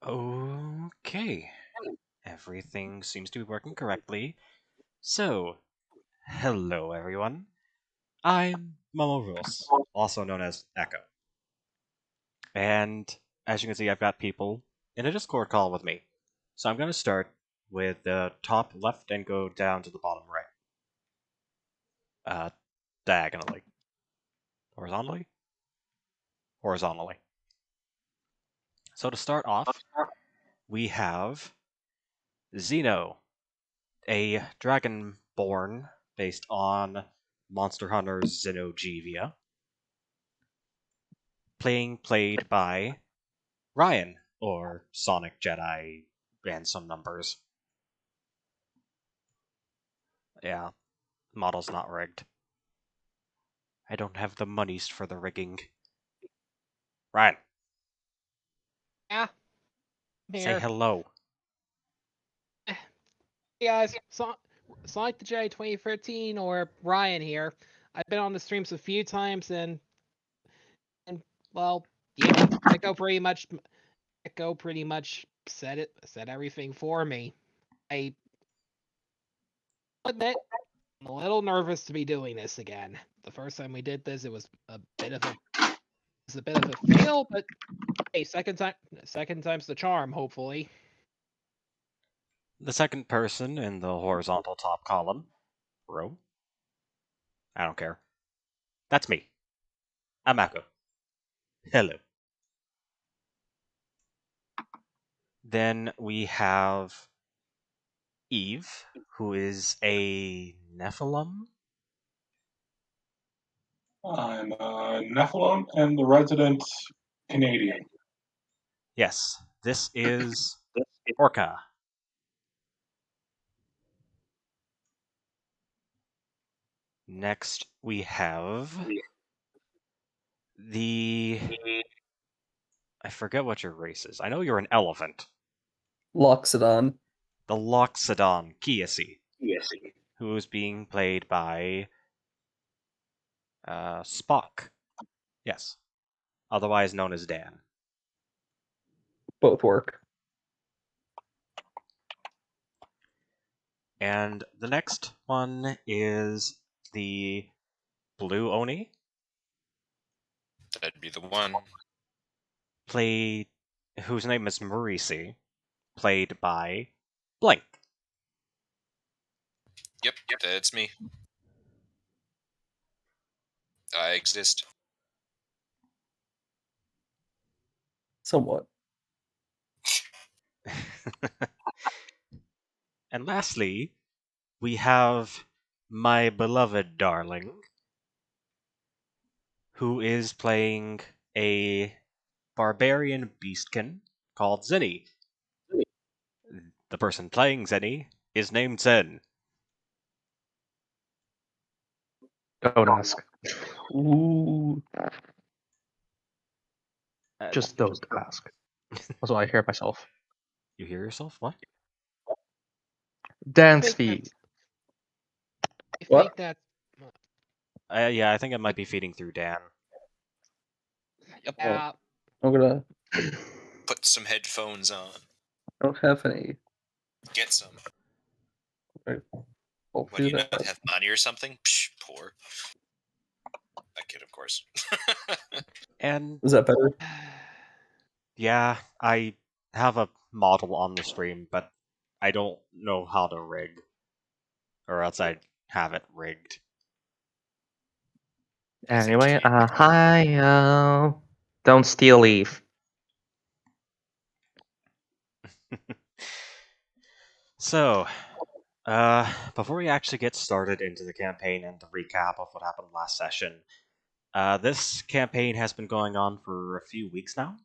Okay, everything seems to be working correctly. So, hello everyone. I'm Momo Rules, also known as Echo. And as you can see, I've got people in a Discord call with me. So I'm going to start with the top left and go down to the bottom right. Diagonally. Horizontally? Horizontally. So to start off, we have Xeno, a dragonborn based on Monster Hunter's Xenogevia, played by Ryan, or Sonic Jedi, and some numbers. Yeah, model's not rigged. I don't have the monies for the rigging. Ryan, Yeah, I'm say here. hello. Hey guys, Sonic the J 2013 or Ryan here. I've been on the streams a few times and well, yeah, Echo pretty much said everything for me. I admit I'm a little nervous to be doing this again. The first time we did this, it was a bit of a fail, but hey, second time's the charm, hopefully. The second person in the horizontal top column, row. I don't care. That's me. I'm Mako. Hello. Then we have Eve, who is a Nephilim. I'm Nephilim and the resident Canadian. Yes, this is Orca. Next, we have the. I forget what your race is. I know you're an elephant. Loxodon. The Loxodon Kiasi, Yes. who is being played by Spock. Yes, otherwise known as Dan. Both work. And the next one is the Blue Oni, That'd be the one. played whose name is Marisi, played by Blank. Yep, that's me. I exist. Somewhat. And lastly, we have my beloved darling, who is playing a barbarian beastkin called Zenny. The person playing Zenny is named Zen. Don't ask. Ooh. Just don't ask. Also, I hear myself. You hear yourself? What? Dance feed. I What? think that Yeah, I think it might be feeding through Dan. Yep. yeah, I'm gonna. Put some headphones on. I don't have any. Get some. I'll What do do you that. not have money or something? Psh, poor. That kid, of course. And Is that better? yeah, I have a model on the stream, but I don't know how to rig. Or else I'd have it rigged. Anyway, hi, don't steal leaf. So, before we actually get started into the campaign and the recap of what happened last session, this campaign has been going on for a few weeks now,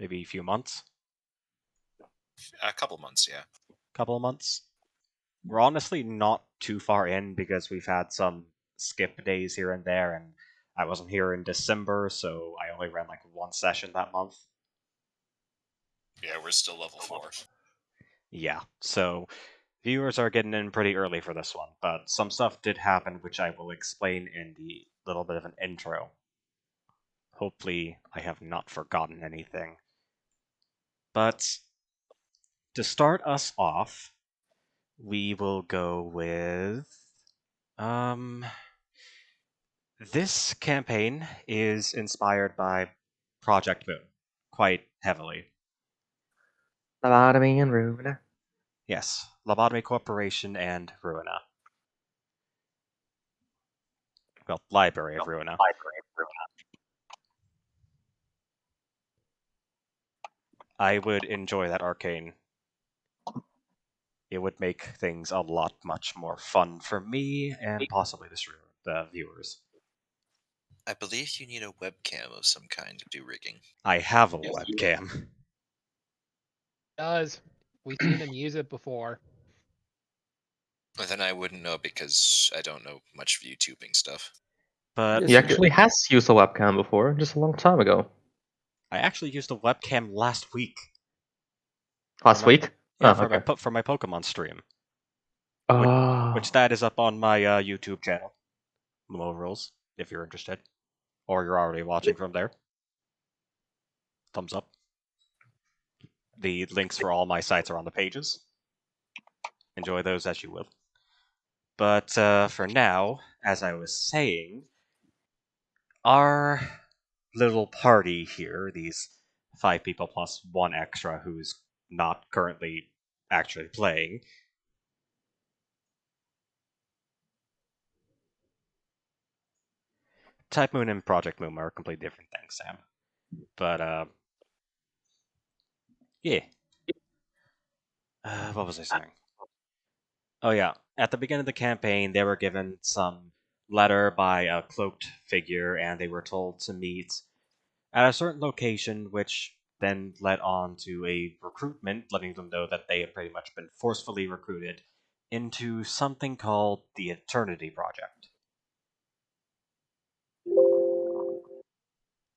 maybe a few months, A couple months, yeah. couple of months. We're honestly not too far in because we've had some skip days here and there, and I wasn't here in December, so I only ran like one session that month. Yeah, we're still level 4. Yeah, so viewers are getting in pretty early for this one, but some stuff did happen which I will explain in the little bit of an intro. Hopefully, I have not forgotten anything. But to start us off, we will go with this campaign is inspired by Project Moon quite heavily. Lobotomy and Runa. Yes, Lobotomy Corporation and Ruina. Well, Library of Ruina. I would enjoy that arcane. It would make things a lot much more fun for me and possibly the viewers. I believe you need a webcam of some kind to do rigging. I have a Yes, you do. webcam, Does. We've seen him use it before. But then I wouldn't know because I don't know much of YouTubing stuff. but Yes, He you actually has used a webcam before, just a long time ago. I actually used a webcam last week. Last week? Yeah, Oh, okay. for my Pokemon stream, Oh. which that is up on my YouTube channel, Momo Rules, if you're interested, or you're already watching from there. Thumbs up. The links for all my sites are on the pages. Enjoy those as you will. But for now, as I was saying, our little party here, these 5 people plus 1 extra who's not currently actually playing, Type Moon and Project Moon are completely different things, Sam. But, yeah. What was I saying? Oh, yeah. At the beginning of the campaign, they were given some letter by a cloaked figure, and they were told to meet at a certain location, which then led on to a recruitment, letting them know that they had pretty much been forcefully recruited into something called the Eternity Project.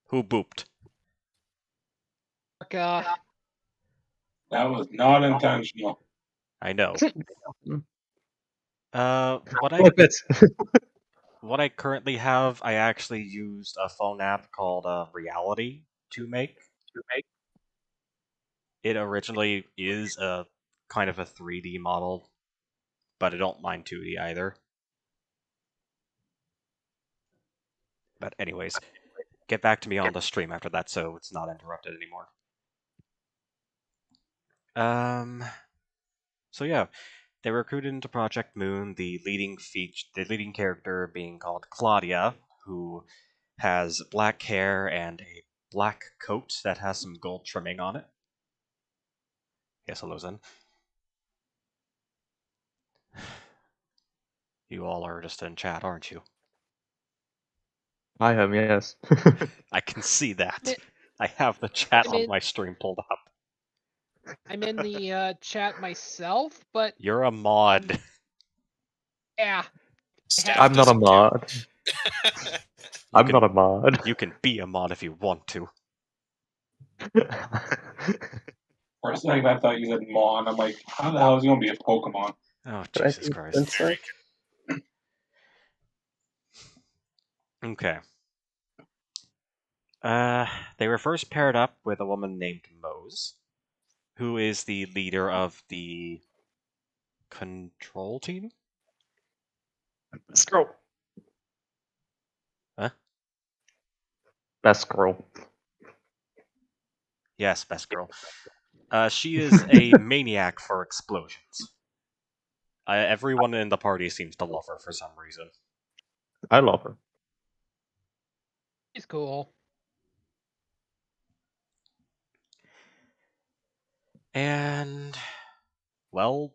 Who booped? Uh, That was not intentional. I know. Mm. What Flip it. I currently have, I actually used a phone app called Reality to make. It originally is a kind of a 3D model, but I don't mind 2D either. But anyways, get back to me on the stream after that so it's not interrupted anymore. So yeah, they recruited into Project Moon, the leading character being called Claudia, who has black hair and a black coat that has some gold trimming on it. Yes, hello, Zen. You all are just in chat, aren't you? I am, yes. I can see that. I have the chat I'm on in- my stream pulled up. I'm in the chat myself, but You're a mod. yeah. Staff I'm not a doesn't count. mod. You I'm can, not a mod. You can be a mod if you want to. For a second, I thought you said Mon. I'm like, how the hell is he gonna be a Pokemon? Oh, Could I Jesus see Christ. Sensei? Okay. They were first paired up with a woman named Mose, who is the leader of the control team? Scroll. Huh? Best scroll. Yes, best girl. She is a maniac for explosions. Everyone in the party seems to love her for some reason. I love her. He's cool. And, well,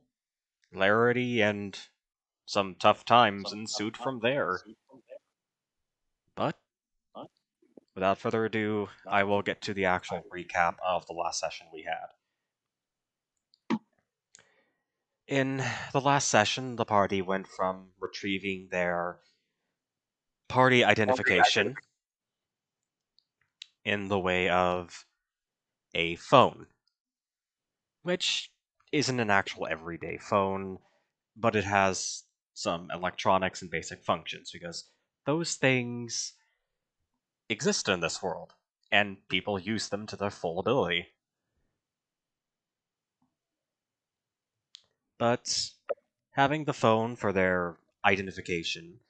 hilarity and some tough times ensued from there. But, without further ado, I will get to the actual recap of the last session we had. In the last session, the party went from retrieving their party identification in the way of a phone, which isn't an actual everyday phone, but it has some electronics and basic functions because those things exist in this world, and people use them to their full ability. But having the phone for their identification,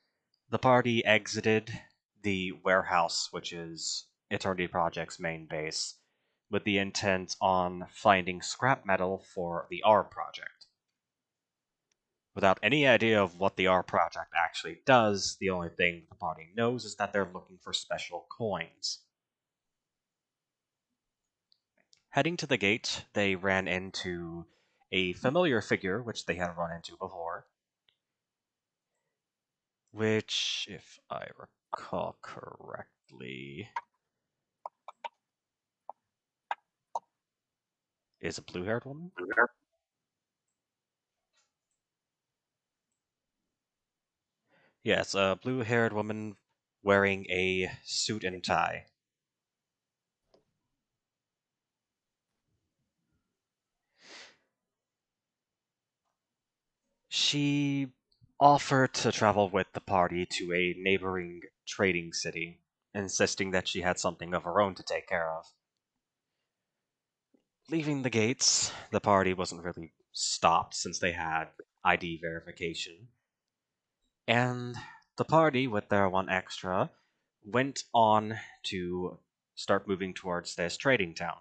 the party exited the warehouse, which is Eternity Project's main base, with the intent on finding scrap metal for the R project. Without any idea of what the R project actually does, the only thing the party knows is that they're looking for special coins. Heading to the gate, they ran into a familiar figure which they had run into before, which, if I recall correctly, is a blue-haired woman? Yes, a blue-haired woman wearing a suit and tie. She offered to travel with the party to a neighboring trading city, insisting that she had something of her own to take care of. Leaving the gates, the party wasn't really stopped since they had ID verification. And the party, with their one extra, went on to start moving towards this trading town.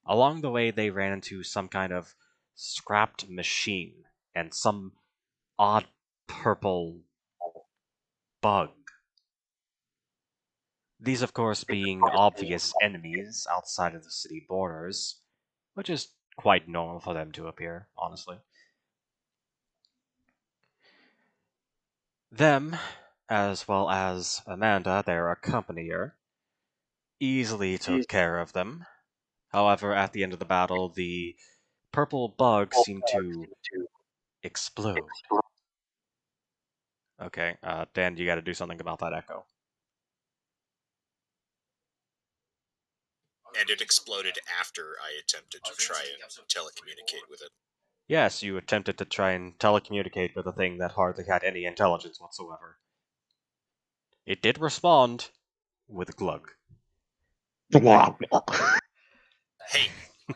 Along the way, they ran into some kind of scrapped machine and some odd purple bug. These, of course, being obvious enemies outside of the city borders, which is quite normal for them to appear, honestly. Them, as well as Amanda, their accompanier, easily took care of them. However, at the end of the battle, the purple bug seemed to explode. Okay, Dan, you gotta do something about that echo. And it exploded after I attempted to try and telecommunicate with it. Yes, you attempted to try and telecommunicate with a thing that hardly had any intelligence whatsoever. It did respond with a glug. Hey,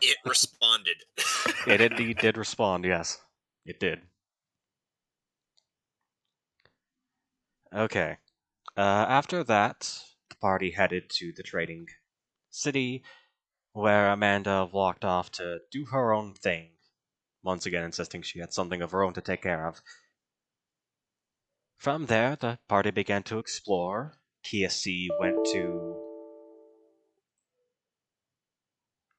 it responded. It indeed did respond, yes. It did. Okay. After that, the party headed to the trading city, where Amanda walked off to do her own thing, once again insisting she had something of her own to take care of. From there, the party began to explore. Kia C went to...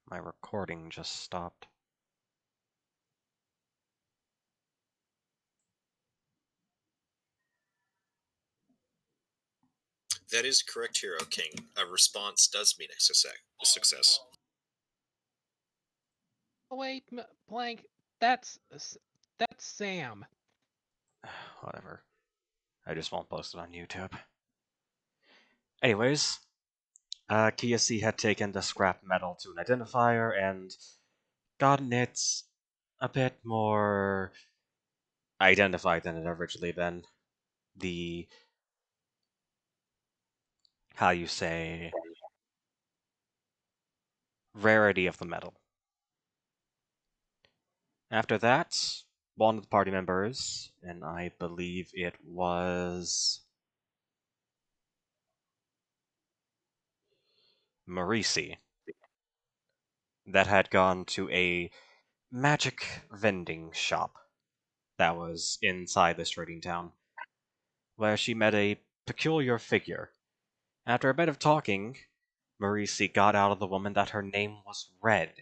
My recording just stopped. That is correct, Hero King. A response does mean a success. Oh, wait, Blank. That's Sam. Whatever. I just won't post it on YouTube. Anyways, Kia C had taken the scrap metal to an identifier and gotten it a bit more identified than it had originally been. The, how you say, rarity of the metal. After that, one of the party members, and I believe it was Marisi, that had gone to a magic vending shop that was inside this trading town, where she met a peculiar figure. After a bit of talking, Marisi got out of the woman that her name was Red.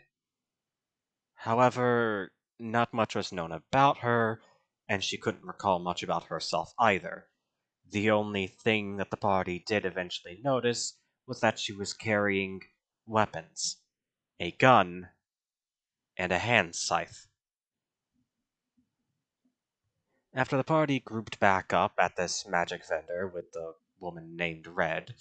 However, not much was known about her, and she couldn't recall much about herself either. The only thing that the party did eventually notice was that she was carrying weapons, a gun, and a hand scythe. After the party grouped back up at this magic vendor with the woman named Red,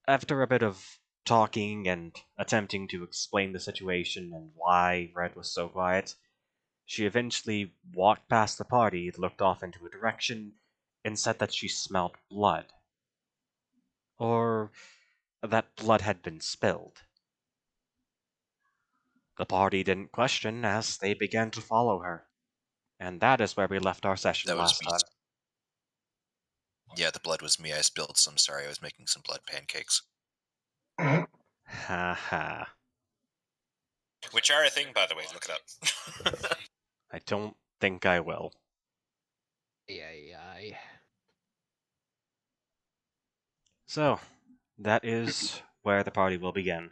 after a bit of talking and attempting to explain the situation and why Red was so quiet, she eventually walked past the party, looked off into a direction, and said that she smelled blood. Or that blood had been spilled. The party didn't question as they began to follow her. And that is where we left our session That was last me. time. Yeah, the blood was me. I spilled some. Sorry, I was making some blood pancakes. Ha ha. Which are a thing, by the way. Look it up. I don't think I will. Ay. So, that is where the party will begin.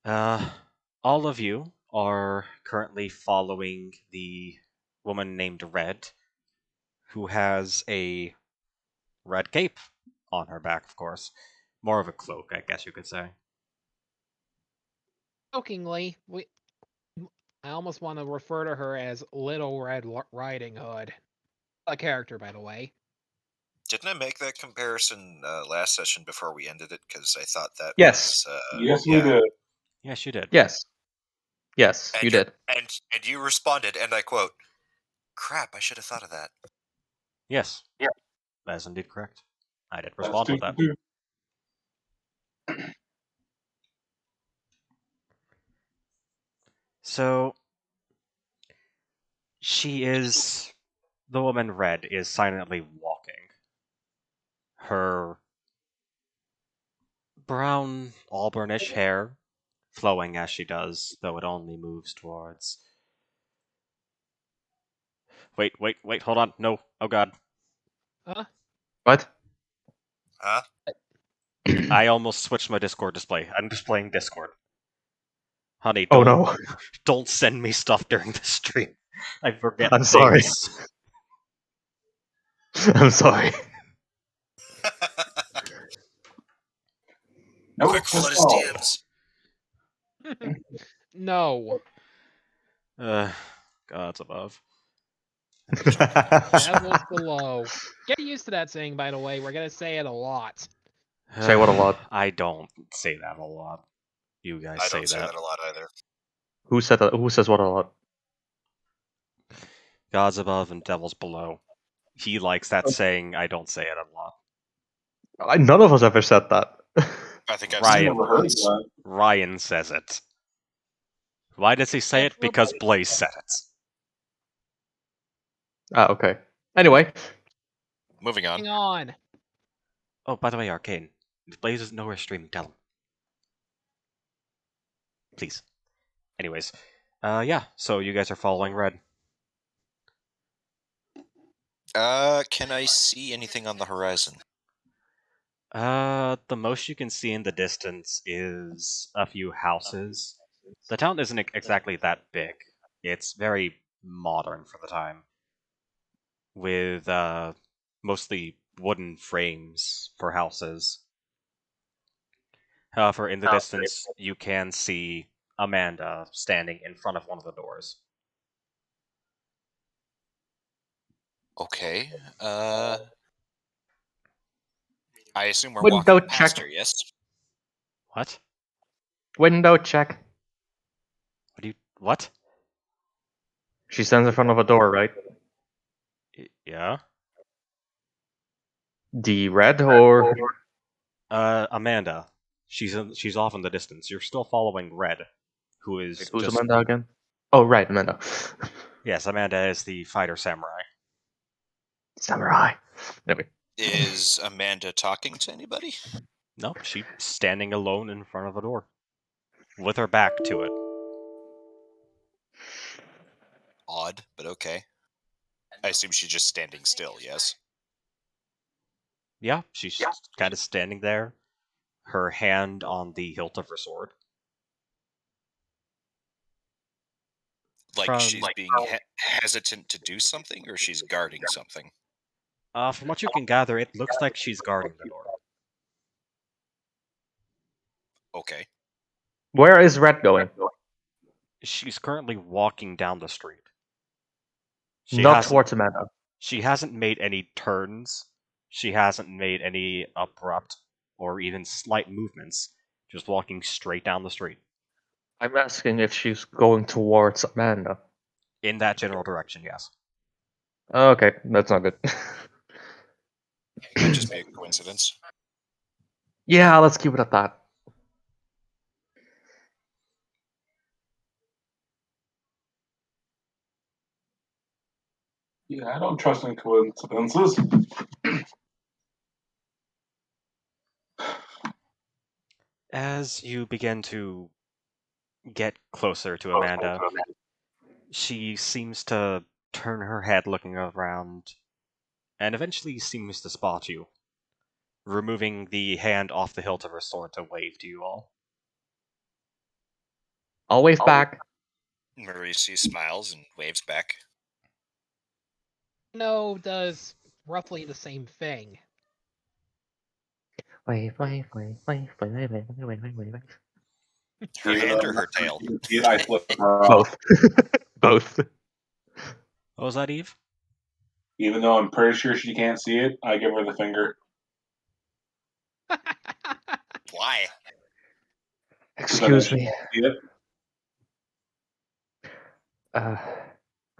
All of you are currently following the woman named Red, who has a red cape on her back, of course. More of a cloak, I guess you could say. Jokingly, I almost want to refer to her as Little Red Riding Hood. A character, by the way. Didn't I make that comparison last session before we ended it? Because I thought that Yes. was Yes, yeah. we did. Yes, you did. Yes. Yes, And you you're- did. And you responded, and I quote, "Crap! I should have thought of that." Yes. That is indeed correct. I did That's respond two with to that. two. So, the woman Red is silently walking. Her brown, auburnish hair flowing as she does, though it only moves towards. Wait, hold on. No. Oh god. Huh? What? Huh? I almost switched my Discord display. I'm displaying Discord. Honey, Oh don't no. don't send me stuff during the stream. I forget I'm sorry. things. I'm sorry. Nope, Quick, just flood his all. DMs. No. Gods above. Devils below. Get used to that saying, by the way. We're gonna say it a lot. Say what a lot. I don't say that a lot. You guys I say don't say that a lot either. Who said that? Who says what a lot? Gods above and devils below. He likes that saying. I don't say it a lot. None of us ever said that. I think I've I said Ryan. it never heard of once. that. Ryan says it. Why does he say it? Because Blaze said it. Okay. Anyway, Moving on. Hang on. Oh, by the way, Arcane. If Blaze doesn't know we're streaming, tell him. Please. Anyways. Yeah, so you guys are following Red. Can I see anything on the horizon? The most you can see in the distance is a few houses. The town isn't exactly that big. It's very modern for the time, with mostly wooden frames for houses. However, in the distance, you can see Amanda standing in front of one of the doors. Okay. I assume we're Window walking past check. her, yes? What? Window check. What? She stands in front of a door, right? Yeah? The red or Amanda. She's off in the distance. You're still following Red, who is wait, who's just. Amanda again? Oh, right, Amanda. Yes, Amanda is the fighter samurai. Samurai. Anyway, Is Amanda talking to anybody? No, she's standing alone in front of a door, with her back to it. Odd, but okay. I assume she's just standing still, yes? Yeah, she's kind of standing there, her hand on the hilt of her sword. Like From she's being hesitant to do something, or she's guarding something? from what you can gather, it looks like she's guarding the door. Okay. where is red going? She's currently walking down the street. Not towards Amanda. She hasn't made any turns. She hasn't made any abrupt or even slight movements. Just walking straight down the street. I'm asking if she's going towards Amanda. In that general direction, yes. Okay, that's not good. Might just be a coincidence. Yeah, let's keep it at that. Yeah, I don't trust in coincidences. As you begin to get closer to Amanda, she seems to turn her head looking around and eventually seems to spot you, removing the hand off the hilt of her sword to wave to you all. I'll wave back. Maurice smiles and waves back. No does roughly the same thing. Wave, wave, wave, wave, wave, wave, wave, wave, wave, wave. Her Even hand though or her tail? you can see it, I flip her off. Both. Both. What was that, Eve? Even though I'm pretty sure she can't see it, I give her the finger. Why? Excuse Then I me. see it. Uh,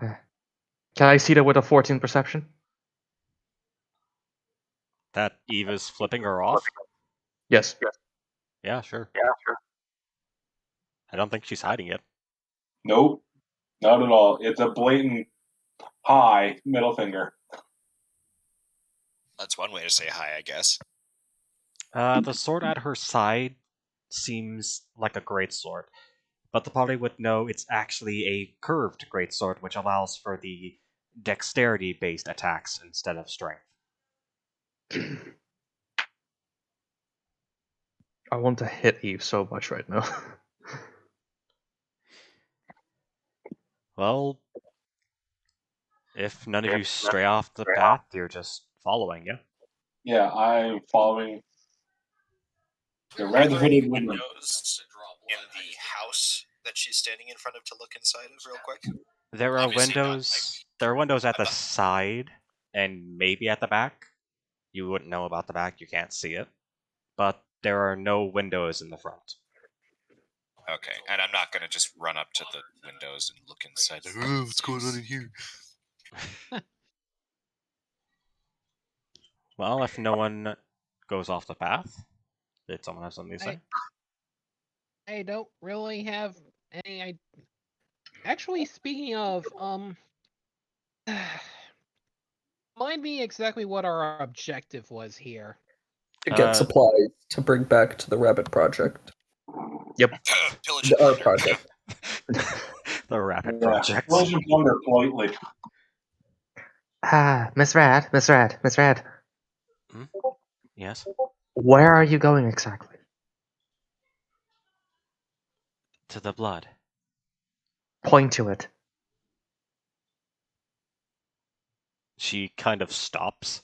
can I see that with a 14 perception? That Eve is flipping her off? Yes. Yeah, sure. I don't think she's hiding it. Nope, not at all. It's a blatant high middle finger. That's one way to say hi, I guess. The sword at her side seems like a greatsword, but the party would know it's actually a curved greatsword, which allows for the dexterity-based attacks instead of strength. I want to hit Eve so much right now. Well, if none of you stray off the path, you're just following, yeah? Yeah, I'm following the Are red there hooded any woman. windows in the house that she's standing in front of to look inside of real quick? There are Obviously not, windows. There are windows at the above- side and maybe at the back. You wouldn't know about the back; you can't see it. But there are no windows in the front. Okay, and I'm not gonna just run up to the windows and look inside. Like, oh, what's going on in here? Well, if no one goes off the path, did someone have something to say? I don't really have any. Actually, speaking of, mind me exactly what our objective was here. To get Uh, supplies to bring back to the Rabbit Project. Pillage and Our plunder. project. the rapid Yeah, project. Pillage and plunder politely. Miss Rad, Miss Rad, Miss Rad. Yes. Where are you going exactly? To the blood. Point to it. She kind of stops.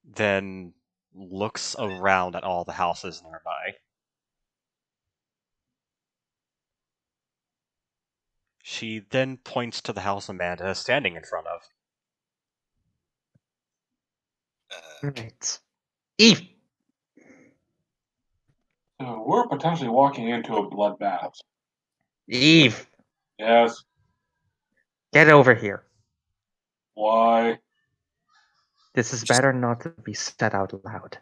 Then looks around at all the houses nearby. She then points to the house Amanda is standing in front of. Right. Eve! So we're potentially walking into a bloodbath. Eve! Yes. Get over here. Why? This is better not to be said out loud.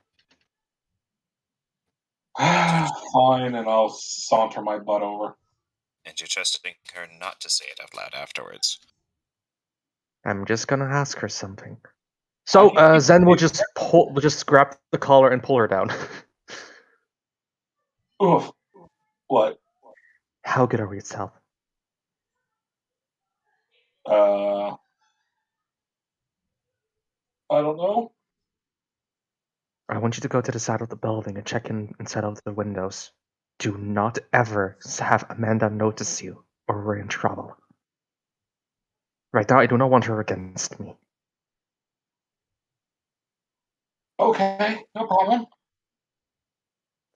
Fine, and I'll saunter my butt over. And you're trusting her not to say it out loud afterwards. I'm just gonna ask her something. So, Zen will just grab the collar and pull her down. Oof. What? How good are we at stealth? I don't know. I want you to go to the side of the building and check inside of the windows. Do not ever have Amanda notice you, or we're in trouble. Right now, I do not want her against me. Okay, no problem.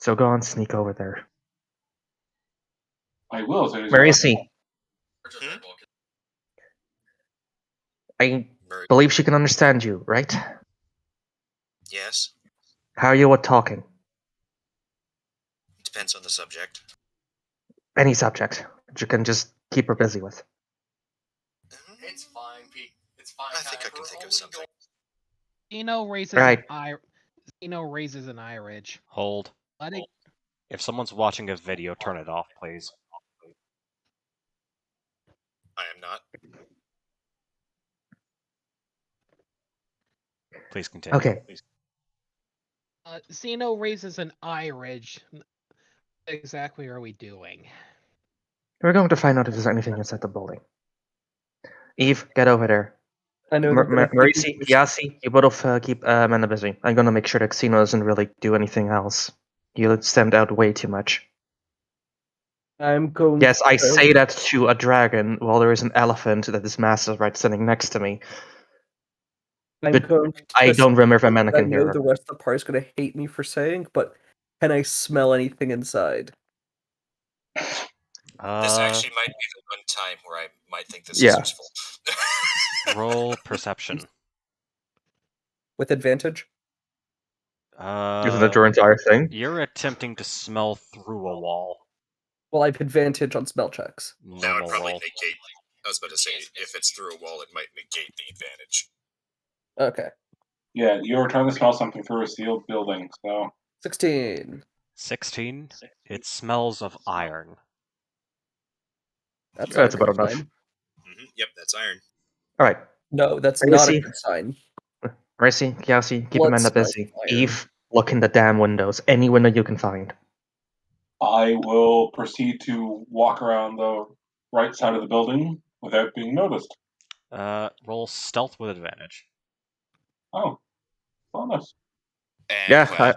So go on, sneak over there. I will as soon as Where you is he? I Mur- believe she can understand you, right? Yes, How are you at talking? depends on the subject. Any subject that you can just keep her busy with. It's fine, Pete. It's fine. I think I can think of something. Zeno raises Right. an eye. Zeno raises an eye ridge. Hold. Letting If someone's watching a video, turn it off, please. I am not. Please continue. Okay. Zeno raises an eye ridge. What exactly are we doing? We're going to find out if there's anything inside the building. Eve, get over there. I know they're gonna hate me Marisi, for Kiasi, you both keep Amanda busy. I'm gonna make sure that Xeno doesn't really do anything else. You stand out way too much. I'm going Yes, I to say that to a dragon while there is an elephant that is massive right standing next to me. I'm But going to I don't remember if Amanda I can hear know her. the rest of the party's gonna hate me for saying, but can I smell anything inside? This actually might be the one time where I might think this Yeah. is useful. Roll perception. With advantage? Isn't that your entire thing? You're attempting to smell through a wall. Well, I have advantage on spell checks. That would Normal probably roll. negate. I was about to say, if it's through a wall, it might negate the advantage. Okay. Yeah, you were trying to smell something through a sealed building, so 16. 16. It smells of iron. That's That's not a about good enough. sign. Yep, that's iron. Alright. No, that's Are you not a see- good sign. Marisi, Kiasi, keep Blood Amanda smells busy. iron. Eve, look in the damn windows. Any window you can find. I will proceed to walk around the right side of the building without being noticed. Roll stealth with advantage. Oh, bonus. And Yeah, well,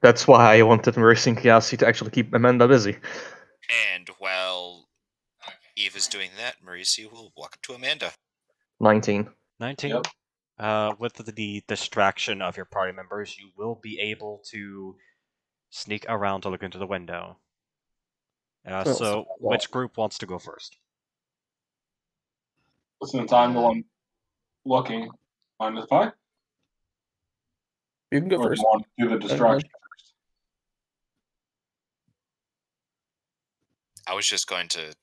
that's why I wanted Marisi and Kiasi to actually keep Amanda busy. and while Eve is doing that, Mauricio will walk up to Amanda. 19. 19. Yep. With the distraction of your party members, you will be able to sneak around to look into the window. So, which group wants to go first? Since I'm the one looking, mind if I? You can go Or do first. you want to do the distraction first? I was just going to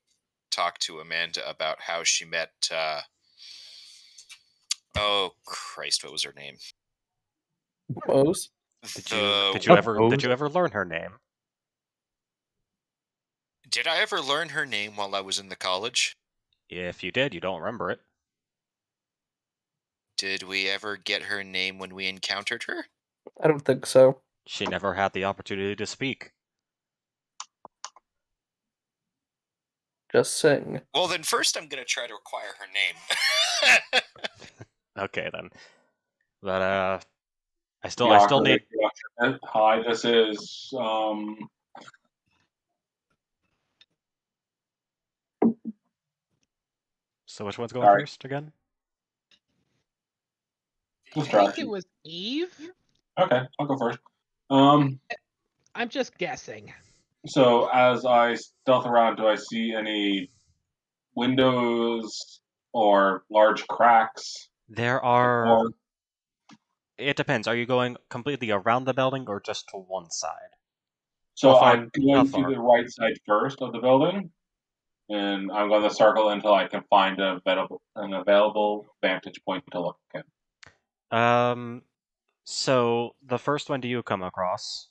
talk to Amanda about how she met. Oh Christ, what was her name? Rose? Did The you ever learn her name? Did I ever learn her name while I was in the college? If you did, you don't remember it. Did we ever get her name when we encountered her? I don't think so. She never had the opportunity to speak. Just sing. Well, then first I'm gonna try to acquire her name. Okay then. But I still The need. awkward introduction. Hi, this is So which one's going Sorry. first again? I think distraction. it was Eve. Okay, I'll go first. I'm just guessing. So as I stealth around, do I see any windows or large cracks? There are. Or It depends. Are you going completely around the building or just to one side? so How far- I'm how going to far? the right side first of the building, and I'm going to circle until I can find an available vantage point to look at. So the first window you come across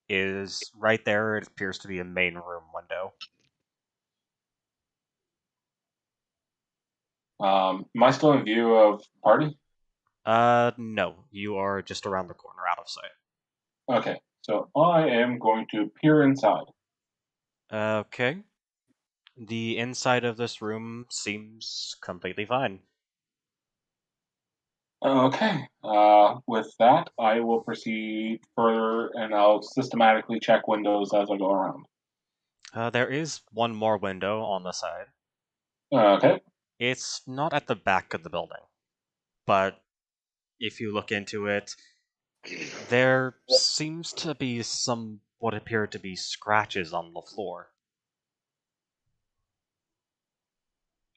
is right there. It appears to be a main room window. Am I still in view of party? No. You are just around the corner, out of sight. Okay, so I am going to peer inside. Okay. The inside of this room seems completely fine. Okay, with that, I will proceed further and I'll systematically check windows as I go around. There is one more window on the side. Okay, It's not at the back of the building, but if you look into it, there seems to be some what appear to be scratches on the floor.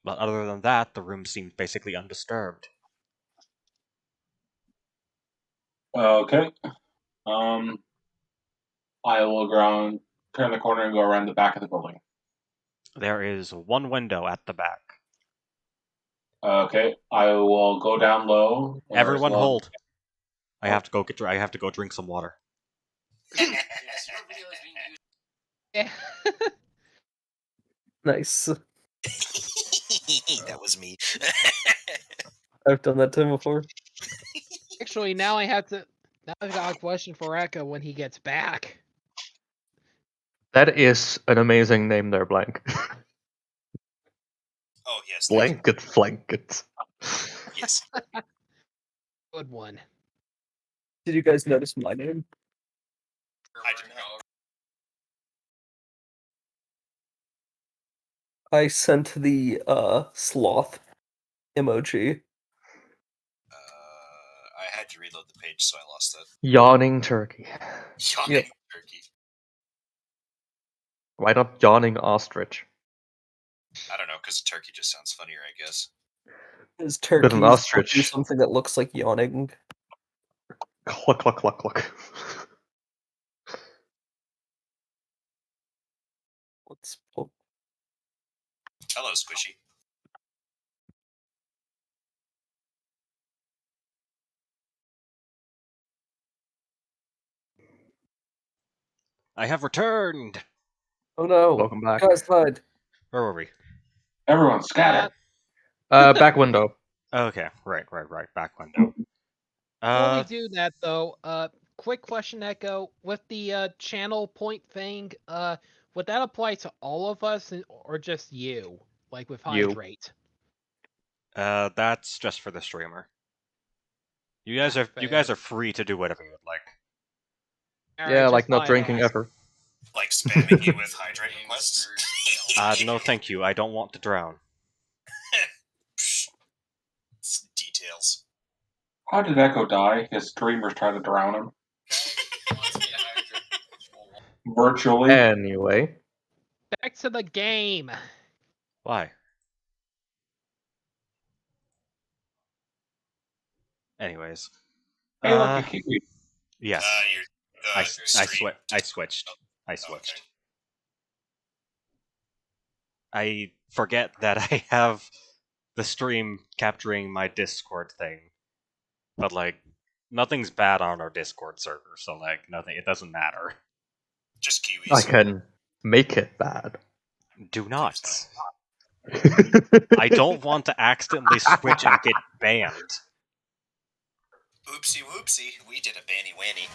But other than that, the room seems basically undisturbed. okay. Um, I will go around, turn the corner and go around the back of the building. There is one window at the back. Okay, I will go down low. or Everyone slow. hold. I have to go I have to go drink some water. Yeah. Nice. That was me. I've done that to him before. Actually, now I have to. Now I've got a question for Echo when he gets back. That is an amazing name there, Blank. Oh yes, thank you. Blanket. Yes. Good one. Did you guys notice my name? I did not. I sent the sloth emoji. I had to reload the page, so I lost that. Yawning turkey. Yawning turkey. Why not yawning ostrich? I don't know, because turkey just sounds funnier, I guess. His But an turkeys do ostrich. something that looks like yawning. Cluck, cluck, cluck, cluck. Let's pull. Hello, Squishy. I have returned. Oh no! Welcome back. Guys, hide. Where were we? Everyone scatter. Back window. Okay, right. Back window. Before we do that, though, quick question, Echo. With the channel point thing, would that apply to all of us or just you? Like with You. Hydrate? That's just for the streamer. You guys Fair. are free to do whatever you would like. Alright, Yeah, like just not thought I'd drinking ask. ever. Like spamming you with hydrate requests? No thank you, I don't want to drown. Psh, it's details. How did Echo die? His streamers tried to drown him. Virtually. Anyway. Back to the game. Why? Anyways. Hey, look, a kiwi. Yes. I switched. Okay. I forget that I have the stream capturing my Discord thing. But like nothing's bad on our Discord server, so like nothing it doesn't matter. Just Kiwis. I can make it bad. Do not. I don't want to accidentally switch and get banned. Oopsie whoopsie, we did a banny wanny.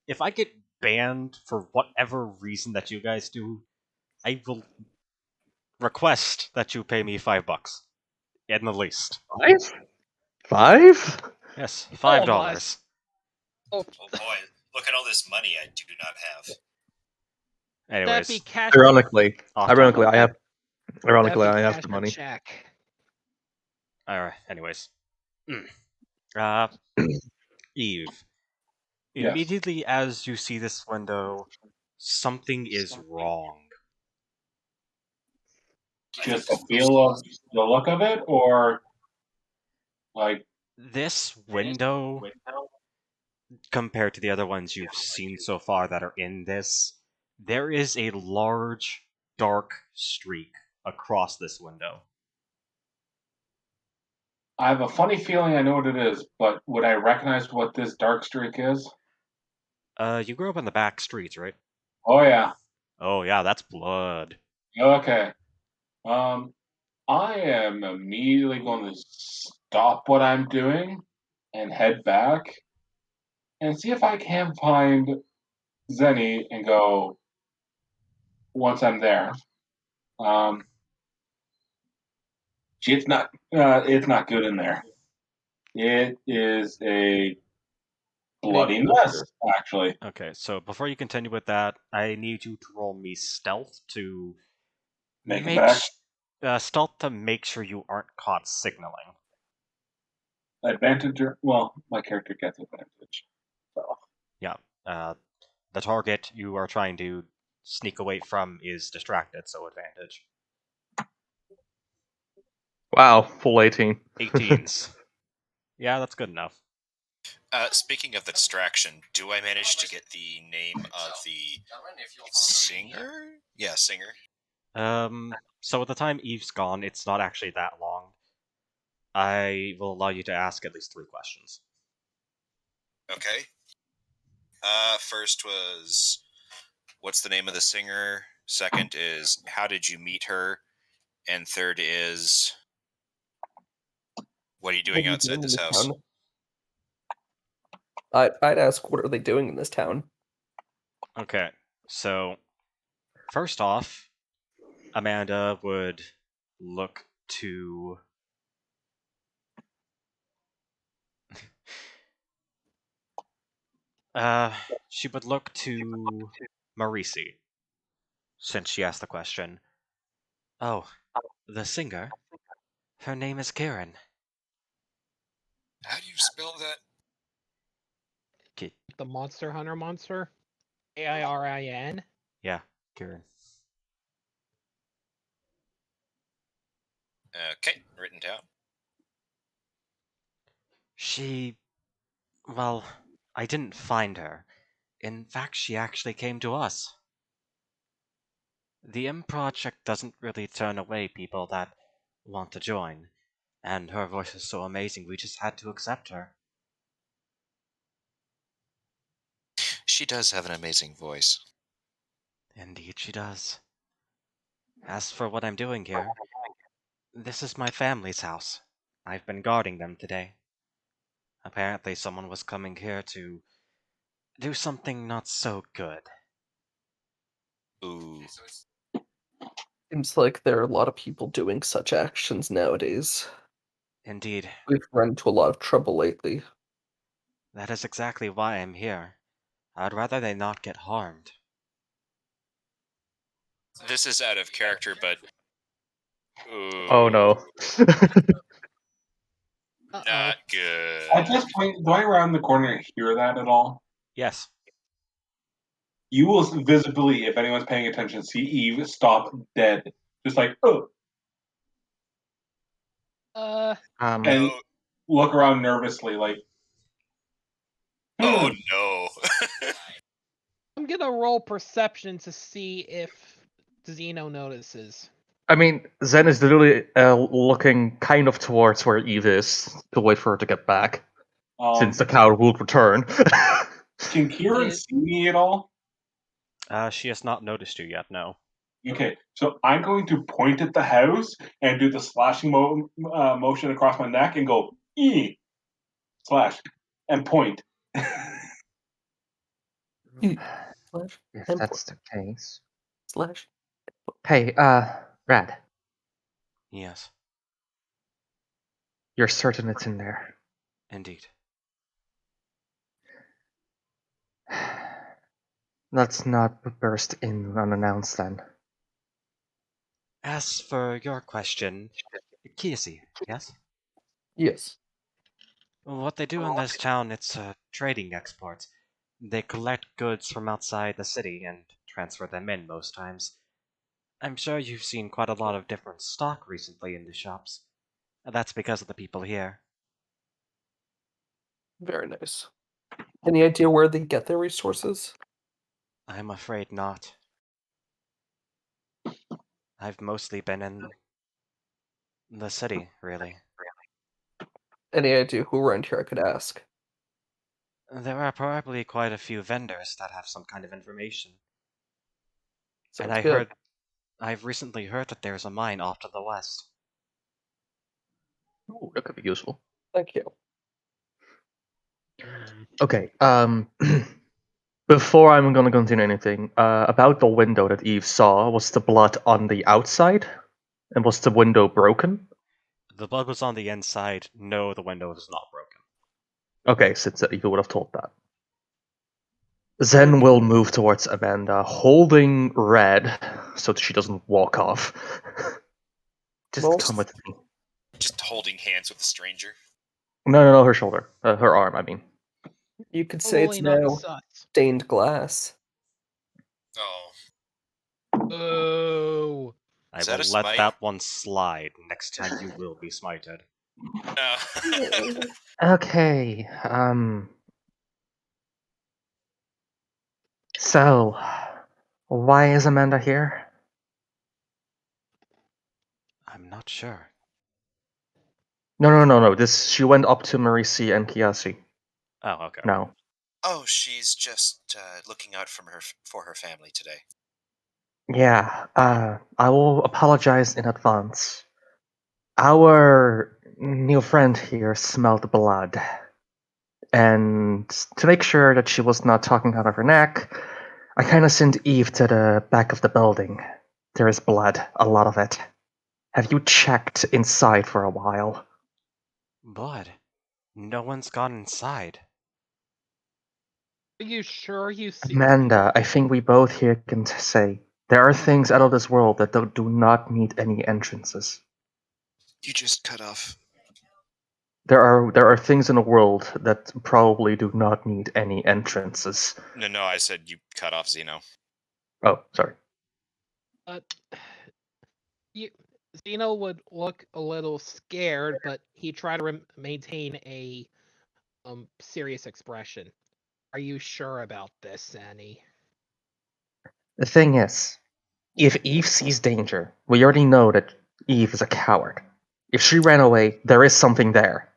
If I get banned for whatever reason that you guys do, I will request that you pay me $5 at the least. $5? Yes, All of $5. us. Oh, Oh boy, look at all this money I do not have. that'd Anyways, be cash. Ironically, off I topic. have That'd be I have cash the a money. check. Alright, anyways. Eve. Yes. Immediately as you see this window, something is wrong. Just the feel of the look of it, or like This window, compared to the other ones you've seen so far that are in this, there is a large, dark streak across this window. I have a funny feeling I know what it is, but would I recognize what this dark streak is? You grew up in the back streets, right? Oh yeah. Oh yeah, that's blood. Okay. I am immediately going to stop what I'm doing and head back and see if I can find Zenny and go once I'm there. It's not good in there. It is a bloody mess, actually. Okay, so before you continue with that, I need you to roll me stealth to Make it back. make sure you aren't caught signaling. Advantage, well, my character gets advantage. So Yeah, the target you are trying to sneak away from is distracted, so advantage. Wow, full 18. 18s. Yeah, that's good enough. Speaking of the distraction, do I manage to get the name of the singer? Yeah, singer. So at the time Eve's gone, it's not actually that long. I will allow you to ask at least 3 questions. Okay. First was, what's the name of the singer? Second is, how did you meet her? And third is, what are you What doing are you outside doing in this this house? town? I'd ask, what are they doing in this town? Okay, so first off, Amanda would look to. She would look to Marisi, since she asked the question. Oh, the singer? Her name is Karen. How do you spell that? The Monster Hunter monster? Airin? Yeah, Karen. Okay, written down. She. Well, I didn't find her. In fact, she actually came to us. The M Project doesn't really turn away people that want to join, and her voice is so amazing we just had to accept her. She does have an amazing voice. Indeed, she does. As for what I'm doing here, this is my family's house. I've been guarding them today. Apparently, someone was coming here to do something not so good. Ooh. Seems like there are a lot of people doing such actions nowadays. Indeed, We've run into a lot of trouble lately. that is exactly why I'm here. I'd rather they not get harmed. This is out of character, but Oh no. Uh-oh. not good. At this point, do I around the corner hear that at all? Yes, You will visibly, if anyone's paying attention, see Eve stop dead. Just like, oh, Um, and No. look around nervously, like, Oh hmm. no. I'm gonna roll perception to see if Zeno notices. I mean, Zen is literally looking kind of towards where Eve is to wait for her to get back, since the cow will return. Can Kieran It- see me at all? she has not noticed you yet, no. Okay, so I'm going to point at the house and do the slashing motion across my neck and go, slash, and point. Slash If import that's the case. slash. Hey, Rad, Yes, you're certain it's in there? indeed. Let's not burst in unannounced then. As for your question, Kiyasi, yes? Yes. What they do in this town, it's trading exports. They collect goods from outside the city and transfer them in most times. I'm sure you've seen quite a lot of different stock recently in the shops. That's because of the people here. Very nice. Any idea where they get their resources? I'm afraid not. I've mostly been in the city, really. Any idea who around here I could ask? There are probably quite a few vendors that have some kind of information. And Sounds good. I've recently heard that there's a mine off to the west. Ooh, that could be useful. Thank you. Okay, before I'm gonna continue anything, about the window that Eve saw, was the blood on the outside? And was the window broken? The blood was on the inside. No, the window is not broken. Okay, since Eve would have told that. Zen will move towards Amanda, holding Red, so that she doesn't walk off. Just Well, come with me. Just holding hands with a stranger. No, her shoulder. Her arm, I mean. you could say it's Totally not now sus. stained glass. Oh. Oh. I Is will that a let smite? that one slide. Next time you will be smited. No. Okay, so, why is Amanda here? I'm not sure. No. She went up to Marisi and Kiasi. Oh, okay. No. Oh, she's just looking out for her family today. Yeah, I will apologize in advance. Our new friend here smelled blood. And to make sure that she was not talking out of her neck, I kind of sent Eve to the back of the building. There is blood, a lot of it. Have you checked inside for a while? Blood. No one's gone inside. Are you sure you see? Amanda, I think we both here can say there are things out of this world that do not need any entrances. You just cut off. There are things in the world that probably do not need any entrances. No, I said you cut off Zeno. Oh, sorry. You, Zeno would look a little scared, but he tried to maintain a serious expression. Are you sure about this, Annie? The thing is, if Eve sees danger, we already know that Eve is a coward. If she ran away, there is something there.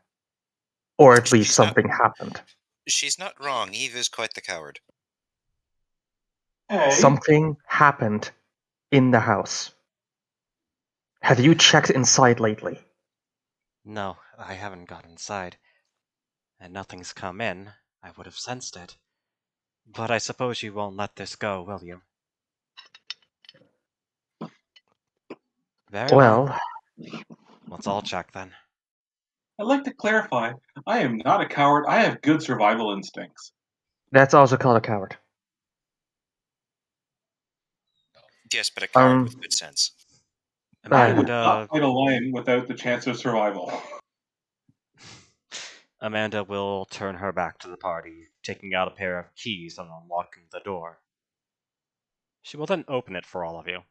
Or at least something happened. She's not wrong. Eve is quite the coward. Hey, Something happened in the house. Have you checked inside lately? No, I haven't got inside. And nothing's come in. I would have sensed it. But I suppose you won't let this go, will you? Very well. Well, Let's all check then. I'd like to clarify, I am not a coward. I have good survival instincts. that's also called a coward. Yes, but a coward with Um, good sense. I would Amanda, not fight a lion without the chance of survival. Amanda will turn her back to the party, taking out a pair of keys and unlocking the door. She will then open it for all of you.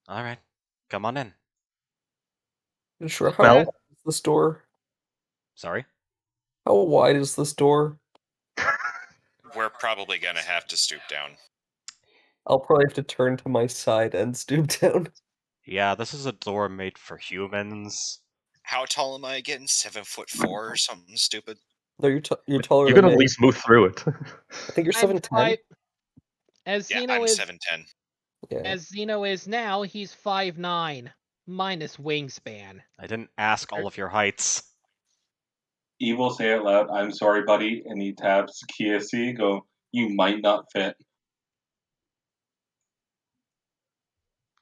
Alright, come on in. Sure, how Well, wide is this door? Sorry? How wide is this door? We're probably gonna have to stoop down. I'll probably have to turn to my side and stoop down. Yeah, this is a door made for humans. How tall am I again? 7'4" or something stupid? No, you're taller you than can at me. least move through it. I think you're I'm 7'10". five. As Yeah, Zeno I'm is 7'10". Yeah. as Zeno is now, he's 5'9", minus wingspan. I didn't ask all of your heights. Eve will say it loud, I'm sorry, buddy, and he taps Kiasi, go, you might not fit.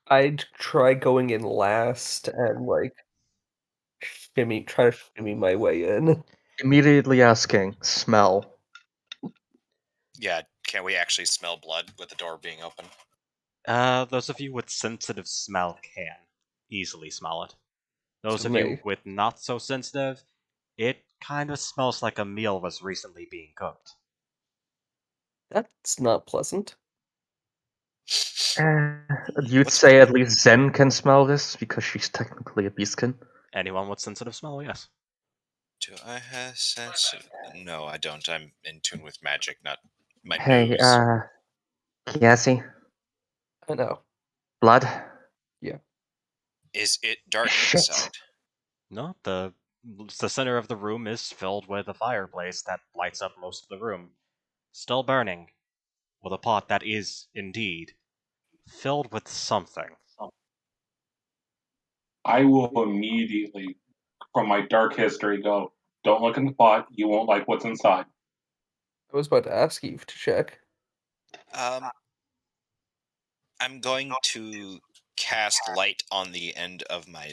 I'd try going in last and like try to shimmy my way in. Immediately asking, smell. Yeah, can we actually smell blood with the door being open? Those of you with sensitive smell can easily smell it. Those So of you me. with not so sensitive, it kind of smells like a meal was recently being cooked. That's not pleasant. Eh, you'd What's say cooking? at least Zen can smell this because she's technically a beastkin. Anyone with sensitive smell, yes. Do I have sensitive? No, I don't. I'm in tune with magic, not my Hey, nose. Kiasi, I know. blood? Is it dark Shit. inside? No, the center of the room is filled with a fireplace that lights up most of the room, still burning, with a pot that is indeed filled with something. I will immediately, from my dark history, go, don't look in the pot, you won't like what's inside. I was about to ask Eve to check. Um, I'm going to cast light on the end of my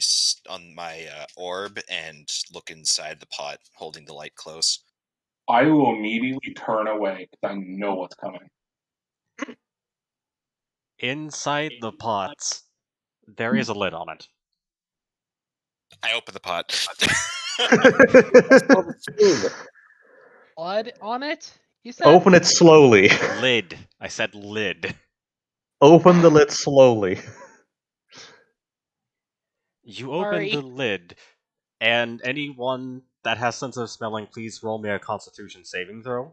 orb and look inside the pot, holding the light close. I will immediately turn away because I know what's coming. Inside the pot, there is a lid on it. I open the pot. Oh, the spoon. Blood on it? You said? Open it slowly. Lid. I said lid. Open the lid slowly. You open Sorry. the lid, and anyone that has sensitive smelling, please roll me a Constitution saving throw.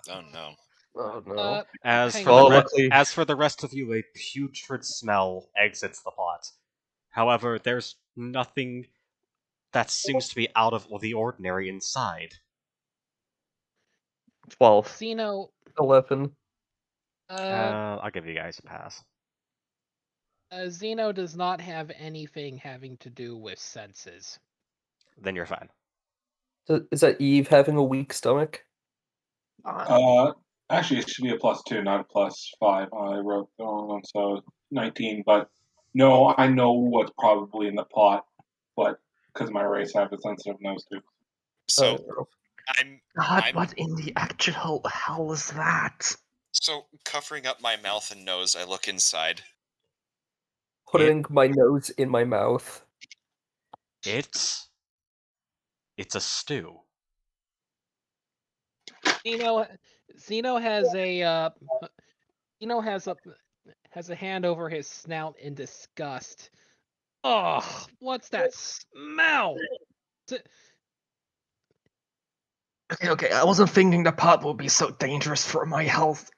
Oh no. Oh no. As Hang for the on. luckily- as for the rest of you, a putrid smell exits the pot. However, there's nothing that seems to be out of the ordinary inside. 12. Zeno, 11. I'll give you guys a pass. Zeno does not have anything having to do with senses. Then you're fine. So is that Eve having a weak stomach? Actually, it should be a +2, not a +5. I wrote the wrong one, so 19. But no, I know what's probably in the pot, but because my race, I have a sensitive nose too. So Oh. I'm God, I'm what in the actual hell is that? so covering up my mouth and nose, I look inside. Putting my nose in my mouth. It's a stew. Zeno has a Zeno has a hand over his snout in disgust. Oh, what's that smell? Okay, I wasn't thinking the pot would be so dangerous for my health.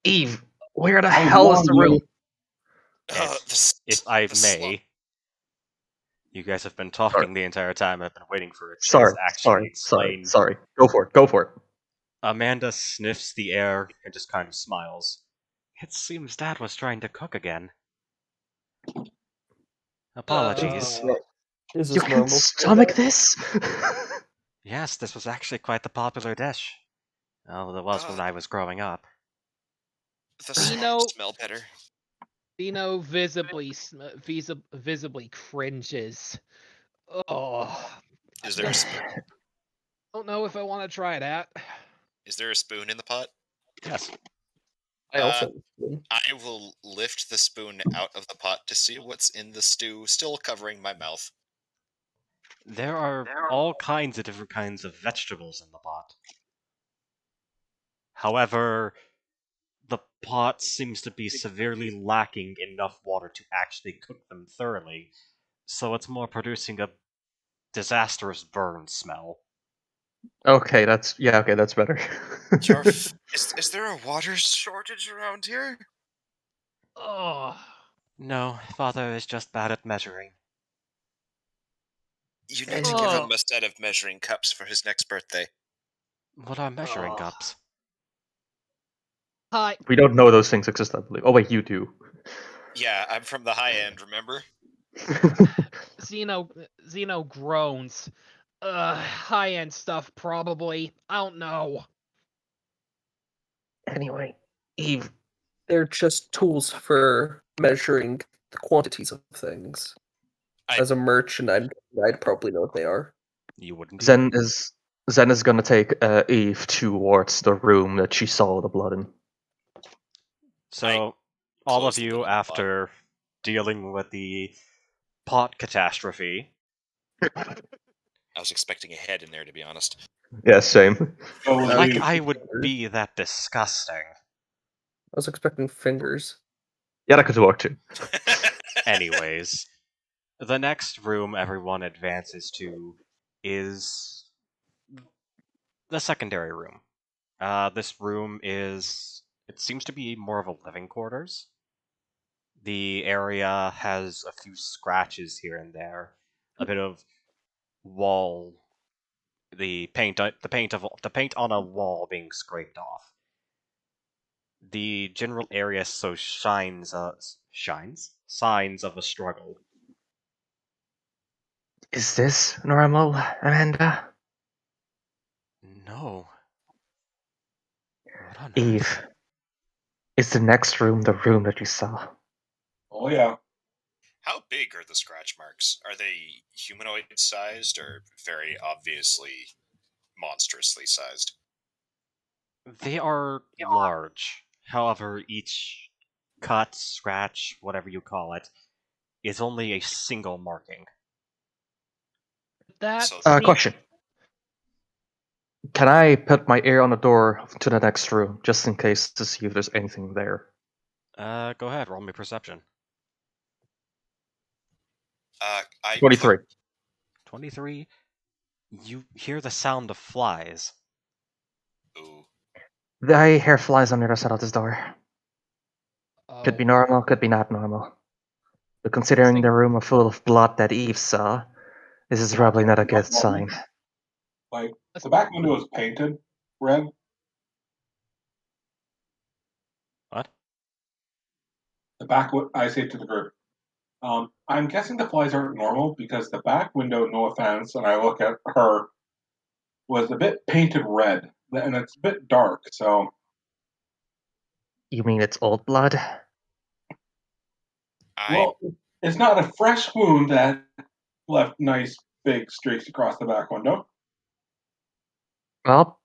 Eve, where the I was hell is the room? warning If I the slu- may, you guys have been talking the entire time. I've been waiting for a chance Sorry, to actually explain. sorry. Go for it, go for it. Amanda sniffs the air and just kind of smiles. It seems Dad was trying to cook again. Apologies. Is You this can normal? stomach this? Yes, this was actually quite the popular dish. Well, it was when I was growing up. the Zeno swamp smell better. Zeno visibly cringes. Oh, Is there a don't know if I want to try that. is there a spoon in the pot? Yes. I also. I will lift the spoon out of the pot to see what's in the stew, still covering my mouth. There are all kinds of different kinds of vegetables in the pot. However, the pot seems to be severely lacking enough water to actually cook them thoroughly, so it's more producing a disastrous burn smell. Okay, that's better. Is there a water shortage around here? Oh, No, Father is just bad at measuring. You need to give Anyway, him a set of measuring cups for his next birthday. What are measuring Oh. cups? hi. we don't know those things exist, I believe. Oh wait, you do. Yeah, I'm from the high end, remember? Zeno groans. High end stuff probably. I don't know. Anyway, Eve, They're just tools for measuring the quantities of things. I- As a merchant, I'd probably know what they are. You wouldn't Zen even. is gonna take Eve towards the room that she saw the blood in. So, all of close the lid you, on the pot. after dealing with the pot catastrophe, I was expecting a head in there, to be honest. Yeah, same. So was like Eve. I would be that disgusting. I was expecting fingers. Yeah, that could work too. Anyways, the next room everyone advances to is the secondary room. This room is. It seems to be more of a living quarters. The area has a few scratches here and there, a bit of wall, the paint on a wall being scraped off. The general area shines signs of a struggle. Is this normal, Amanda? No. What on Eve, earth? is the next room the room that you saw? Oh yeah. How big are the scratch marks? Are they humanoid sized or very obviously monstrously sized? They are large. However, each cut, scratch, whatever you call it, is only a single marking. That So Question. Can I put my ear on the door to the next room, just in case to see if there's anything there? Go ahead, roll me perception. I 23. 23. You hear the sound of flies. ooh, I hear flies on the other side of this door. Could be oh, normal, could be not normal. But considering the room is full of blood that Eve saw, this is probably not a good sign. Like the back window is painted red. What? I say to the group, I'm guessing the flies aren't normal because the back window, no offense, and I look at her, was a bit painted red, and it's a bit dark, so You mean it's old blood? I well, it's not a fresh wound that left nice big streaks across the back window. Well,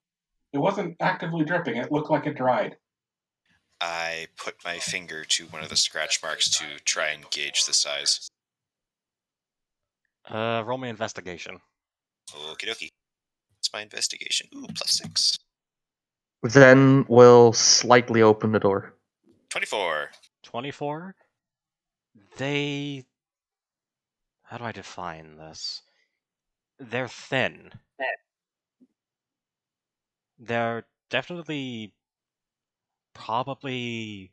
It wasn't actively dripping, it looked like it dried. I put my finger to one of the scratch marks to try and gauge the size. Roll me investigation. Okie dokie. It's my investigation. Ooh, +6. then we'll slightly open the door. 24. 24. They. How do I define this? They're thin. They're definitely probably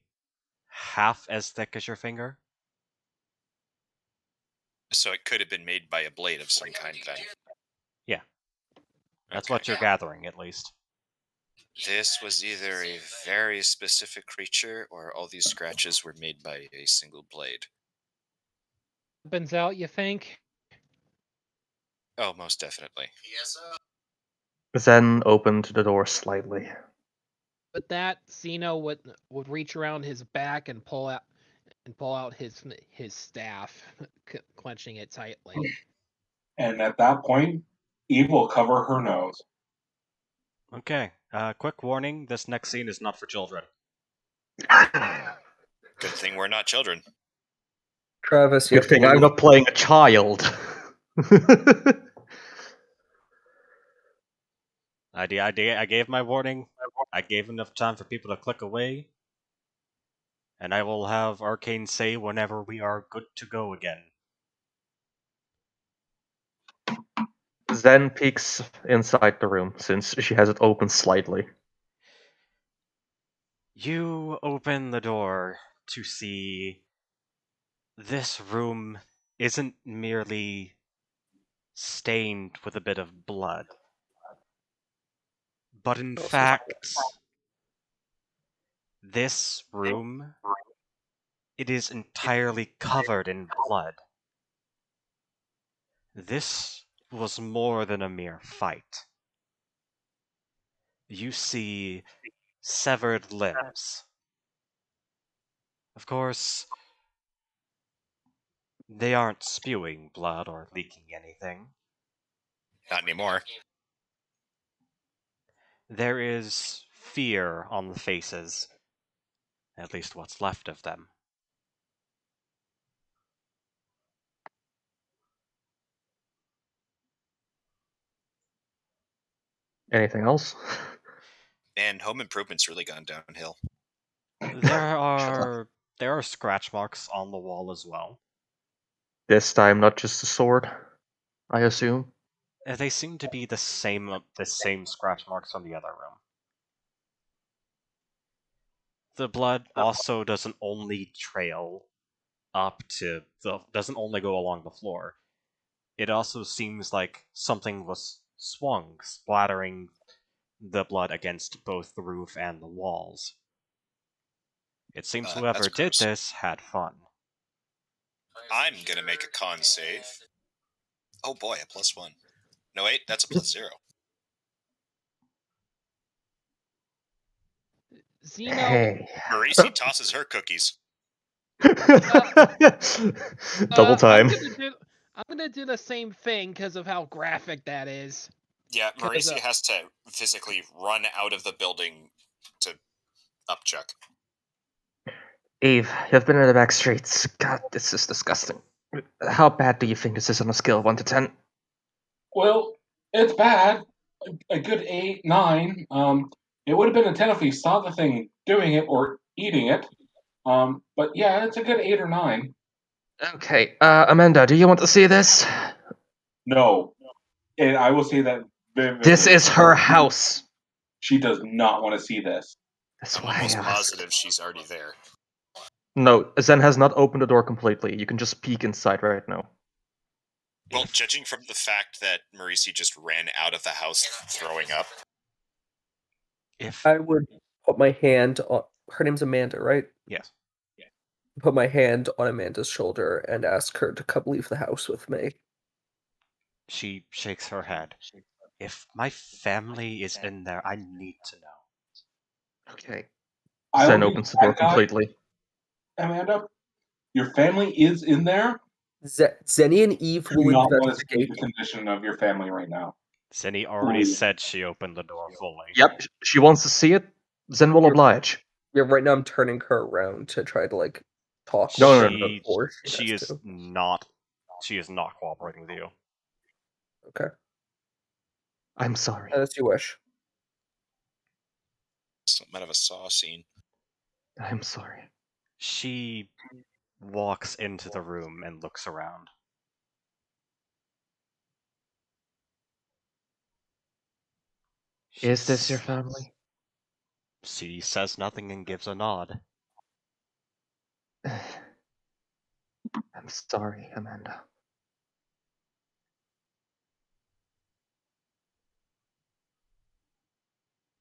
half as thick as your finger. So it could have been made by a blade of some kind then. Yeah. That's Okay. what you're gathering, at least. This was either a very specific creature or all these scratches were made by a single blade. Weapons out, you think? Oh, most definitely. Zen opened the door slightly. But that Zeno would reach around his back and pull out his staff, clenching it tightly. And at that point, Eve will cover her nose. Okay. Quick warning: this next scene is not for children. Good thing we're not children. Travis, you Good have to thing I'm leave. not playing a child. I gave my warning. I gave enough time for people to click away. And I will have Arcane say whenever we are good to go again. Zen peeks inside the room since she has it open slightly. You open the door to see this room isn't merely stained with a bit of blood, but in fact, this room, it is entirely covered in blood. This was more than a mere fight. You see severed limbs. Of course, they aren't spewing blood or leaking anything. Not anymore. There is fear on the faces, at least what's left of them. Anything else? And home improvement's really gone downhill. There are scratch marks on the wall as well. This time, not just a sword, I assume. They seem to be the same scratch marks from the other room. The blood also doesn't only trail doesn't only go along the floor. It also seems like something was swung, splattering the blood against both the roof and the walls. It seems whoever That's did gross. this had fun. I'm gonna make a con save. Oh boy, a +1. No, wait, that's a +0. Zeno, Hey. Marisi tosses her cookies. Double time. I'm gonna do the same thing because of how graphic that is. Yeah, 'Cause, Marisi has to physically run out of the building to upchuck. Eve, you've been in the back streets. God, this is disgusting. How bad do you think this is on a scale of 1 to 10? Well, it's bad. A good 8, 9. It would have been a 10 if we saw the thing doing it or eating it. But yeah, it's a good 8 or 9. Okay, Amanda, do you want to see this? No. And I will say that vividly. This is her house. She does not want to see this. That's I'm why I almost asked. positive she's already there. No, Zen has not opened the door completely. You can just peek inside right now. Well, judging from the fact that Marisi just ran out of the house throwing up. If I would put my hand on. Her name's Amanda, right? yes, put my hand on Amanda's shoulder and ask her to come leave the house with me. She shakes her head. If my family is in there, I need to know. Okay. I will Zen be opens the door that guy, completely. Amanda. Your family is in there. Zenny and Eve Do will not want to see investigate. the condition of your family right now. Zinni already Please. said she opened the door fully. Yep, she wants to see it. Zen will oblige. Yeah, right now I'm turning her around to try to like talk No, with no, her no, no. before she She has is to. not. She is not cooperating with you. Okay, I'm sorry. as you wish. Something out of a Saw scene. I'm sorry. She walks into the room and looks around. Is this your family? She says nothing and gives a nod. I'm sorry, Amanda.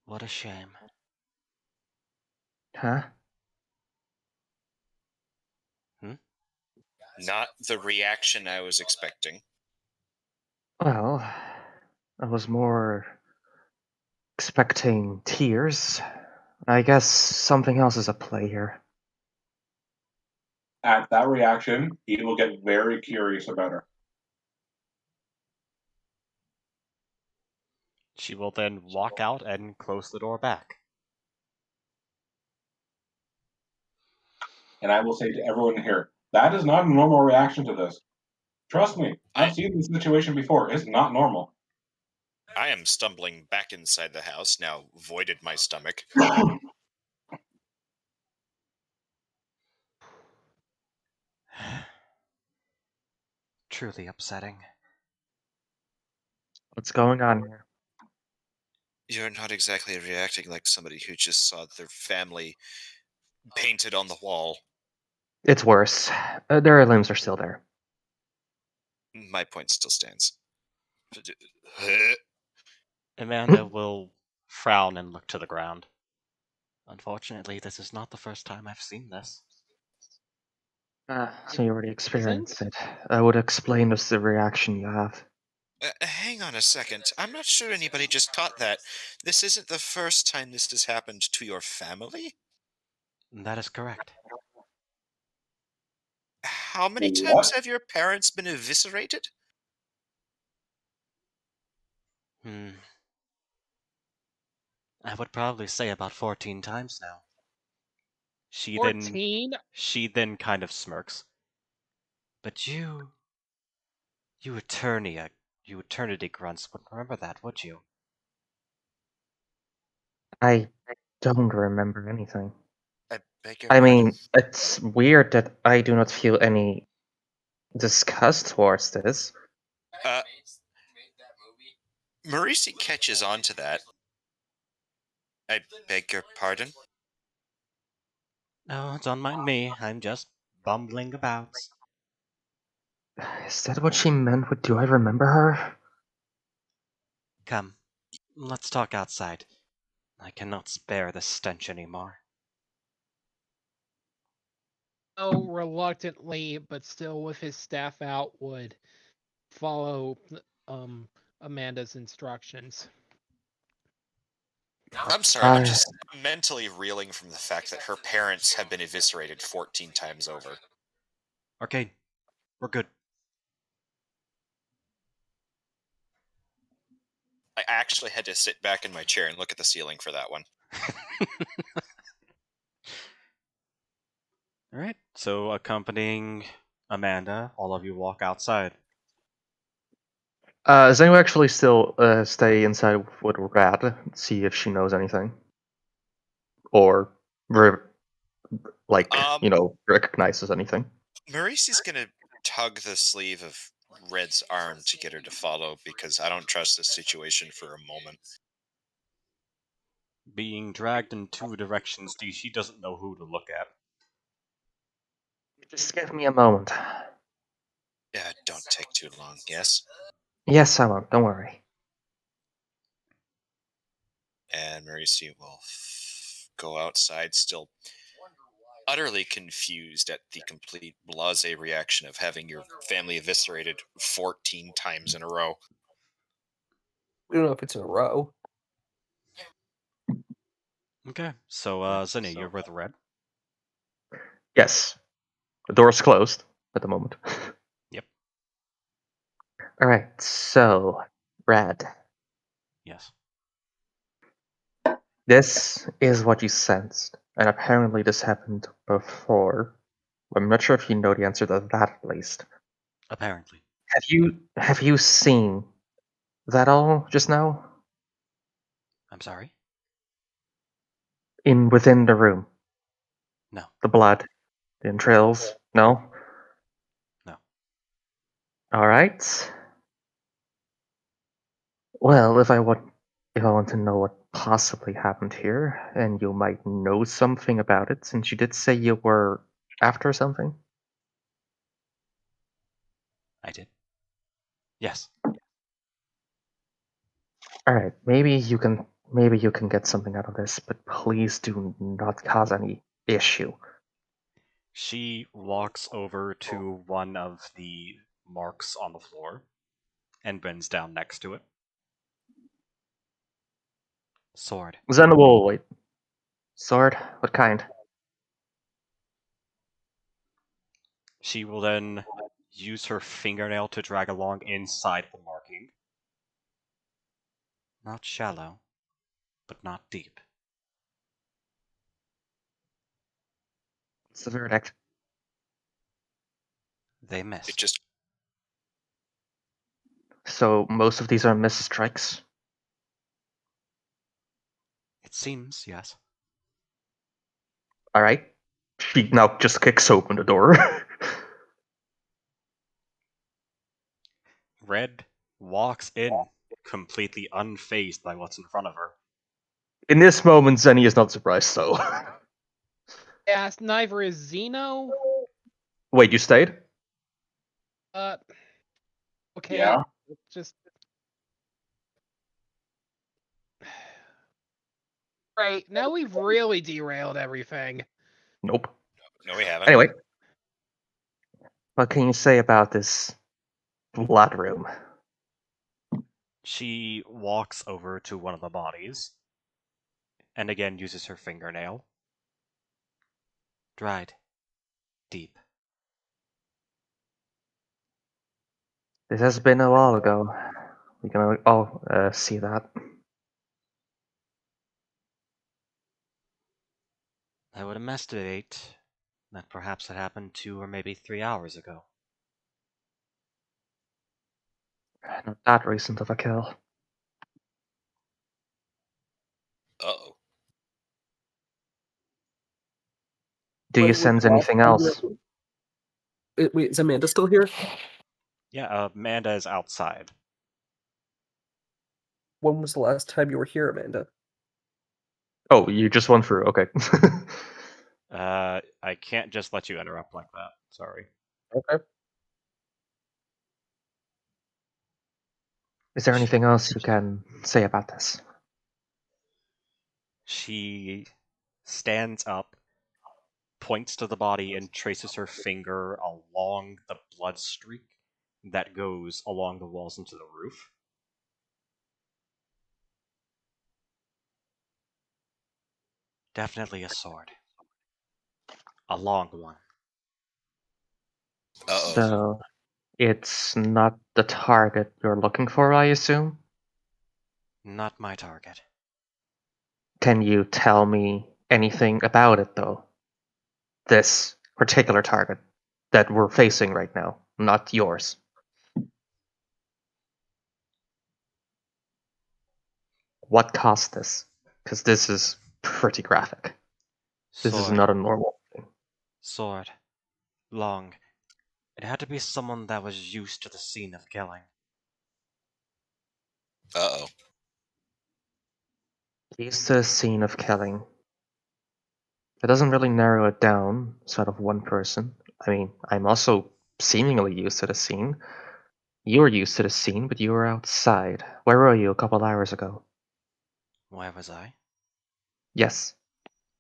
What a shame. Huh? Not the reaction I was expecting. Well, I was more expecting tears. I guess something else is at play here. At that reaction, he will get very curious about her. She will then walk out and close the door back. And I will say to everyone here, that is not a normal reaction to this. Trust me, I've seen this situation before. It's not normal. I am stumbling back inside the house, now voided my stomach. Truly upsetting. What's going on here? You're not exactly reacting like somebody who just saw their family painted on the wall. It's worse. Their limbs are still there. My point still stands. Amanda will frown and look to the ground. Unfortunately, this is not the first time I've seen this. So you already experienced Isn't? it. I would explain this the reaction you have. Hang on a second. I'm not sure anybody just caught that. This isn't the first time this has happened to your family? That is correct. How many times What? have your parents been eviscerated? Hmm. I would probably say about 14 times now. She then 14? kind of smirks. But you eternity grunts would remember that, would you? I don't remember anything. I beg your I pardon? mean, it's weird that I do not feel any disgust towards this. Uh, Marisi catches on to that. I beg your pardon? No, don't mind me. I'm just bumbling about. Is that what she meant with do I remember her? Come, let's talk outside. I cannot spare the stench anymore. So reluctantly, but still with his staff out, would follow Amanda's instructions. I'm sorry, I'm I just mentally reeling from the fact that her parents have been eviscerated 14 times over. Arcade, we're good. I actually had to sit back in my chair and look at the ceiling for that one. Alright, so accompanying Amanda, all of you walk outside. does anyone actually still stay inside with Rad, see if she knows anything? Or recognizes anything? Marisi's gonna tug the sleeve of Red's arm to get her to follow because I don't trust this situation for a moment. Being dragged in two directions, she doesn't know who to look at. Just give me a moment. Don't take too long, yes? Yes, I won't. Don't worry. And Marisi will go outside, still utterly confused at the complete blasé reaction of having your family eviscerated 14 times in a row. We don't know if it's in a row. Okay, so Zinni, you're with Red. Yes. The door's closed at the moment. Yep. Alright, so, Red. Yes. This is what you sensed, and apparently this happened before. I'm not sure if you know the answer to that at least. Apparently. Have you seen that all just now? I'm sorry? Within the room. No. The blood, the entrails? No? No. Alright. Well, if I want to know what possibly happened here, and you might know something about it, since you did say you were after something. I did. Yes. Alright, maybe you can get something out of this, but please do not cause any issue. She walks over to one of the marks on the floor and bends down next to it. Sword. Zen will wait. Sword? What kind? She will then use her fingernail to drag along inside the marking. Not shallow, but not deep. What's the verdict? They It missed. just So most of these are missed strikes? It seems, yes. Alright. She now just kicks open the door. Red walks in, completely unfazed by what's in front of her. In this moment, Zenny is not surprised, though. Yeah, neither is Zeno. Wait, you stayed? Uh, okay, Yeah. just right now we've really derailed everything. Nope. no, we haven't. Anyway, what can you say about this blood room? She walks over to one of the bodies and again uses her fingernail. Dried. Deep. This has been a while ago. We can all see that. I would estimate that perhaps it happened 2 or maybe 3 hours ago. Not that recent of a kill. Uh-oh. Do you Wait, wait, sense anything else? Wait, is Amanda still here? Yeah, Amanda is outside. When was the last time you were here, Amanda? Oh, you just went through. Okay. I can't just let you interrupt like that. Sorry. Okay. Is there anything else you can say about this? She stands up, points to the body, and traces her finger along the blood streak that goes along the walls into the roof. Definitely a sword. A long one. Uh-oh. So, it's not the target you're looking for, I assume? Not my target. Can you tell me anything about it, though? This particular target that we're facing right now, not yours. What caused this? Because this is pretty graphic. This is Sword. not a normal thing. Sword. Long. It had to be someone that was used to the scene of killing. Uh-oh. Used to a scene of killing. It doesn't really narrow it down, sort of one person. I mean, I'm also seemingly used to the scene. You were used to the scene, but you were outside. Where were you a couple hours ago? Where was I? Yes.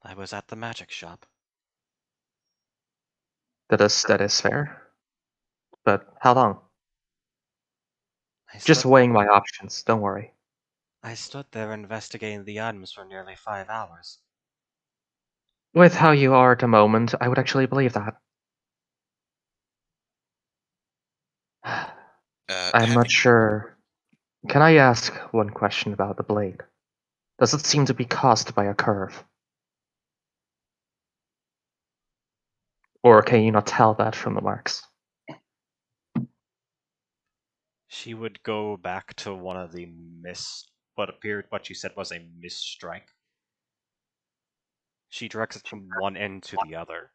I was at the magic shop. That is fair. But how long? I Just stood, weighing my options, don't worry. I stood there investigating the items for nearly 5 hours. With how you are at the moment, I would actually believe that. I'm not Having sure. Can I ask one question about the blade? Does it seem to be caused by a curve? Or can you not tell that from the marks? She would go back to one of the what she said was a misstrike. She directs it from one end to the other.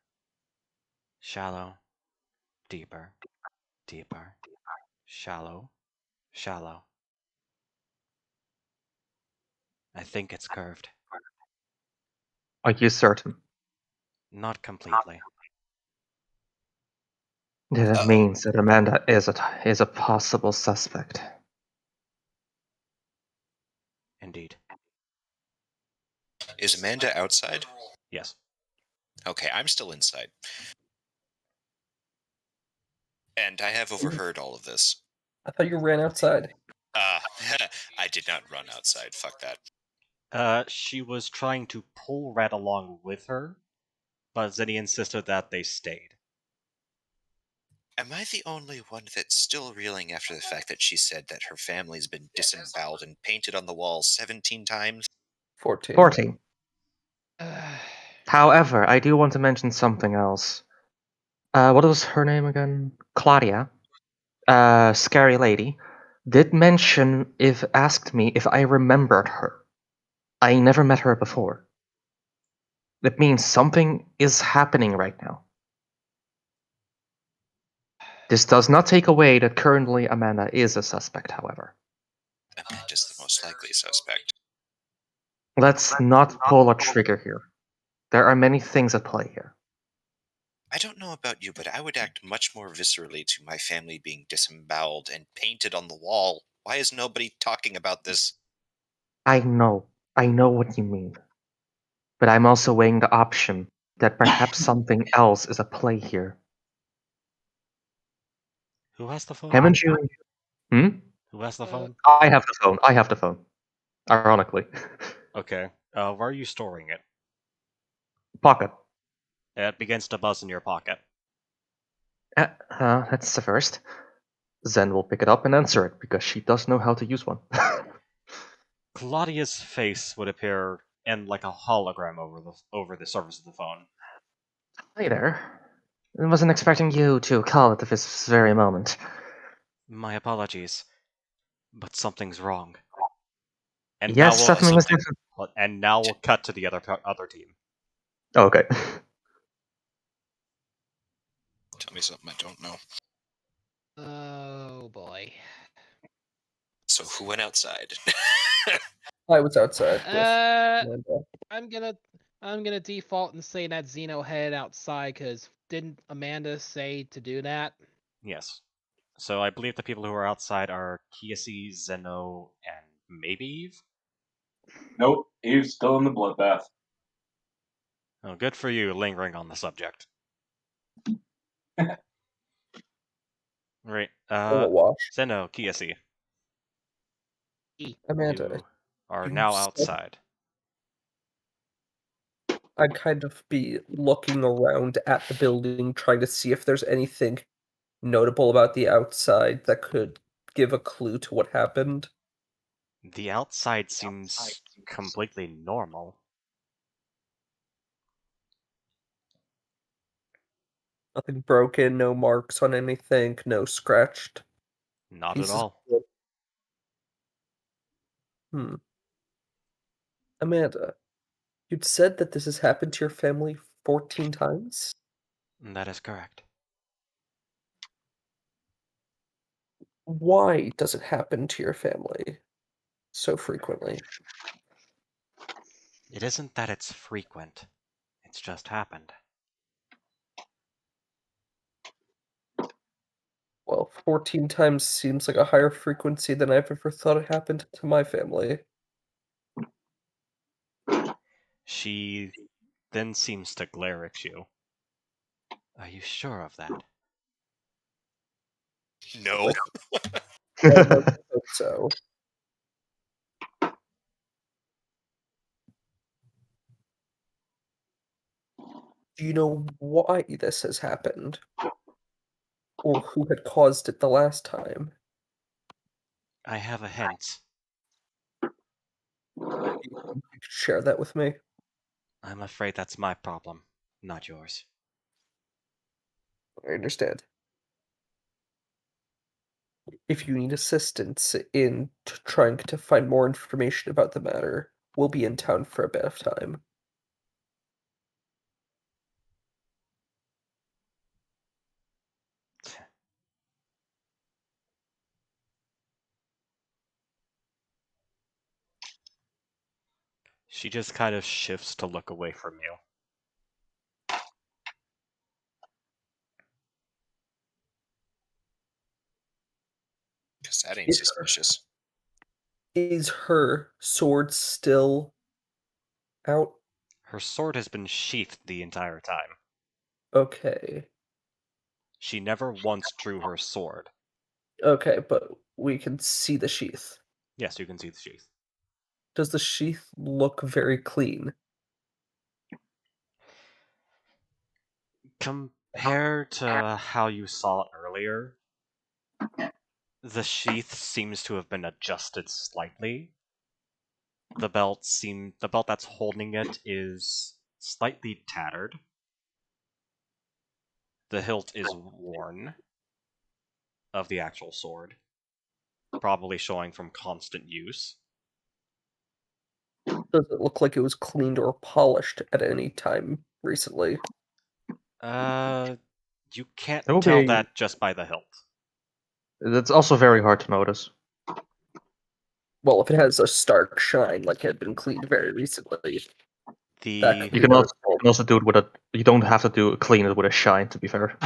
Shallow, deeper, deeper, shallow, shallow. I think it's curved. Are you certain? Not completely. That Uh-oh. means that Amanda is a possible suspect. Indeed. Is Amanda outside? Yes. Okay, I'm still inside. And I have overheard all of this. I thought you ran outside. Ah, I did not run outside. Fuck that. She was trying to pull Red along with her, but Zenny insisted that they stayed. Am I the only one that's still reeling after the fact that she said that her family's been disemboweled and painted on the wall 17 times? 14. 14. However, I do want to mention something else. What was her name again? Claudia. Scary lady. Did mention asked me if I remembered her. I never met her before. That means something is happening right now. This does not take away that currently Amanda is a suspect, however. Amanda's the most likely suspect. Let's not pull a trigger here. There are many things at play here. I don't know about you, but I would act much more viscerally to my family being disemboweled and painted on the wall. Why is nobody talking about this? I know what you mean. But I'm also weighing the option that perhaps something else is at play here. Who has the phone? Haven't you? Hmm? Who has the phone? I have the phone. I have the phone. Ironically. Okay. Where are you storing it? Pocket. It begins to buzz in your pocket. That's the first. Zen will pick it up and answer it because she does know how to use one. Claudia's face would appear in like a hologram over the surface of the phone. Hey there. I wasn't expecting you to call at this very moment. My apologies, but something's wrong. And now Yes, we'll something is different. and now we'll cut to the other team. Okay. Tell me something I don't know. Oh boy. So who went outside? I was outside with Uh, Amanda. I'm gonna default and say that Zeno headed outside because didn't Amanda say to do that? Yes. So I believe the people who are outside are Kiasi, Zeno, and maybe Eve. Nope, Eve's still in the bloodbath. Oh, good for you, lingering on the subject. Right. Full wash. Zeno, Kiasi, Amanda, you are you now said outside. I'd kind of be looking around at the building, trying to see if there's anything notable about the outside that could give a clue to what happened. The outside seems completely normal. Nothing broken, no marks on anything, no scratched Not at pieces of all. wood. Hmm. Amanda, you'd said that this has happened to your family 14 times? That is correct. Why does it happen to your family so frequently? It isn't that it's frequent. It's just happened. Well, 14 times seems like a higher frequency than I've ever thought it happened to my family. She then seems to glare at you. Are you sure of that? No. I'd like to hope so. Do you know why this has happened? Or who had caused it the last time? I have a hint. You could share that with me? I'm afraid that's my problem, not yours. I understand. If you need assistance in trying to find more information about the matter, we'll be in town for a bit of time. She just kind of shifts to look away from you. Because that ain't Is suspicious. her sword still out? Her sword has been sheathed the entire time. Okay. She never once drew her sword. Okay, but we can see the sheath. Yes, you can see the sheath. Does the sheath look very clean? Compared to how you saw it earlier, the sheath seems to have been adjusted slightly. The belt that's holding it is slightly tattered. The hilt is worn of the actual sword, probably showing from constant use. Does it look like it was cleaned or polished at any time recently? You can't That will tell be. that just by the hilt. That's also very hard to notice. Well, if it has a stark shine, like it had been cleaned very recently, that could The You be can also noticeable. do it with a. You don't have to clean it with a shine. To be fair.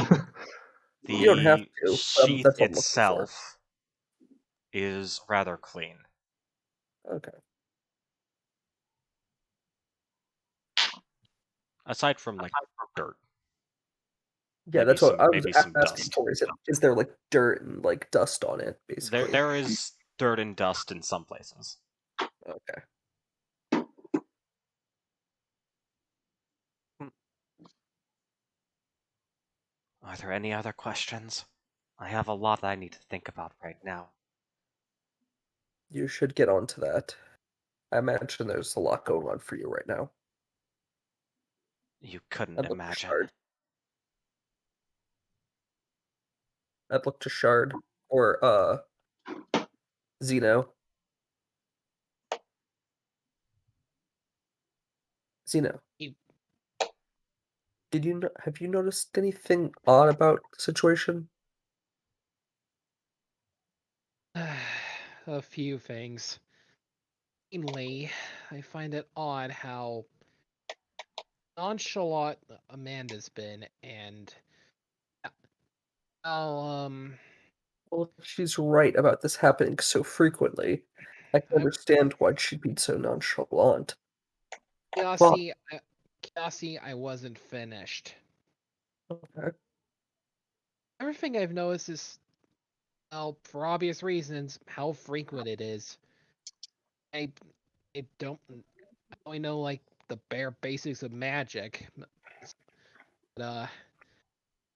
You don't have the to. sheath That's what I'm looking for. itself is rather clean. Okay. Aside from like dirt. Yeah, that's what I was maybe some asking dust. for. Is there like dirt and like dust on it, basically? There is dirt and dust in some places. Okay. Are there any other questions? I have a lot that I need to think about right now. You should get onto that. I imagine there's a lot going on for you right now. You couldn't I'd look to imagine. Shard. I'd look to Shard or Zeno. Zeno, You- have you noticed anything odd about the situation? A few things. Mainly, I find it odd how nonchalant Amanda's been, and how Well, if she's right about this happening so frequently, I can I, understand why she'd be so nonchalant. But Kiasi, I wasn't finished. okay. Everything I've noticed is, well, for obvious reasons, how frequent it is. I, I don't, I only know like the bare basics of magic, but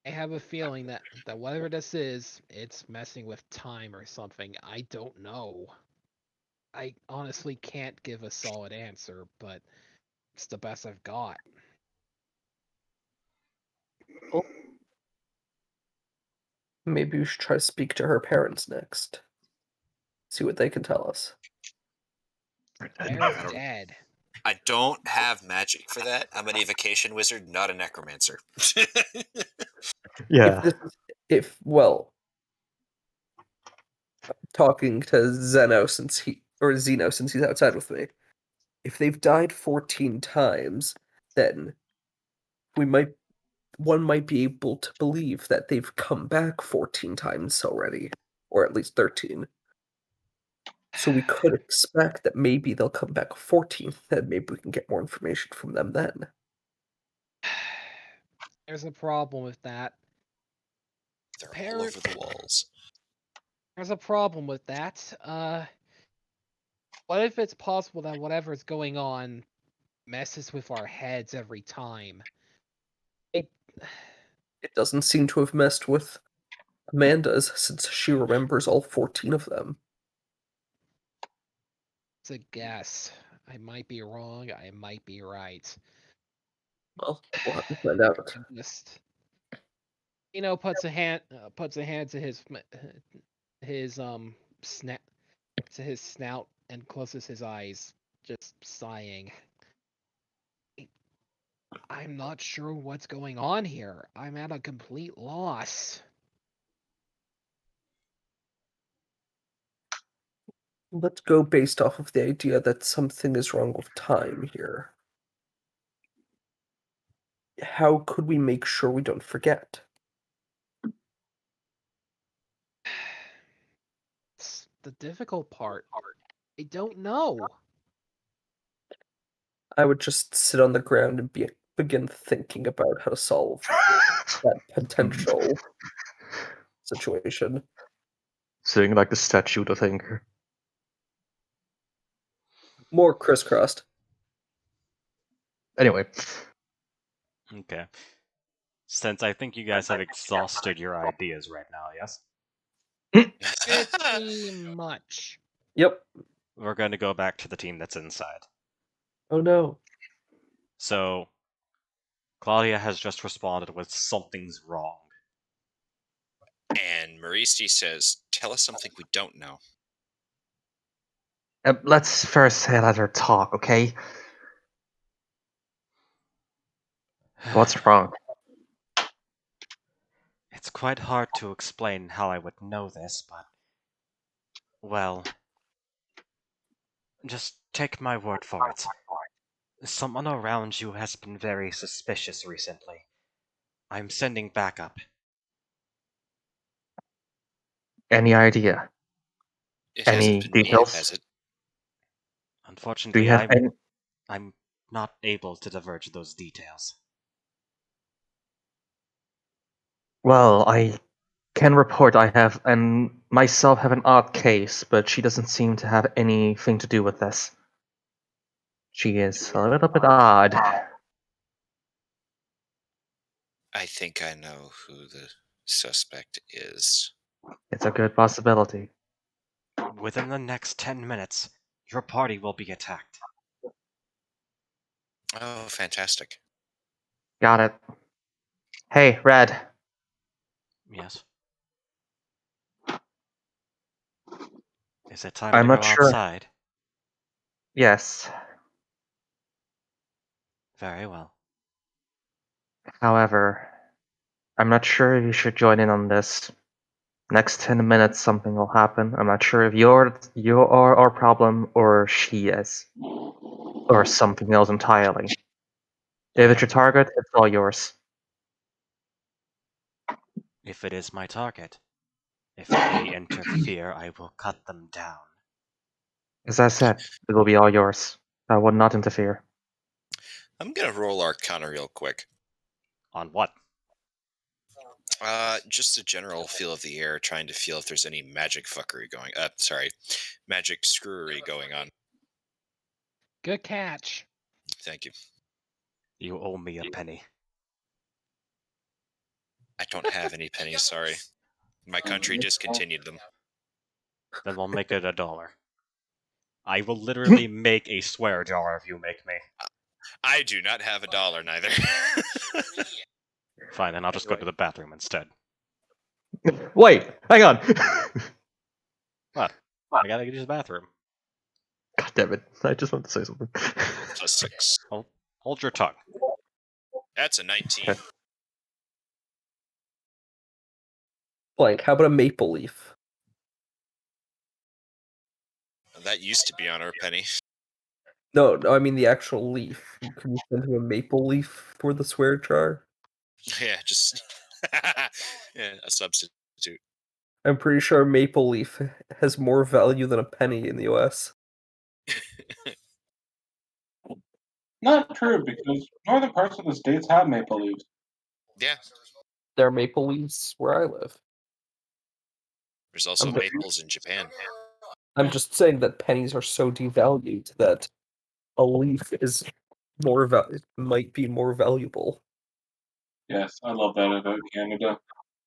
I have a feeling that whatever this is, it's messing with time or something. I don't know. I honestly can't give a solid answer, but it's the best I've got. Well, maybe we should try to speak to her parents next. See what they can tell us. They're I don't. dead. I don't have magic for that. I'm an evocation wizard, not a necromancer. If Yeah. this is, if well, talking to Zeno since he's outside with me. If they've died 14 times, then we might one might be able to believe that they've come back 14 times already, or at least 13. So we could expect that maybe they'll come back 14th, and maybe we can get more information from them then. There's a problem with that. They're all Parrot- over the walls. There's a problem with that. What if it's possible that whatever's going on messes with our heads every time? It doesn't seem to have messed with Amanda's since she remembers all 14 of them. It's a guess. I might be wrong. I might be right. Well, we'll have to find out. Just puts a hand to his snap to his snout and closes his eyes, just sighing. I'm not sure what's going on here. I'm at a complete loss. Let's go based off of the idea that something is wrong with time here. How could we make sure we don't forget? It's the difficult part. I don't know. I would just sit on the ground and begin thinking about how to solve that potential situation. Sitting like the statue to thinker. More crisscrossed. Anyway, Okay. Since I think you guys have exhausted your ideas right now, yes? Pretty much. Yep. We're going to go back to the team that's inside. Oh no. So, Claudia has just responded with something's wrong. And Maristi says, "Tell us something we don't know." let's first let her talk, okay? What's wrong? It's quite hard to explain how I would know this, but... Well... Just take my word for it. Someone around you has been very suspicious recently. I'm sending backup. Any idea? It Any hasn't been named, details? has it? Do you Unfortunately, have any? I'm not able to divulge those details. Well, I can report I have, and myself have an odd case, but she doesn't seem to have anything to do with this. She is a little bit odd. I think I know who the suspect is. It's a good possibility. Within the next 10 minutes, your party will be attacked. Oh, fantastic. Got it. Hey, Red. Yes? Is it time to I'm go not sure. outside? Yes. Very well. However, I'm not sure if you should join in on this. Next 10 minutes, something will happen. I'm not sure if you are our problem or she is, or something else entirely. If it's your target, it's all yours. If it is my target, if they interfere, I will cut them down. As I said, it will be all yours. I will not interfere. I'm gonna roll Arcana real quick. On what? Just a general feel of the air, trying to feel if there's any magic fuckery going. Magic screwery going on. Good catch. Thank you. You owe me a penny. I don't have any pennies. Sorry, my country discontinued them. Then we'll make it $1. I will literally make a swear jar if you make me. I do not have $1 neither. Fine, then I'll just go to the bathroom instead. Wait, hang on. What? I gotta use the bathroom. God damn it. I just want to say something. +6. Hold your tongue. That's a 19. Okay. Blank, how about a maple leaf? That used to be on our penny. No, I mean the actual leaf. Can you send him a maple leaf for the swear jar? Yeah, just yeah, a substitute. I'm pretty sure a maple leaf has more value than a penny in the US. Not true, because northern parts of the states have maple leaves. Yeah, There are maple leaves where I live. there's also I'm, maples in Japan. I'm just saying that pennies are so devalued that a leaf is might be more valuable. Yes, I love that about Canada.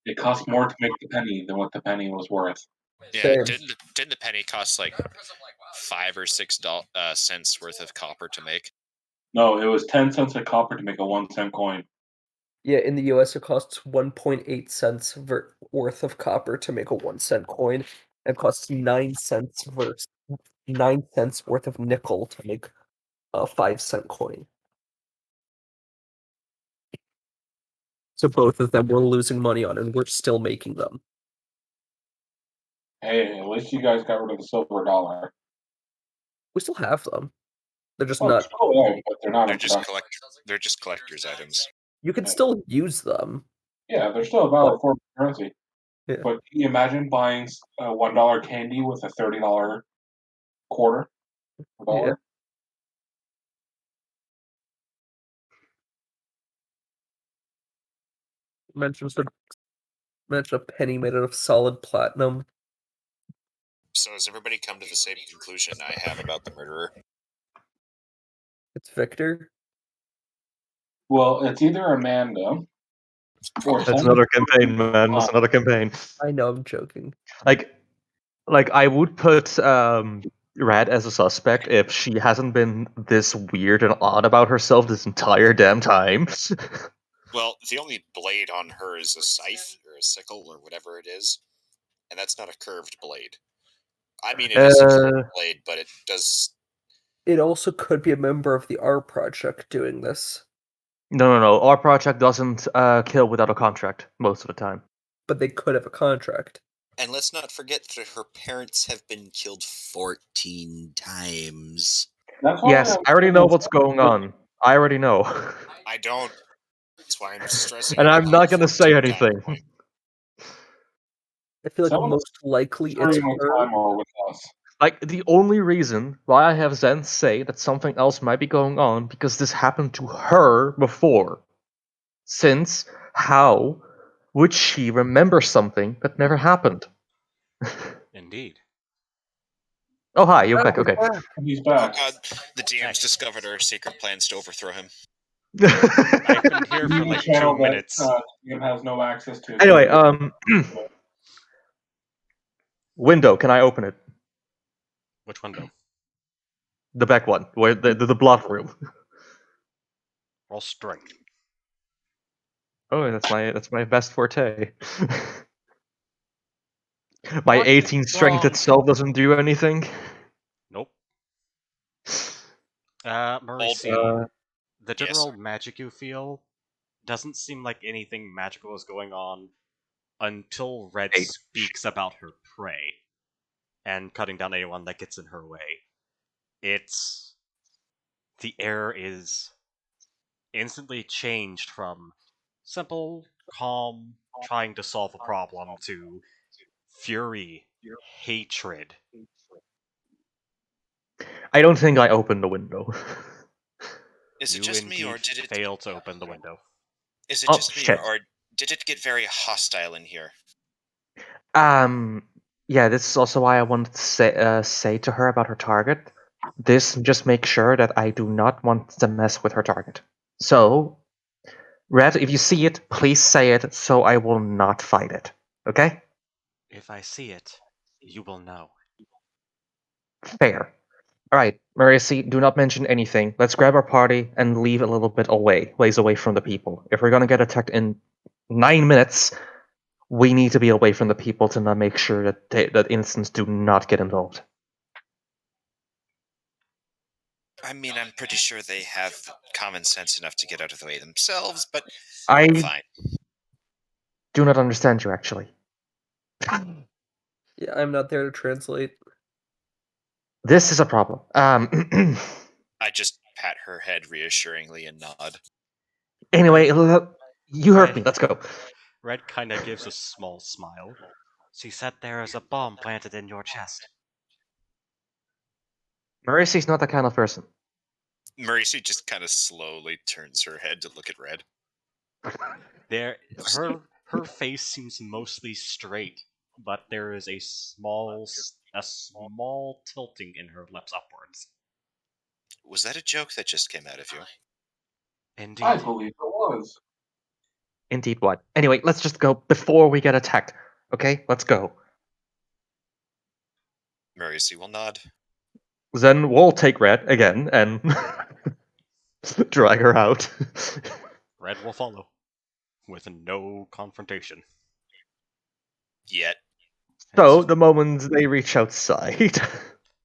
It costs more to make the penny than what the penny was worth. Yeah, Same. didn't the penny cost like $5 or $6 worth of copper to make? No, it was 10 cents a copper to make a 1 cent coin. Yeah, in the US, it costs 1.8 cents worth of copper to make a 1 cent coin. It costs 9 cents worth of nickel to make a 5 cent coin. So both of them we're losing money on, and we're still making them. Hey, at least you guys got rid of the silver dollar. We still have them. They're just Oh, not. cool, yeah, but they're not They're in just production. they're just collector's items. You can still use them. Yeah, they're still a valid form of currency. Yeah. But can you imagine buying a $1 candy with a $30 quarter or Yeah. dollar? Mention a penny made out of solid platinum. So has everybody come to the same conclusion I have about the murderer? It's Victor. Well, it's either Amanda or That's someone. another campaign, man. That's another campaign. I know I'm joking. Like I would put Red as a suspect if she hasn't been this weird and odd about herself this entire damn time. Well, the only blade on her is a scythe or a sickle or whatever it is, and that's not a curved blade. I mean, it is a curved blade, but it does. It also could be a member of the R project doing this, No. Our project doesn't kill without a contract most of the time. but they could have a contract. And let's not forget that her parents have been killed 14 times. That's why Yes, I already know what's going on. I already know. I don't. That's why I'm stressing And about I'm the not gonna say 14 time anything. point. I feel like Someone's most likely it's Screwing my her. time over with us. Like, the only reason why I have Zen say that something else might be going on, because this happened to her before. Since, how would she remember something that never happened? Indeed. Oh, hi, you're back, okay. He's Oh back. god, the DM's discovered our secret plans to overthrow him. I've been here for Leave a like channel 2 minutes. that Ian has no access to. Anyway, window, can I open it? Which window? The back one, where the blood room. Roll strength. Oh, that's my best forte. My What is 18 strength wrong? itself doesn't do anything. Nope. Old- Mauricio, the Yes. general magic you feel doesn't seem like anything magical is going on until Red 8. speaks about her prey and cutting down anyone that gets in her way. It's the air is instantly changed from simple, calm, trying to solve a problem to fury, hatred. I don't think I opened the window. Is it You just me, or indeed did it? fail to open the window. Is it Oh, just me, shit. or did it get very hostile in here? Yeah, this is also why I wanted to say to her about her target. This just makes sure that I do not want to mess with her target. So, Red, if you see it, please say it so I will not fight it. Okay? If I see it, you will know. Fair. Alright, Marisi, do not mention anything. Let's grab our party and leave a little bit ways away from the people. If we're gonna get attacked in 9 minutes, we need to be away from the people to not make sure that innocents do not get involved. I mean, I'm pretty sure they have common sense enough to get out of the way themselves, but I fine. do not understand you, actually. Yeah, I'm not there to translate. This is a problem. I just pat her head reassuringly and nod. Anyway, you heard Red, me. Let's go. Red kinda gives a small smile. She said there is a bomb planted in your chest. Marisi's not that kind of person. Marisi just kind of slowly turns her head to look at Red. Her face seems mostly straight, but there is a small tilting in her lips upwards. Was that a joke that just came out of you? I Indeed. believe it was. Indeed, what? Anyway, let's just go before we get attacked. Okay, let's go. Mercy will nod. Then we'll take Red again and drag her out. Red will follow, with no confrontation. Yet. So the moment they reach outside,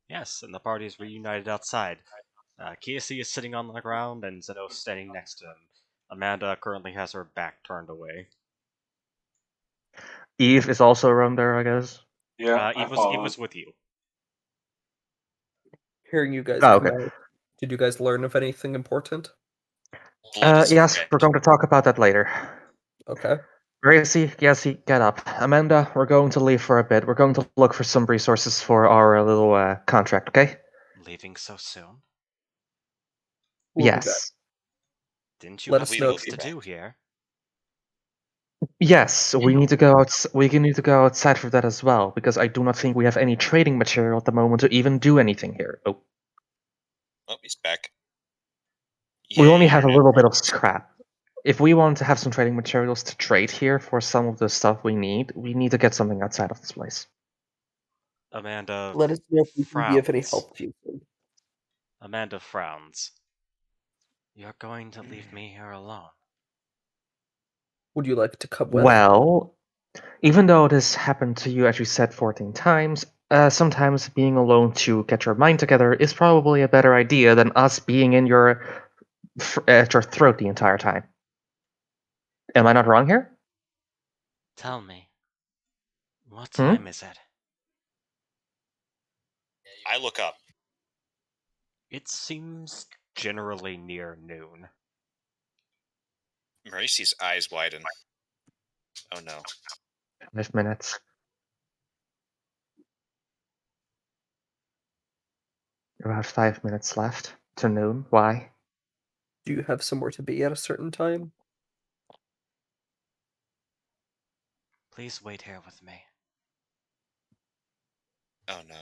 Yes, and the party is reunited outside. Casey is sitting on the ground, and Zeno standing next to him. Amanda currently has her back turned away. Eve is also around there, I guess. Yeah, I Eve followed. was with you. Hearing you guys Oh, come okay. out, did you guys learn of anything important? Blood is Yes, red. we're going to talk about that later. Okay. Gracie, Yessie, get up. Amanda, we're going to leave for a bit. We're going to look for some resources for our little contract, okay? Leaving so soon? We'll be back. Yes. Didn't you Let have us know things if you to do here? Yes, we need to go out. We need to go outside for that as well, because I do not think we have any trading material at the moment to even do anything here. Oh, Oh, he's back. we only Yay. have a little bit of scrap. If we want to have some trading materials to trade here for some of the stuff we need to get something outside of this place. Amanda let us know if we can be of any frowns. help to you. Amanda frowns. You're going to leave me here alone. Would you like to come with? Well, even though this happened to you, as you said, 14 times, sometimes being alone to get your mind together is probably a better idea than us being in at your throat the entire time. Am I not wrong here? Tell me, what Hmm? time is it? I look up. It seems generally near noon. Mercy's eyes widen. Oh no. 5 minutes. About 5 minutes left to noon. Why? Do you have somewhere to be at a certain time? Please wait here with me. Oh no.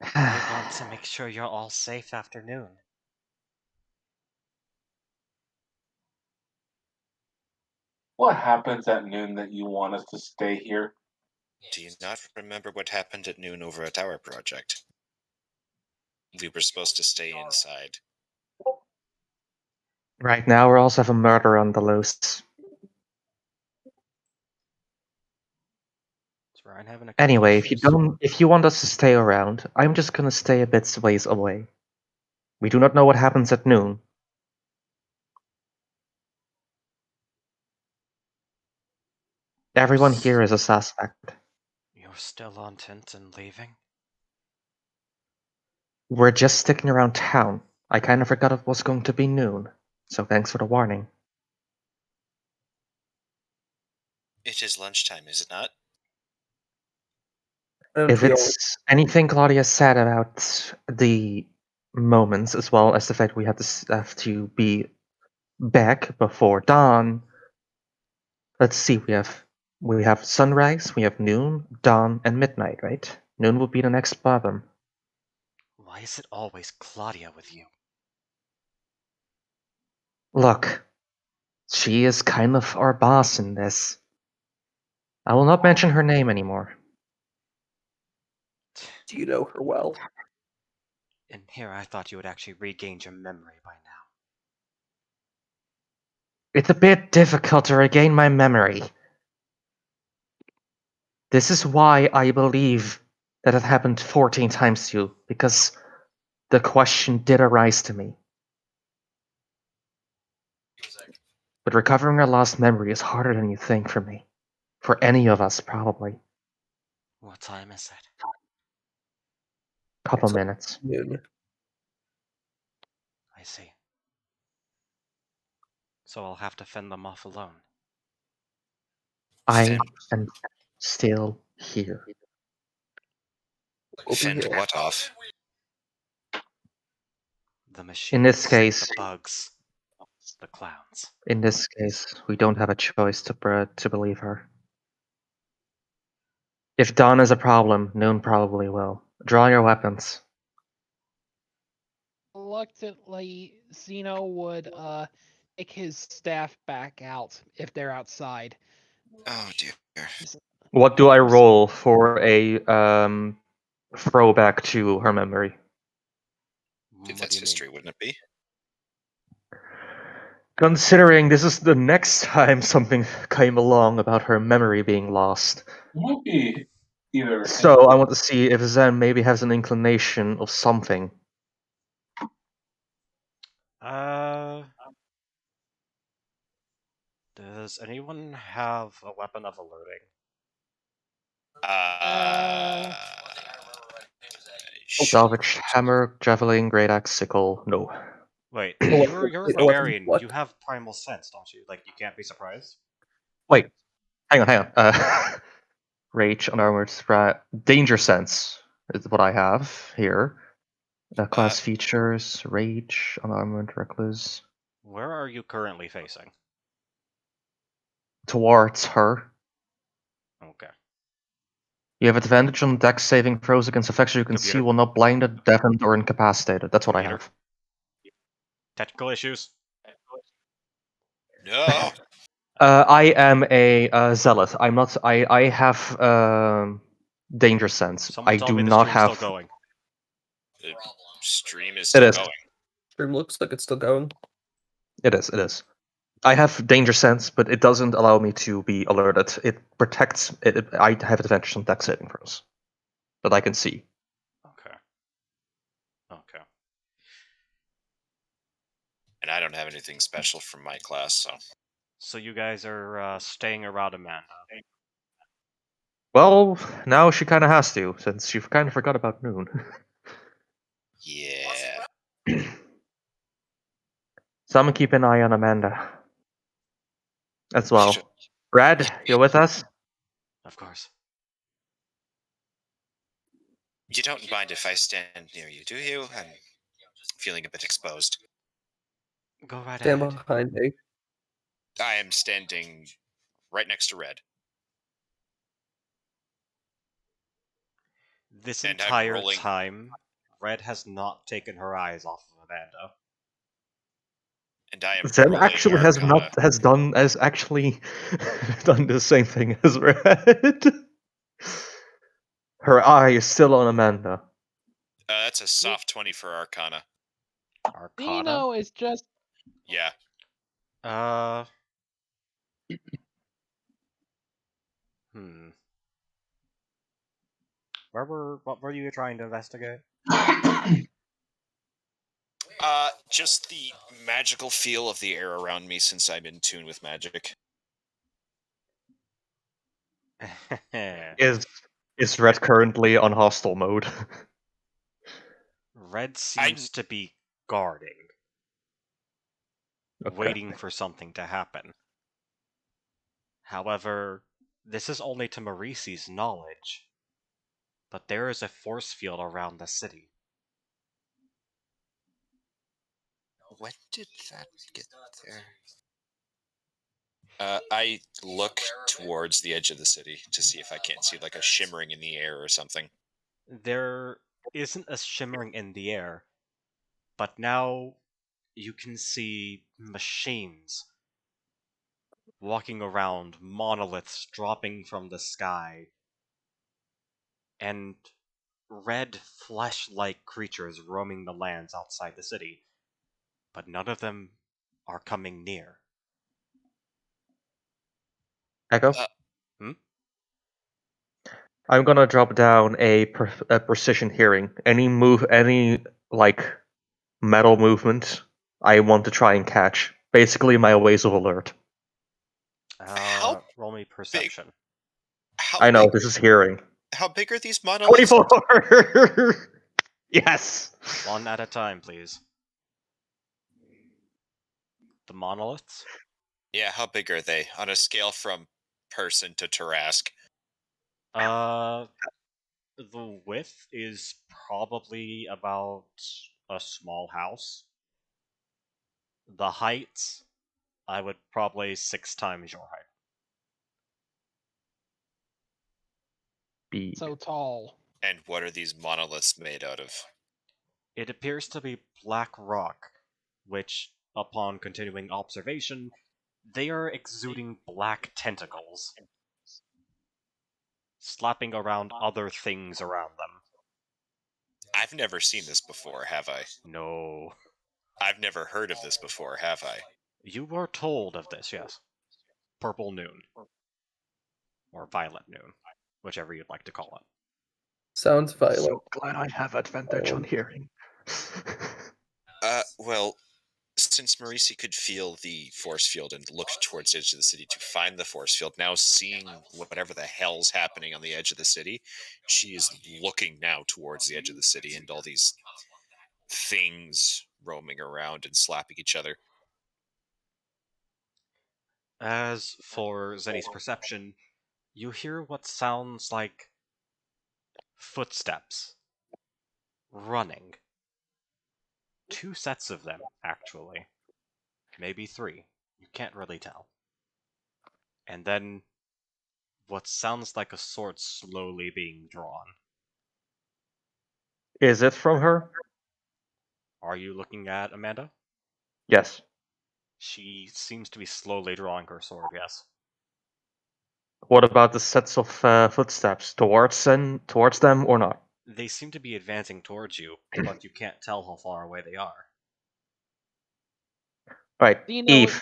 I want to make sure you're all safe after noon. What happens at noon that you want us to stay here? Do you not remember what happened at noon over at our project? We were supposed to stay inside. Right now, we also have a murder on the loose. Is Ryan having a couple Anyway, issues? if you want us to stay around, I'm just gonna stay a bit ways away. We do not know what happens at noon. Everyone here is a suspect. You're still on tent and leaving? We're just sticking around town. I kind of forgot it was going to be noon, so thanks for the warning. It is lunchtime, is it not? And If we all it's anything Claudia said about the moments, as well as the fact we have to be back before dawn, let's see. We have sunrise, we have noon, dawn, and midnight. Right? Noon will be the next bottom. Why is it always Claudia with you? Look, she is kind of our boss in this. I will not mention her name anymore. do you know her well? In here, I thought you had actually regained your memory by now. It's a bit difficult to regain my memory. This is why I believe that it happened 14 times to you, because the question did arise to me. But recovering a lost memory is harder than you think for me. For any of us, probably. What time is it? Couple It's minutes. noon. I see. So I'll have to fend them off alone. I Fend, am still here. We'll be fend here. what off? The In this machines. case, The bugs. The clowns. In this case, we don't have a choice to believe her. If Dawn is a problem, Noon probably will. Draw your weapons. Reluctantly, Zeno would take his staff back out if they're outside. Oh dear. What do I roll for a throwback to her memory? What That's do you mean? history, wouldn't it be? Considering this is the next time something came along about her memory being lost. It might be either. So I want to see if Zen maybe has an inclination of something. Does anyone have a weapon of alerting? Salvage, hammer, javelin, great axe, sickle. No. Wait, Oh, you're a wait, a weapon of barbarian. what? You have primal sense, don't you? Like, you can't be surprised. Wait. Hang on. Rage, unarmored, danger sense is what I have here. Class features, rage, unarmored, reckless. Where are you currently facing? Towards her. Okay. You have advantage on dex saving throws against effects you can see Computer. while not blinded, deafened, or incapacitated. That's what I Computer. have. Technical issues. No. I am a zealot. I'm not. I have danger sense. Someone I tell do me the not stream's still have. going. The stream is It still is. going. Stream looks like it's still going. It is. It is. I have danger sense, but it doesn't allow me to be alerted. It protects. I have advantage on dex saving throws that I can see. Okay. Okay. And I don't have anything special from my class, so. So you guys are staying around Amanda. Well, now she kind of has to, since she kind of forgot about Noon. Yeah. So I'm gonna keep an eye on Amanda as You well. don't- Brad, you're with us? Of course. You don't mind if I stand near you, do you? I'm feeling a bit exposed. Go right Stand ahead. behind me. I am standing right next to Red, This and I'm entire rolling. time, Red has not taken her eyes off of Amanda. And I am Zen rolling actually Arcana. has actually done the same thing as Red. Her eye is still on Amanda. That's a soft 20 for Arcana. Arcana. Zeno is just Yeah. Uh. Hmm. What were you trying to investigate? Just the magical feel of the air around me since I'm in tune with magic. Is Red currently on hostile mode? Red seems to be guarding, Okay. waiting for something to happen. However, this is only to Marisi's knowledge, but there is a force field around the city. When did that get there? I look towards the edge of the city to see if I can't see like a shimmering in the air or something. There isn't a shimmering in the air, but now you can see machines walking around, monoliths dropping from the sky, and red flesh-like creatures roaming the lands outside the city, but none of them are coming near. Echo? Hmm? I'm gonna drop down a precision hearing. Any like metal movement, I want to try and catch. Basically, my ways of alert. How Roll me big? perception. How I know big? this is hearing. How big are these monoliths? 24. Yes. One at a time, please. The monoliths? Yeah, how big are they on a scale from person to Tarask? The width is probably about a small house. The height I would probably 6 times your height. B. So tall. And what are these monoliths made out of? It appears to be black rock, which, upon continuing observation, they are exuding black tentacles, slapping around other things around them. I've never seen this before, have I? No. I've never heard of this before, have I? You were told of this, yes. Purple noon. Or violet noon. Whichever you'd like to call it. Sounds violent. So glad I have advantage on hearing. Well, since Marisi could feel the force field and looked towards the edge of the city to find the force field, now seeing whatever the hell's happening on the edge of the city, she is looking now towards the edge of the city and all these things roaming around and slapping each other. As for Zenny's perception, you hear what sounds like footsteps. Running. 2 sets of them, actually. Maybe 3. You can't really tell. And then what sounds like a sword slowly being drawn. Is it from her? Are you looking at Amanda? Yes. She seems to be slowly drawing her sword, yes. What about the sets of footsteps towards them or not? They seem to be advancing towards you, but you can't tell how far away they are. Right, Do you know Eve.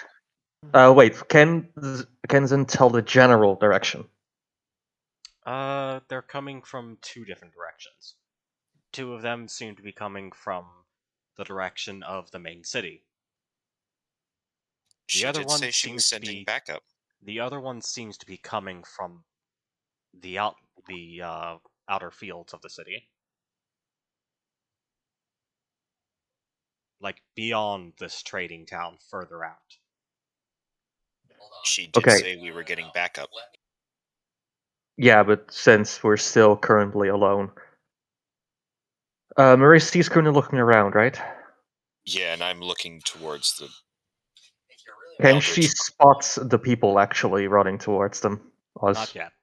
Wait. Can Zen tell the general direction? They're coming from 2 different directions. 2 of them seem to be coming from the direction of the main city. The She other did one say she was seems to sending be backup. the other one seems to be coming from the outer fields of the city. Like beyond this trading town further out. She did Okay. say we were getting backup. Yeah, but since we're still currently alone. Marisi's currently looking around, right? Yeah, and I'm looking towards the Can she Eldritch. spot the people actually running towards them? Not Us? yet.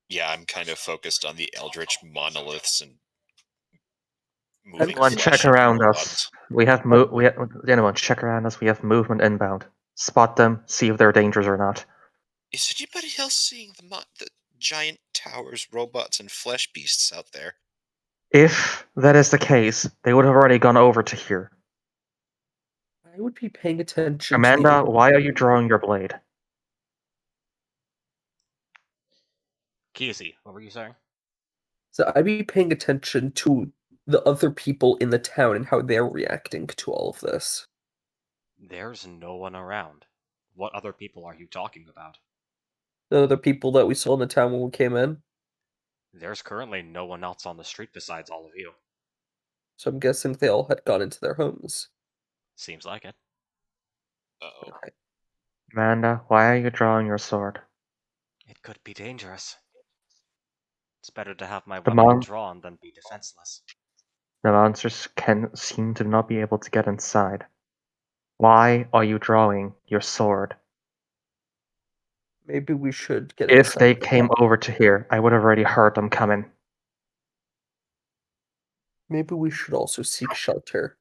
Yeah, I'm kind of focused on the Eldritch monoliths and moving Anyone check flesh and around us. robots. Anyone check around us. We have movement inbound. Spot them. See if they're dangerous or not. Is anybody else seeing the giant towers, robots, and flesh beasts out there? If that is the case, they would have already gone over to here. I would be paying attention to Amanda, why are you drawing your blade? Kiyasi, what were you saying? So I'd be paying attention to the other people in the town and how they're reacting to all of this. There's no one around. What other people are you talking about? The other people that we saw in the town when we came in. There's currently no one else on the street besides all of you. So I'm guessing they all had gone into their homes. Seems like it. Uh-oh. Amanda, why are you drawing your sword? It could be dangerous. It's better to have my The weapon mon- drawn than be defenseless. The monsters can seem to not be able to get inside. Why are you drawing your sword? Maybe we should get If inside. they came over to here, I would have already heard them coming. Maybe we should also seek shelter.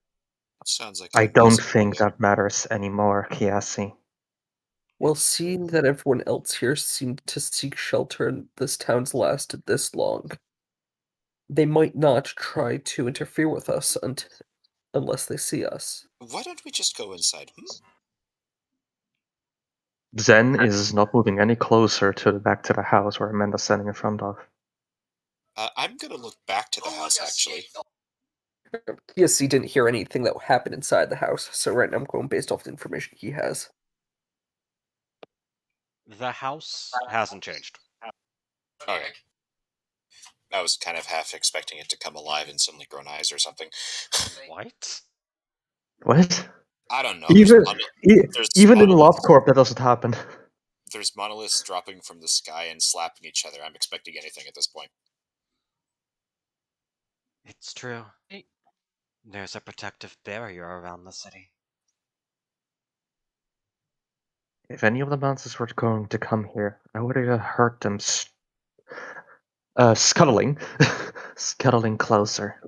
Sounds like I a don't reasonable think plan. that matters anymore, Kiasi. Well, seeing that everyone else here seemed to seek shelter and this town's lasted this long, they might not try to interfere with us unless they see us. Why don't we just go inside? Zen is not moving any closer to back to the house where Amanda's standing in front of. I'm gonna look back to the house, actually. Yes, he didn't hear anything that happened inside the house, so right now I'm going based off the information he has. The house hasn't changed. Okay. I was kind of half expecting it to come alive and suddenly grow eyes or something. What? What? I don't know. Even There's even in monoliths. LobCorp that doesn't happen. There's monoliths dropping from the sky and slapping each other. I'm expecting anything at this point. It's true. Hey. There's a protective barrier around the city. If any of the monsters were going to come here, I would have heard them scuttling, scuttling closer.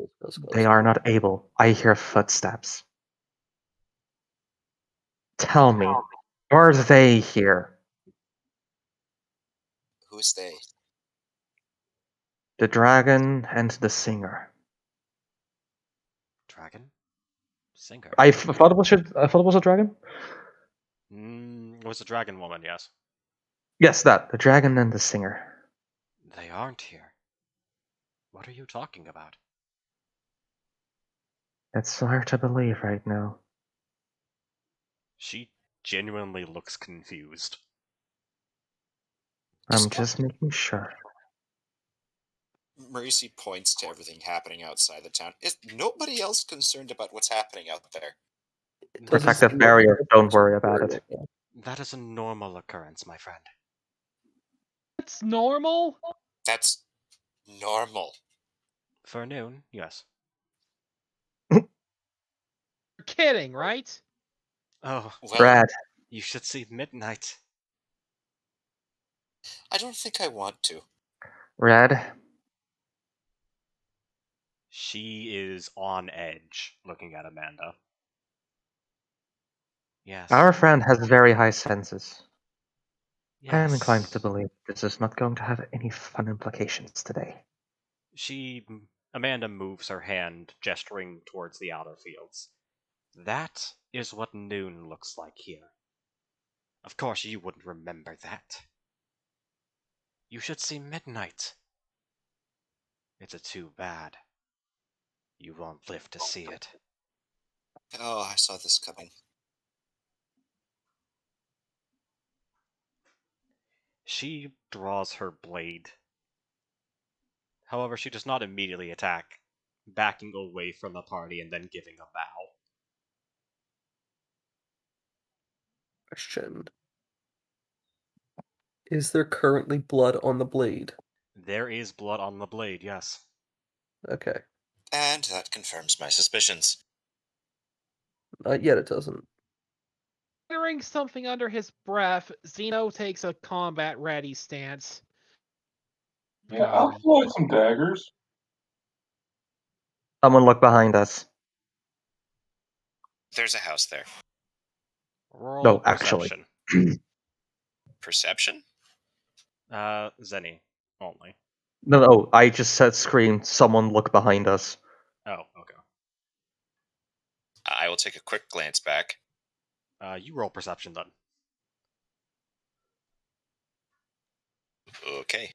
They are not able. I hear footsteps. Tell me, are they here? Who's they? The dragon and the singer. Dragon? Singer? I thought it was a dragon. It was a dragon woman, yes. Yes, that the dragon and the singer. They aren't here. What are you talking about? It's hard to believe right now. She genuinely looks confused. I'm just making sure. Marisi points to everything happening outside the town. Is nobody else concerned about what's happening out there? Protective barrier. Don't worry about it. That is a normal occurrence, my friend. It's normal? That's normal. For noon, yes. You're kidding, right? Oh, Well, Brad, you should see Midnight. I don't think I want to. Red, She is on edge, looking at Amanda. Yes. our friend has very high senses. I am Yes. inclined to believe this is not going to have any fun implications today. Amanda moves her hand, gesturing towards the outer fields. That is what noon looks like here. Of course, you wouldn't remember that. You should see Midnight. It's a too bad. You won't live to see it. Oh, I saw this coming. She draws her blade. However, she does not immediately attack, backing away from the party and then giving a bow. Question. Is there currently blood on the blade? There is blood on the blade, yes. Okay. And that confirms my suspicions. Not yet, it doesn't. Muttering something under his breath, Zeno takes a combat ready stance. Yeah, I'll throw out some daggers. Someone look behind us. There's a house there. Roll No, actually. perception. Perception? Zenny only. No, I just said screamed, someone look behind us. Oh, okay. I will take a quick glance back. You roll perception then. Okay.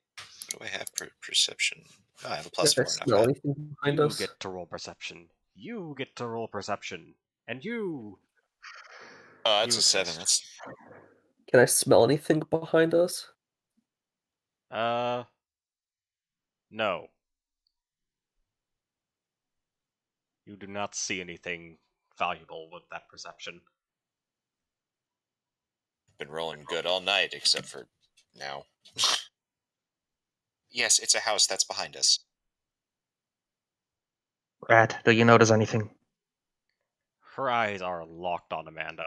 What do I have for perception? Oh, I have a Can +4. I Not smell bad. anything behind You us? get to roll perception. You get to roll perception. And you! That's You a 7. exist. Can I smell anything behind us? No. You do not see anything valuable with that perception. Been rolling good all night, except for now. Yes, it's a house that's behind us. Red, do you notice anything? Her eyes are locked on Amanda.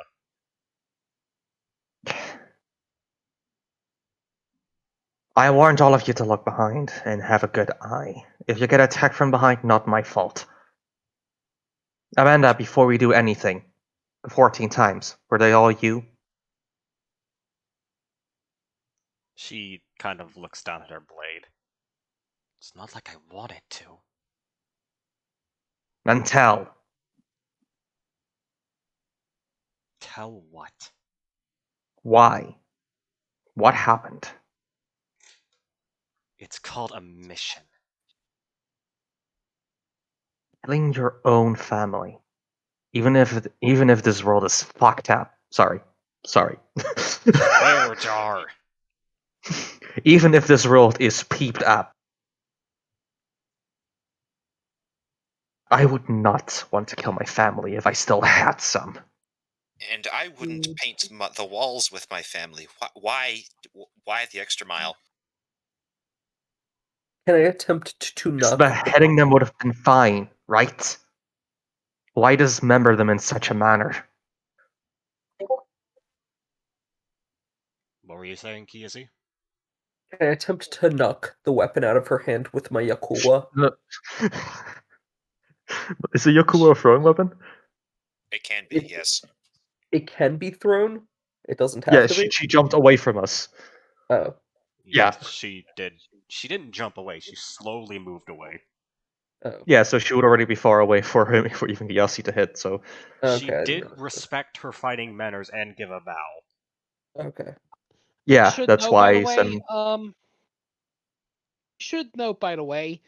I warned all of you to look behind and have a good eye. If you get attacked from behind, not my fault. Amanda, before we do anything, 14 times, were they all you? She kind of looks down at her blade. It's not like I wanted to. Then tell. Tell what? Why? What happened? It's called a mission. Killing your own family. Even if this world is fucked up. Sorry. Where jar? Even if this world is peeped up. I would not want to kill my family if I still had some. And I wouldn't paint the walls with my family. Why the extra mile? Can I attempt to Just not? beheading them would have been fine, right? Why dismember them in such a manner? What were you saying, Kiyoshi? I attempt to knock the weapon out of her hand with my Yakuwa. No. Is a Yakuwa a throwing weapon? It can be, It- yes. It can be thrown. It doesn't have Yeah, to be. she jumped away from us. Oh, Yeah. Yes, she did. She didn't jump away. She slowly moved away. oh. Yeah, so she would already be far away for him for even the Yassi to hit. So She Okay. I didn't did notice respect her fighting manners and give a bow. that. Okay. yeah, Should that's know, by the why. way. Should note, by the way.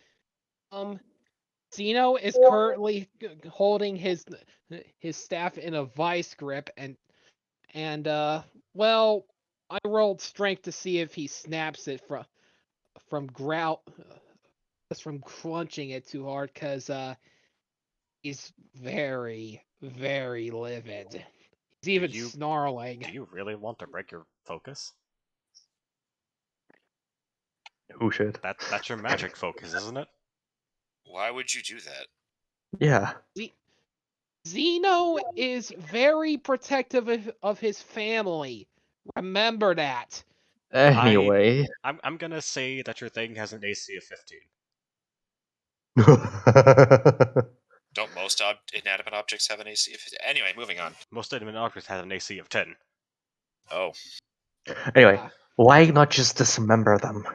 Zeno is currently holding his staff in a vice grip, and well, I rolled strength to see if he snaps it from grout, just from crunching it too hard, cause he's very, very livid. He's even you snarling. Do you really want to break your focus? Who should? That's your magic focus, isn't it? Why would you do that? Yeah. Zeno is very protective of his family. Remember that. Anyway. I'm gonna say that your thing has an AC of 15. Don't most inanimate objects have an AC? Anyway, moving on. Most inanimate objects have an AC of 10. Oh, Anyway, why not just dismember them?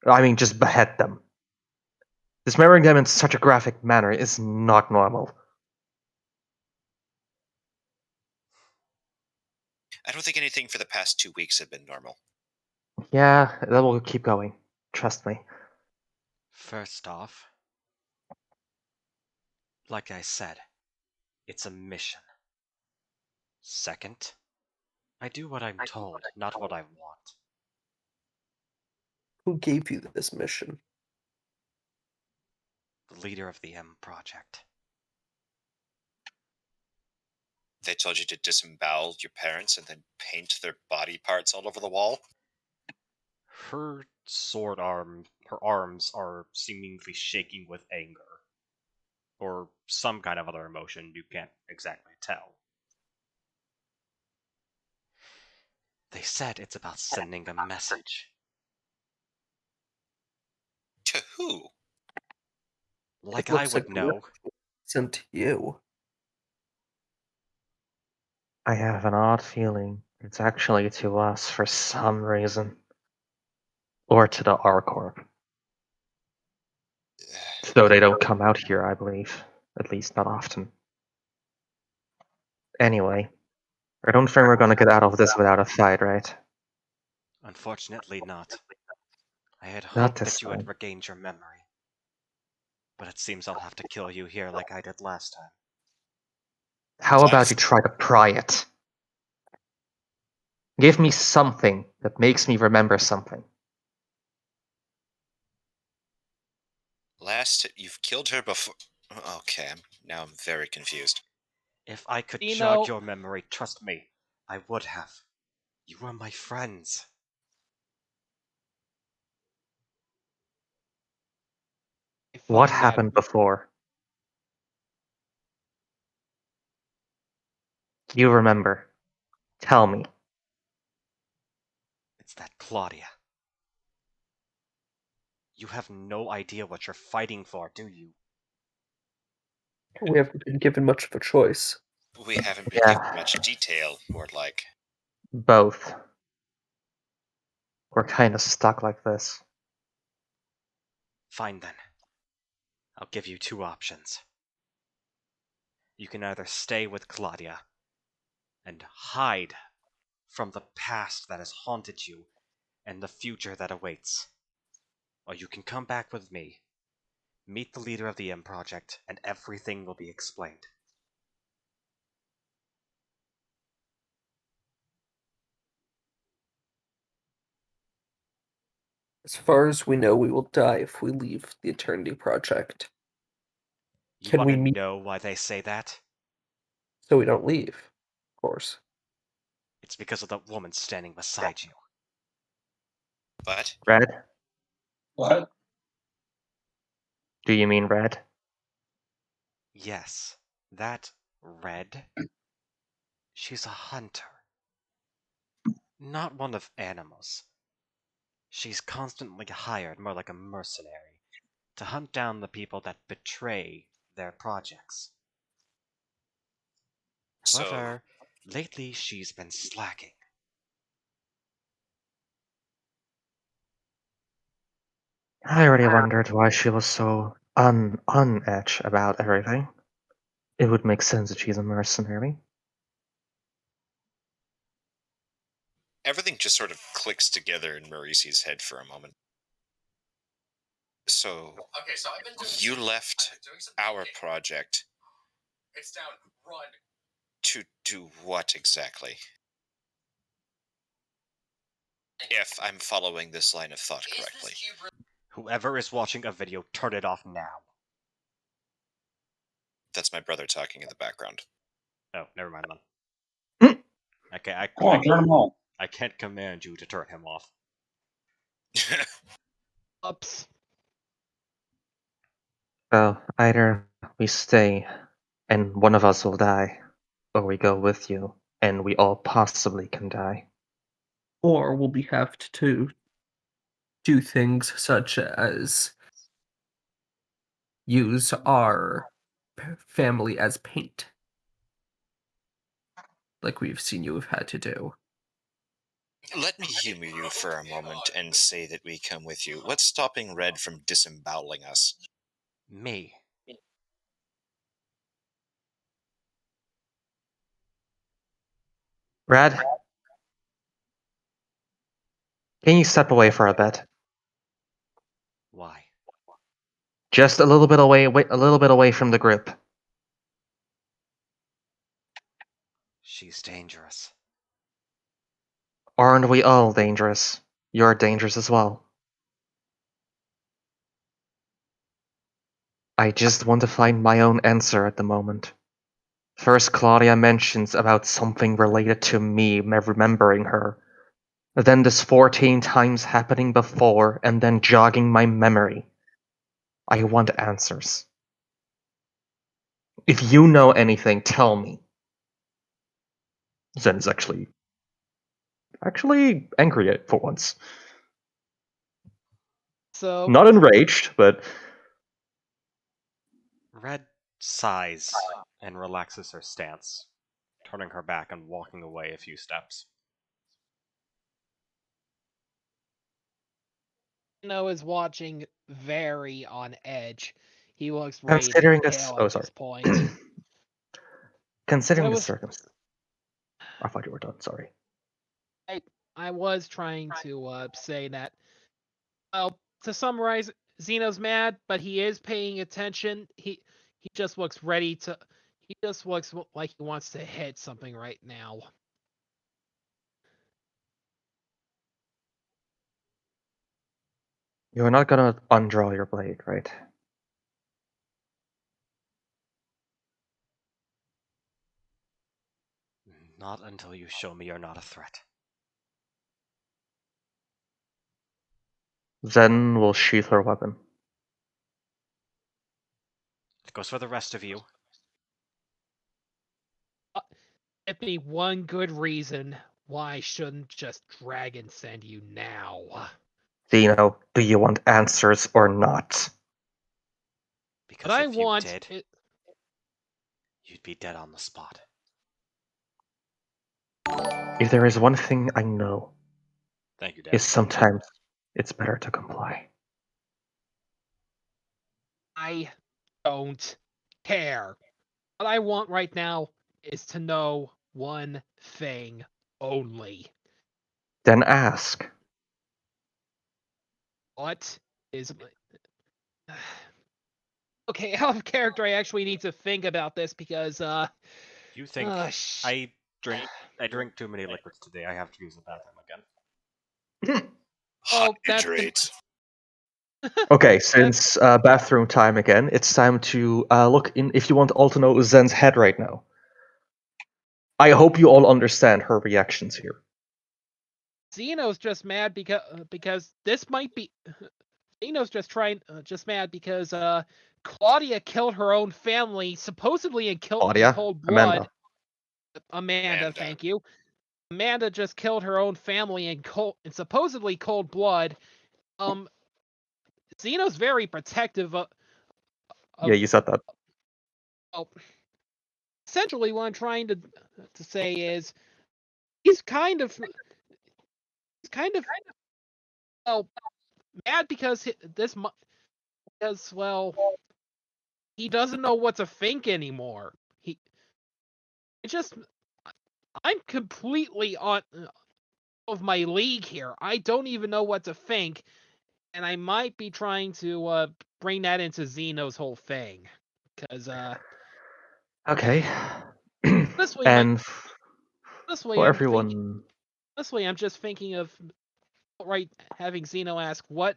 I mean, just behead them. Dismembering them in such a graphic manner is not normal. I don't think anything for the past 2 weeks have been normal. Yeah, that will keep going. Trust me. First off, like I said, it's a mission. Second, I do what I'm told, not what I want. Who gave you this mission? The leader of the M Project. They told you to disembowel your parents and then paint their body parts all over the wall? Her her arms are seemingly shaking with anger. Or some kind of other emotion you can't exactly tell. They said it's about sending a message. To who? Like It I looks would like know. sent to you. I have an odd feeling it's actually to us for some reason. Or to the R-Corp. Though they don't come out here, I believe. At least not often. Anyway, I don't think we're gonna get out of this without a fight, right? Unfortunately not. I had Not hoped this that you had time. regained your memory. But it seems I'll have to kill you here like I did last time. How Why about does you try to pry it? Give me something that makes me remember something. last you've killed her before? Okay, now I'm very confused. If I could jog Zeno, your memory, trust me, I would have. You were my friends. I What find that happened before? You remember. Tell me. It's that Claudia. You have no idea what you're fighting for, do you? We haven't been given much of a choice. We haven't been given Yeah, much detail, more like. both. We're kind of stuck like this. Fine then. I'll give you two options. You can either stay with Claudia and hide from the past that has haunted you and the future that awaits, or you can come back with me, meet the leader of the M Project, and everything will be explained. As far as we know, we will die if we leave the Eternity Project. You Can want we to meet know why they say that? so we don't leave? Of course. It's because of the woman standing beside you. What? Red? What? Do you mean red? Yes, that Red. She's a hunter. Not one of animals. She's constantly hired, more like a mercenary, to hunt down the people that betray their projects. So, However, lately she's been slacking. I already wondered why she was so on edge about everything. It would make sense that she's a mercenary. everything just sort of clicks together in Mauricie's head for a moment. So, you left our project to do what exactly? If I'm following this line of thought correctly. Whoever is watching a video, turn it off now. That's my brother talking in the background. Oh, never mind Hmm. then. Okay, I Come on, turn them on. can't command you to turn him off. Oops. Well, either we stay and one of us will die, or we go with you and we all possibly can die. Or will we have to do things such as use our family as paint, like we've seen you have had to do. Let me humor you for a moment and say that we come with you. What's stopping Red from disemboweling us? Me. Brad, can you step away for a bit? Why? Just a little bit away from the group. She's dangerous. Aren't we all dangerous? You're dangerous as well. I just want to find my own answer at the moment. First, Claudia mentions about something related to me remembering her. Then this 14 times happening before, and then jogging my memory. I want answers. If you know anything, tell me. Zen's actually angry for once. So Not enraged, but Red sighs and relaxes her stance, turning her back and walking away a few steps. Zeno is watching very on edge. He looks considering raging this. pale Oh, at sorry. this point. Considering I the was circumstance. I thought you were done. Sorry. I was trying to say that. Well, to summarize, Zeno's mad, but he is paying attention. He just looks ready to. He just looks like he wants to hit something right now. You're not gonna undraw your blade, right? Not until you show me you're not a threat. Zen will sheath her weapon. It goes for the rest of you. Give me one good reason why shouldn't just Dragon send you now. Zeno, do you want answers or not? What Because I if you want did, it. you'd be dead on the spot. If there is one thing I know, Thank you, Dad. is sometimes it's better to comply. I don't care. What I want right now is to know one thing only. Then ask. What is okay, out of character I actually need to think about this because You think sh- I drink too many liquids today. I have to use the bathroom again. Oh, that's Hydrate. Okay, since bathroom time again, it's time to look in. If you want all to know Zen's head right now. I hope you all understand her reactions here. Zeno's just mad because this might be Zeno's just mad because Claudia killed her own family supposedly in Claudia, cold blood. Amanda. Amanda, thank you. Amanda just killed her own family in supposedly cold blood. Zeno's very protective of. Yeah, you said that. Well, essentially, what I'm trying to say is he's kind of well mad because he doesn't know what to think anymore. I'm completely on of my league here. I don't even know what to think, and I might be trying to bring that into Xeno's whole thing, because Okay. honestly, and honestly, for I'm thinking. everyone, Honestly, I'm just thinking of having Xeno ask what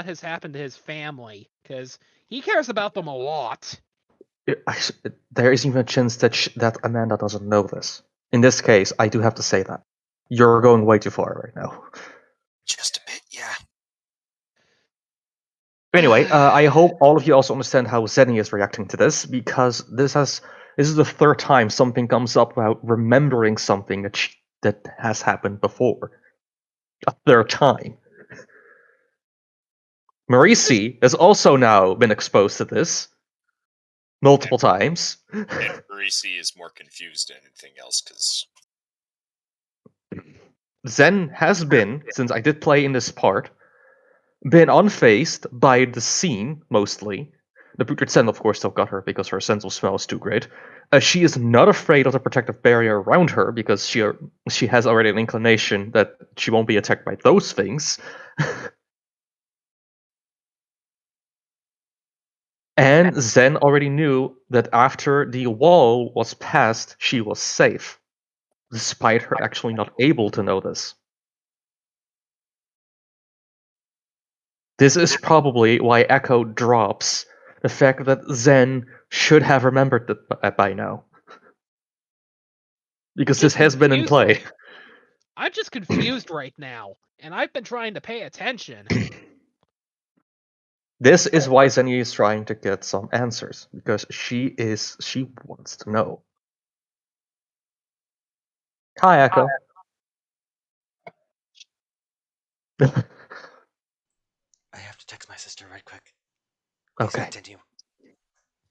has happened to his family, because he cares about them a lot. there is even a chance that Amanda doesn't know this. In this case, I do have to say that. You're going way too far right now. Just a bit, yeah. Anyway, I hope all of you also understand how Zenny is reacting to this, because this is the third time something comes up about remembering something that has happened before. A third time. Marisi has also now been exposed to this multiple times. And Marisi is more confused than anything else, because Zen has been, since I did play in this part, been unfazed by the scene, mostly. The putrid scent, of course, still got her because her sense of smell is too great. She is not afraid of the protective barrier around her because she has already an inclination that she won't be attacked by those things. And Zen already knew that after the wall was passed, she was safe, despite her actually not able to know this. This is probably why Echo drops the fact that Zen should have remembered that by now. Because this has been in play. I'm just confused right now, and I've been trying to pay attention. This is why Zenny is trying to get some answers, because she wants to know. Hi, Echo. I have to text my sister right quick. Please Okay. continue.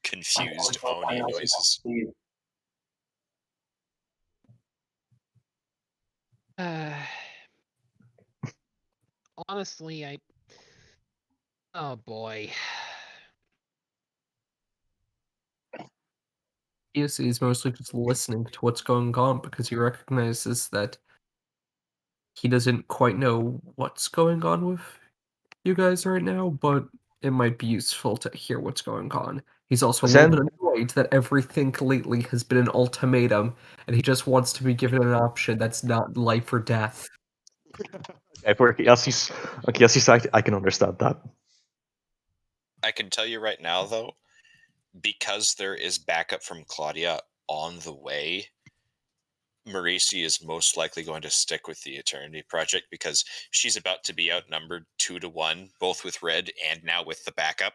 confused Oni noises. Honestly, oh boy. He's mostly just listening to what's going on because he recognizes that he doesn't quite know what's going on with you guys right now, but it might be useful to hear what's going on. He's also a little bit annoyed that everything lately has been an ultimatum, and he just wants to be given an option that's not life or death. Okay, for Kiyasi's side, I can understand that. I can tell you right now, though, because there is backup from Claudia on the way, Marisi is most likely going to stick with the Eternity Project because she's about to be outnumbered 2-1, both with Red and now with the backup.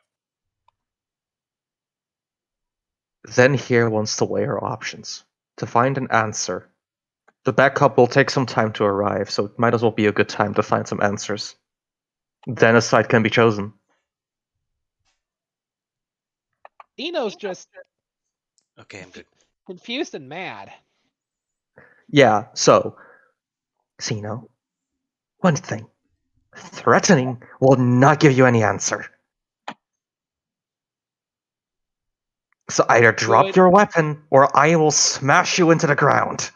Zen here wants to weigh her options to find an answer. The backup will take some time to arrive, so it might as well be a good time to find some answers. Then a side can be chosen. Dino's just Okay, I'm good. confused and mad. Yeah, so, Xeno, one thing. Threatening will not give you any answer. So either drop your weapon, or I will smash you into the ground.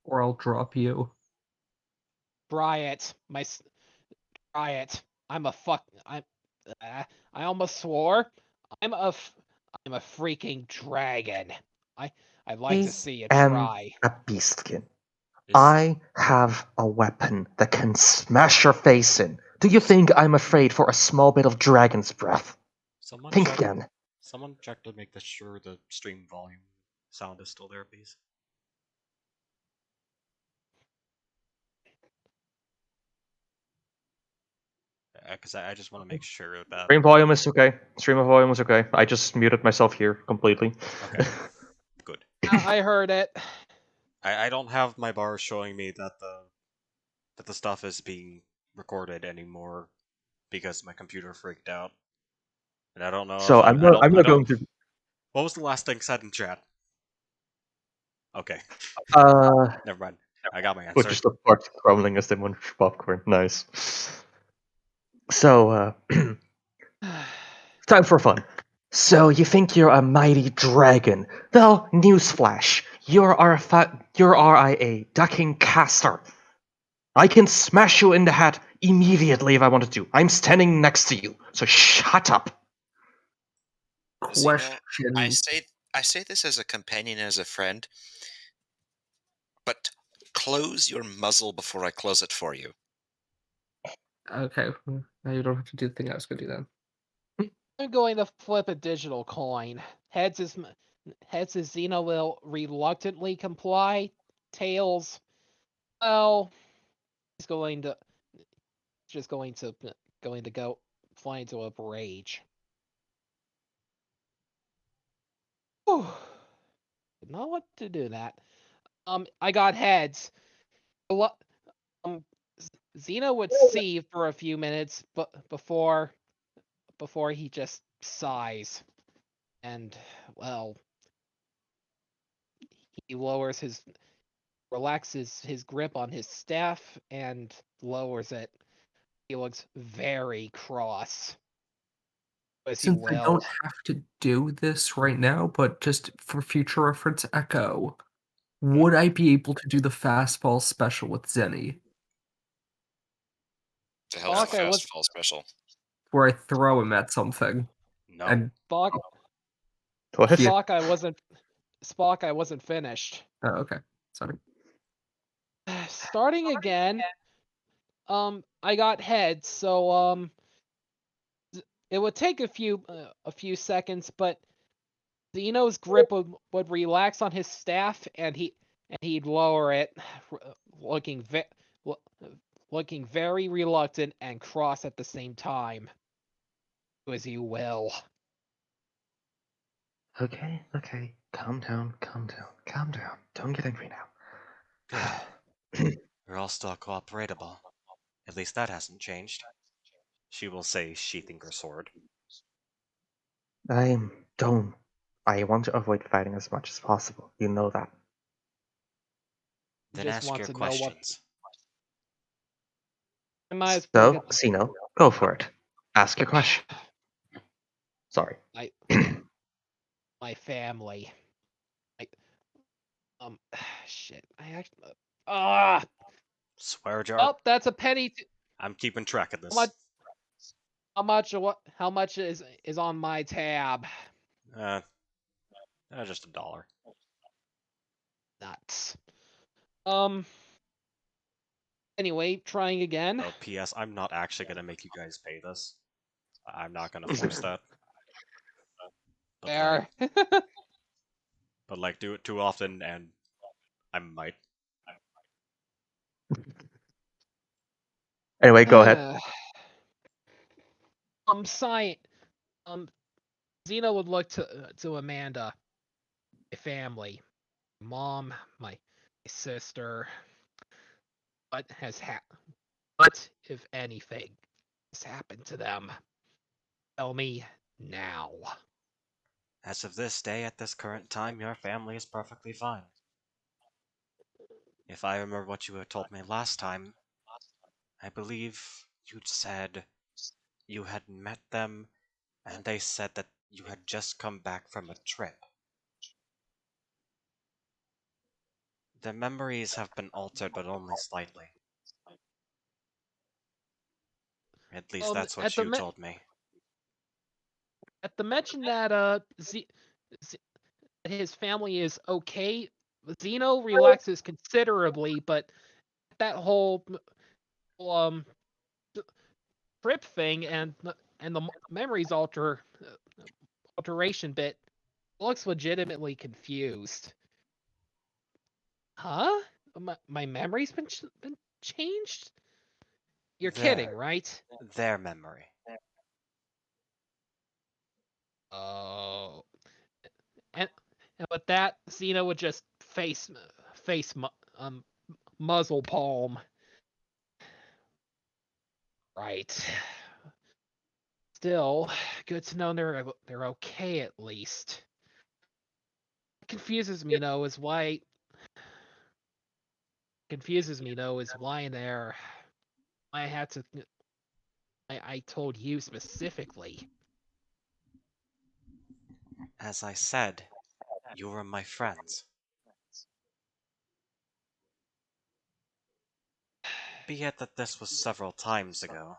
Or I'll drop you. Riot, Riot. I almost swore. I'm a freaking dragon. I'd like to see you am try. a beastkin. Is I have a weapon that can smash your face in. Do you think I'm afraid for a small bit of dragon's breath? someone Think check? again. Someone check to make sure the stream volume sound is still there, please. Because I just want to make sure that. Stream volume is okay. Stream volume is okay. I just muted myself here completely. Okay, good. I heard it. I don't have my bar showing me that the stuff is being recorded anymore because my computer freaked out, and I don't know So if I'm I not. don't I'm I not don't. going to. What was the last thing said in chat? Okay, Uh, never mind. I got my we're answer. just apart scrolling as they munch popcorn. Nice. So, time for fun. So you think you're a mighty dragon? Well, newsflash. You're a ducking caster. I can smash you in the head immediately if I wanted to. I'm standing next to you, so shut up. Zeno, I Question. say I say this as a companion, as a friend, but close your muzzle before I close it for you. Okay, now you don't have to do the thing I was going to do then. I'm going to flip a digital coin. Heads is Xena will reluctantly comply. Tails, well, he's going to go fly into a rage. Whew. Did not want to do that. I got heads. Um, Xena would see for a few minutes, but before he just sighs, and well, he relaxes his grip on his staff and lowers it. He looks very cross, as you Since I will. don't have to do this right now, but just for future reference, Echo, would I be able to do the fastball special with Zenny, The hell's the I fast was fall special? where I throw him at something No. and Spock. What? he? Spock. I wasn't finished. Oh, okay, sorry. Starting again. I got heads, so it would take a few seconds, but Zeno's grip would relax on his staff, and he'd lower it, looking looking very reluctant and cross at the same time. Do as you will. Okay, okay. Calm down, calm down, calm down. Don't get angry now. Good. We're all still cooperatable. At least that hasn't changed. She will say, sheathing her sword. I don't. I want to avoid fighting as much as possible. You know that. Then Just ask want your to know what. questions. I might as well So, get Xeno, go for it. Ask your question. Sorry. my my family. I, shit. I actually. Ah. Swear jar. Oh, that's a penny. I'm keeping track of How much? this. How much is on my tab? Uh, just $1. Nuts. Um. Anyway, trying again. Oh, P.S. I'm not actually gonna make you guys pay this. I'm not gonna force that. There. But like, do it too often, and I might. Anyway, go ahead. Science. Um, Xena would look to Amanda, my family, mom, my sister. What has happened? What, if anything, has happened to them? Tell me now. As of this day, at this current time, your family is perfectly fine. If I remember what you had told me last time, I believe you'd said you had met them, and they said that you had just come back from a trip. Their memories have been altered, but only slightly. At least that's At what you told me. the mention that his family is okay, Zeno relaxes considerably, but that whole um trip thing and the memories alteration bit looks legitimately confused. Huh? My memory's been changed? You're kidding, right? Their memory. Oh. And with that, Xena would just face muzzle palm. Right. Still, good to know they're okay at least. What confuses me though is why they're I had to I told you specifically. As I said, you were my friends. Be it that this was several times ago.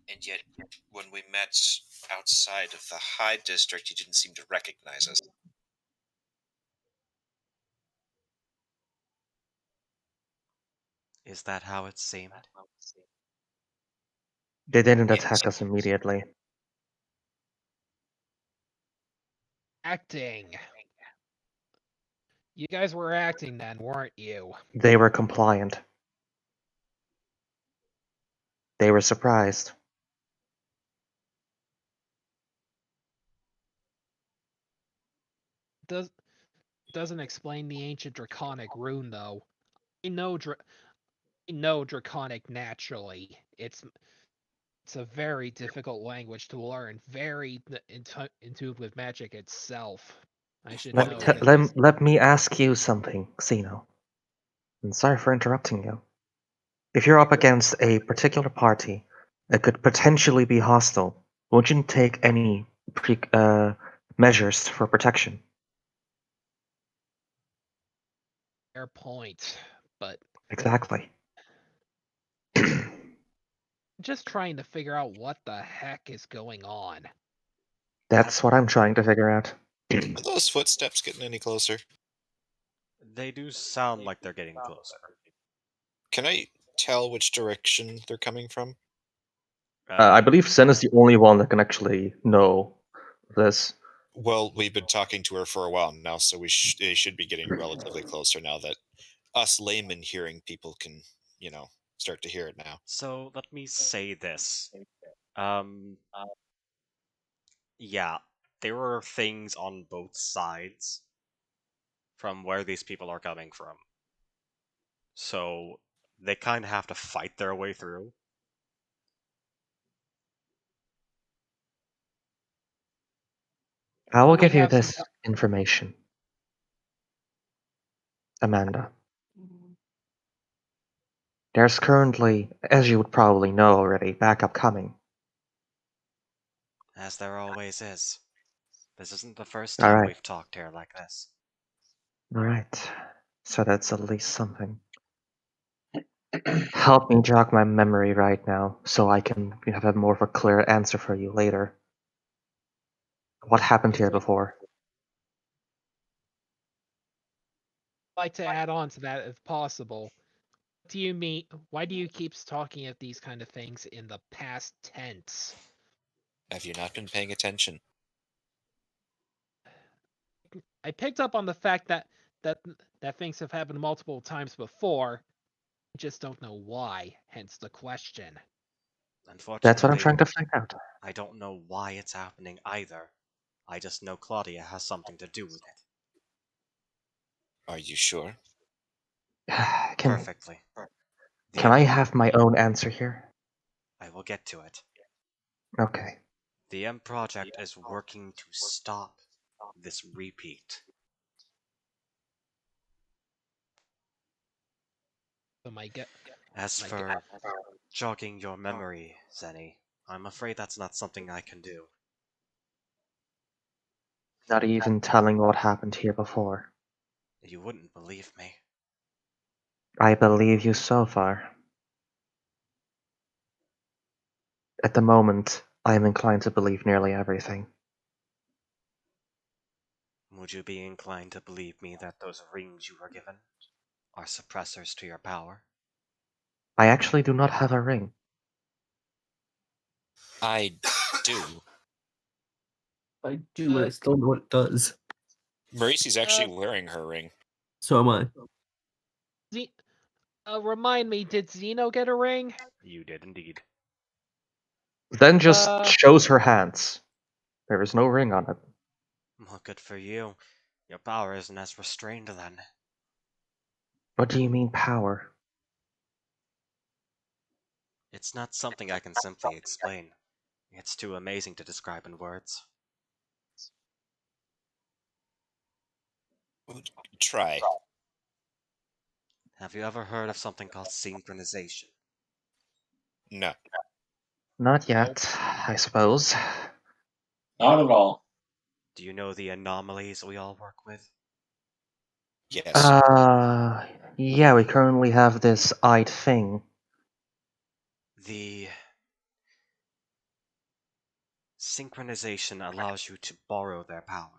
And yet, when we met outside of the High District, you didn't seem to recognize us. Is that how it seemed? They didn't Yes. attack us immediately. Acting. You guys were acting then, weren't you? They were compliant. They were surprised. Doesn't explain the ancient draconic rune though. I know draconic naturally. It's a very difficult language to learn, very intuitive with magic itself. I should What know kind because this. Let me ask you something, Xeno. And sorry for interrupting you. If you're up against a particular party that could potentially be hostile, won't you take any measures for protection? Fair point, but Exactly. just trying to figure out what the heck is going on. That's what I'm trying to figure out. Are those footsteps getting any closer? They do sound like they're getting closer. Can I tell which direction they're coming from? I believe Zen is the only one that can actually know this. Well, we've been talking to her for a while now, so they should be getting relatively closer now that us laymen hearing people can, start to hear it now. So let me say this. Um, yeah, there are things on both sides from where these people are coming from. So they kind of have to fight their way through. I will We give you have some. this information, Amanda. There's currently, as you would probably know already, backup coming. As there always is. This isn't the first All time right. we've talked here like this. All right. So that's at least something. Help me jog my memory right now so I can have a more of a clear answer for you later. What happened here before? I'd like to add on to that if possible. What do you mean? Why do you keep talking of these kind of things in the past tense? Have you not been paying attention? I picked up on the fact that things have happened multiple times before. I just don't know why. Hence the question. That's what I'm Unfortunately, trying to find out. I don't know why it's happening either. I just know Claudia has something to do with it. Are you sure? Can Perfectly. The can I M. have my own answer here? I will get to it. Okay. The M Project is working to stop this repeat. So As for jogging your memory, Zenny, I'm afraid that's not something I can do. Not even telling what happened here before. You wouldn't believe me. I believe you so far. At the moment, I am inclined to believe nearly everything. Would you be inclined to believe me that those rings you were given are suppressors to your power? I actually do not have a ring. I do. I do, I still know what it does. Maurice's actually wearing her ring. So am I. remind me, did Zeno get a ring? You did indeed. Then just shows her hands. There is no ring on it. Well, good for you. Your power isn't as restrained then. What do you mean, power? It's not something I can simply explain. It's too amazing to describe in words. Try. Have you ever heard of something called synchronization? No. Not Nope. yet, I suppose. Not at all. Do you know the anomalies we all work with? Yes. Yeah, we currently have this eyed thing. The synchronization allows you to borrow their power.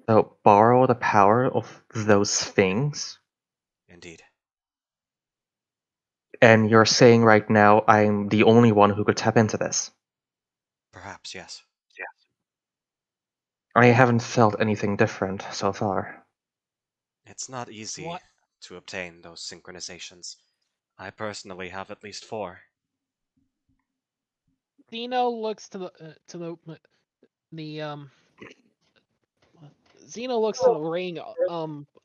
So, borrow the power of those things? Indeed. And you're saying right now I'm the only one who could tap into this? Perhaps, yes. I haven't felt anything different so far. It's not easy What? to obtain those synchronizations. I personally have at least 4. Zeno looks to the Zeno looks to the ring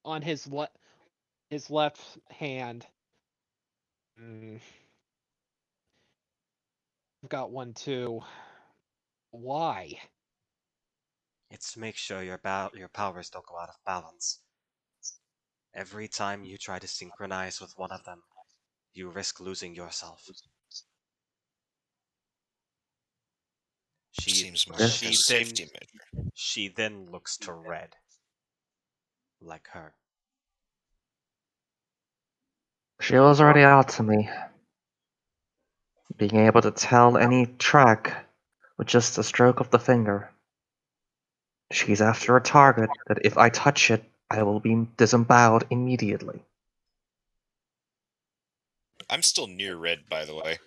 on his left hand. I've got one too. Why? It's to make sure your powers don't go out of balance. Every time you try to synchronize with one of them, you risk losing yourself. She Seems more like a she then safety measure. she then looks to Red, like her. She was already out to me. Being able to tell any track with just a stroke of the finger. She's after a target that if I touch it, I will be disemboweled immediately. I'm still near red, by the way.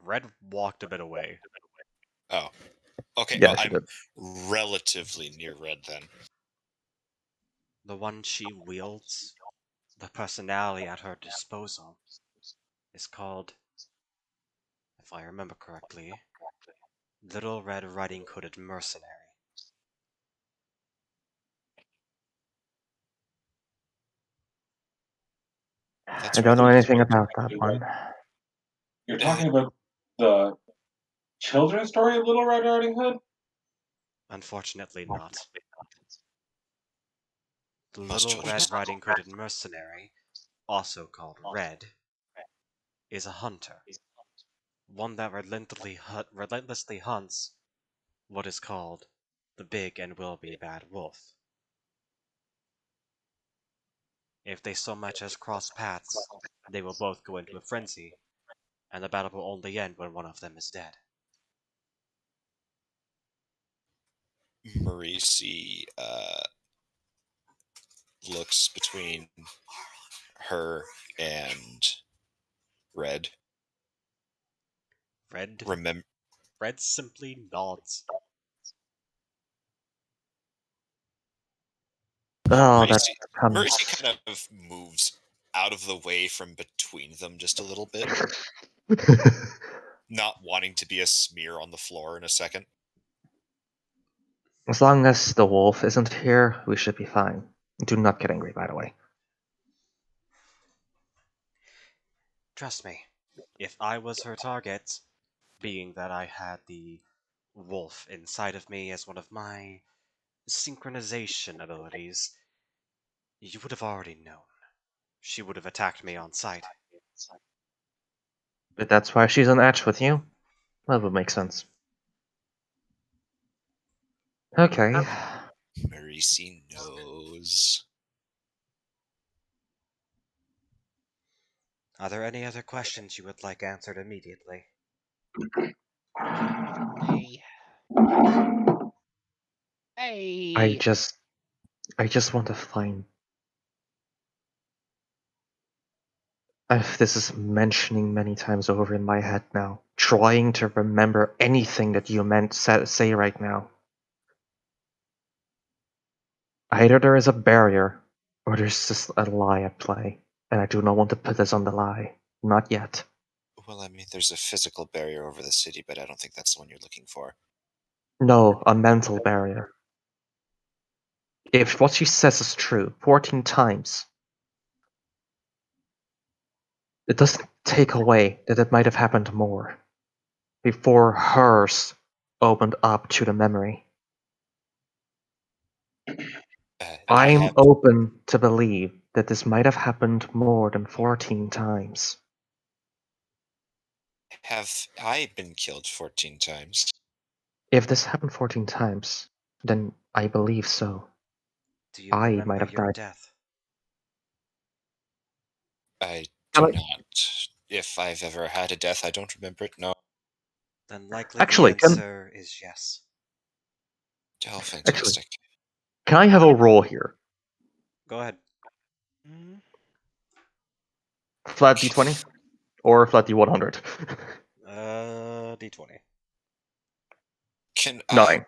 Red walked a bit away. Oh. Okay, Yeah, she I'm did. relatively near red then. The one she wields, the personality at her disposal, is called, if I remember correctly, Little Red Riding Hooded Mercenary. That's I don't know rather anything cute. about that one. You're talking about the children's story of Little Red Riding Hood? Unfortunately not. The Most Little children's Red stories. Riding Hooded Mercenary, also called Red, is a hunter. One that relentlessly hunts what is called the big and will be bad wolf. If they so much as cross paths, they will both go into a frenzy, and the battle will only end when one of them is dead. Marisi looks between her and red. Red Remember, Red simply nods. Oh, that Marisi comes. kind of moves out of the way from between them just a little bit, not wanting to be a smear on the floor in a second. As long as the wolf isn't here, we should be fine. Do not get angry, by the way. Trust me, if I was her target, being that I had the wolf inside of me as one of my synchronization abilities, you would have already known. She would have attacked me on sight. But that's why she's on edge with you? That would make sense. Okay. Marisi knows. Are there any other questions you would like answered immediately? Hey. I Hey. just I just want to find. This is mentioning many times over in my head now. Trying to remember anything that you meant say right now. Either there is a barrier, or there's just a lie at play, and I do not want to put this on the lie. Not yet. well, I mean, there's a physical barrier over the city, but I don't think that's the one you're looking for. No, a mental barrier. If what she says is true, 14 times, it doesn't take away that it might have happened more before hers opened up to the memory. I I'm have open to believe that this might have happened more than 14 times. I been killed 14 times? If this happened 14 times, then I believe so. Do you I might remember have your died. death? I Can do I- not. If I've ever had a death, I don't remember it. No. Then likely the Actually, answer is yes. Oh, Actually, fantastic. can I have a roll here? Go ahead. Mm, Flat d20 or flat d100? D20. Can I 9.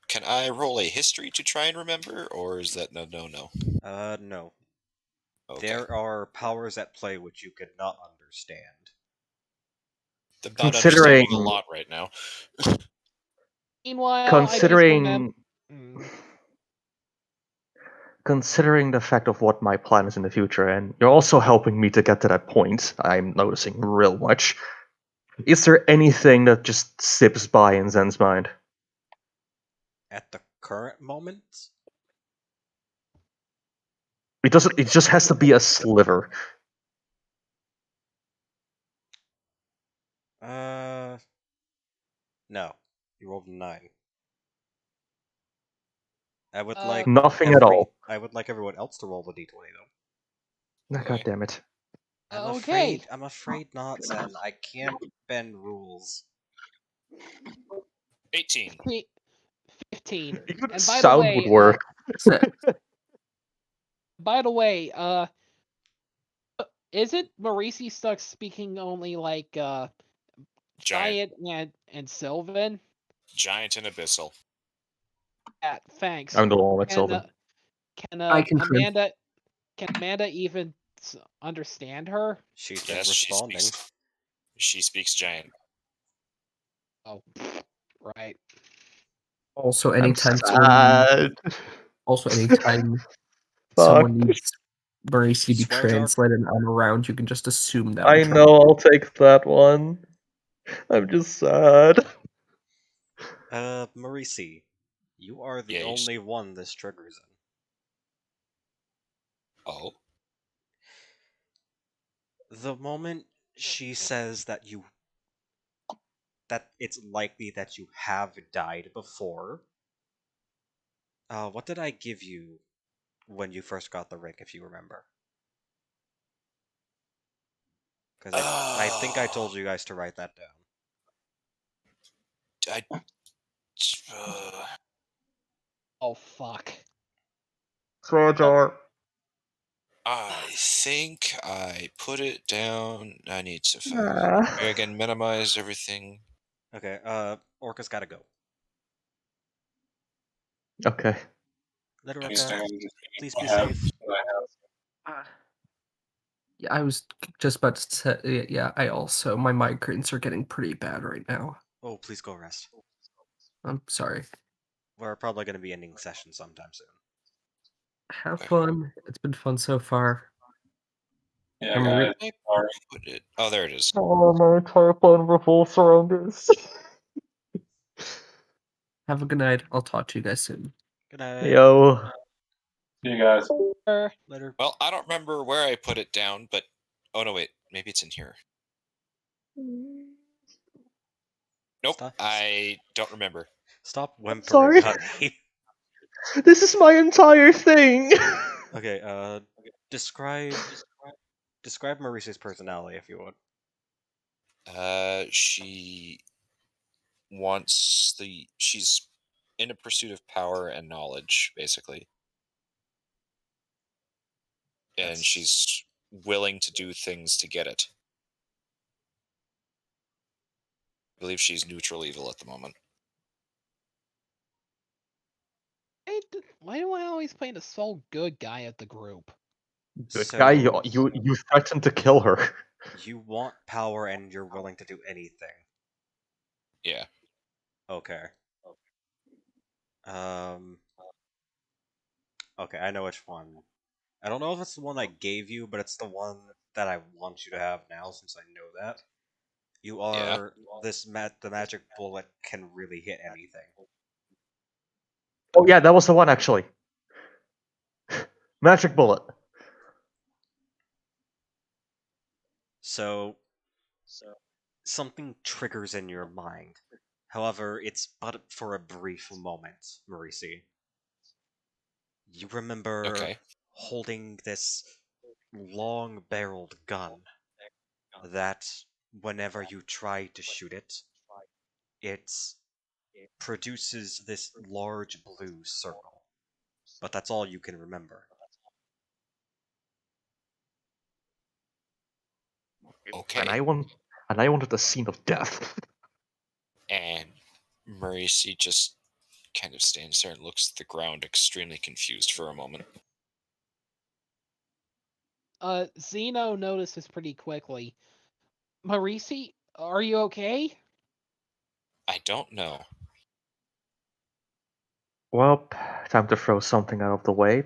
can I roll a history to try and remember, or is that no? No. Okay. There are powers at play which you cannot understand. I'm not Considering- understanding a lot right now. Meanwhile, I just remember. Considering the fact of what my plan is in the future, and you're also helping me to get to that point, I'm noticing real much. Is there anything that just slips by in Zen's mind? At the current moment, It doesn't. It just has to be a sliver. no. You rolled a 9. I would Uh, like Nothing at all. I would like everyone else to roll the d20 though. God damn it! Okay. I'm afraid not, Zen. I can't bend rules. 18. 15. Even And by the sound way, would work. Isn't Marisi stuck speaking only like Giant. and Sylvan? Giant and abyssal. Yeah, thanks. I'm the one with Can Sylvan. I confirm. Amanda even understand her? She's been Yes, responding. she speaks giant. Oh, right. Also, I'm anytime sad. someone Fuck. needs Marisi to be Swear jar? translated and I'm around, you can just assume that. I know. I'll take that one. I'm just sad. Marisi, you are the Yes. only one this triggers in. Oh. The moment she says that it's likely that you have died before. What did I give you when you first got the ring, if you remember? Because I think I told you guys to write that down. Oh fuck. Swear jar. I think I put it down. I need to find Ah. again. Minimize everything. Okay, Orca's gotta go. Okay. Little Just Orca, saying, please I be have- safe. Yeah, I was just about to say, yeah, I also, my migraines are getting pretty bad right now. Oh, please go rest. I'm sorry. We're probably going to be ending session sometime soon. Have fun. It's been fun so far. Yeah, I'm guys. I Sorry. put it. Oh, there it is. Oh, my entire plan revolves around this. Have a good night. I'll talk to you guys soon. Good night. Yo. See you guys. Later. Well, I don't remember where I put it down, but oh no, wait, maybe it's in here. Nope, Stop. I don't remember. Stop whimpering, Sorry. honey. This is my entire thing. Okay, describe Maurice's personality if you would. She she's in a pursuit of power and knowledge, basically. And That's- she's willing to do things to get it. I believe she's neutral evil at the moment. Why do I always play the sole good guy of the group? Good So- guy, you threatened to kill her. You want power and you're willing to do anything. Yeah. Okay. Um. Okay, I know which one. I don't know if it's the one I gave you, but it's the one that I want you to have now since I know that. You Yeah. are the magic bullet can really hit anything. Oh yeah, that was the one actually. Magic bullet. So something triggers in your mind. However, it's but for a brief moment, Marisi. You remember Okay. holding this long barreled gun that whenever you try to shoot it, it produces this large blue circle. But that's all you can remember. And Okay. I want and I wanted the scene of death. And Maurice just kind of stands there and looks at the ground, extremely confused for a moment. Zeno notices pretty quickly. Marisi, are you okay? I don't know. Well, time to throw something out of the way.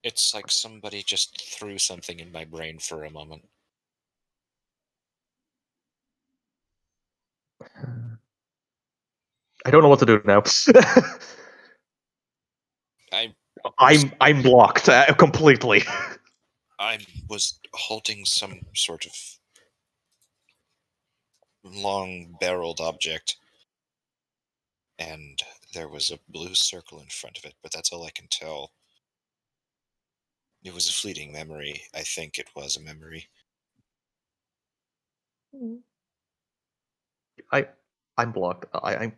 It's like somebody just threw something in my brain for a moment. I don't know what to do now. I was I'm blocked completely. I was holding some sort of long-barreled object, and there was a blue circle in front of it, but that's all I can tell. It was a fleeting memory. I think it was a memory. I I'm blocked. I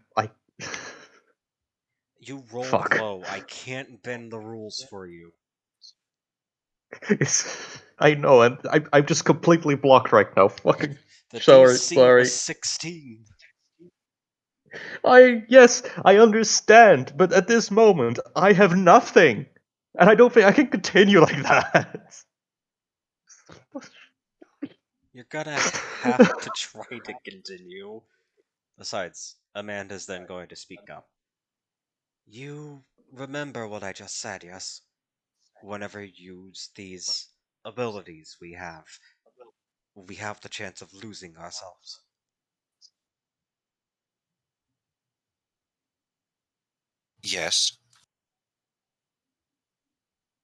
You rolled fuck. low. I can't bend the rules for you. It's, I know, and I'm just completely blocked right now. Fucking The sorry, DC was sorry. 16. Yes, I understand, but at this moment I have nothing, and I don't think I can continue like that. You're gonna have to try to continue. Besides, Amanda's then going to speak up. You remember what I just said, yes? Whenever you use these abilities we have the chance of losing ourselves. Yes.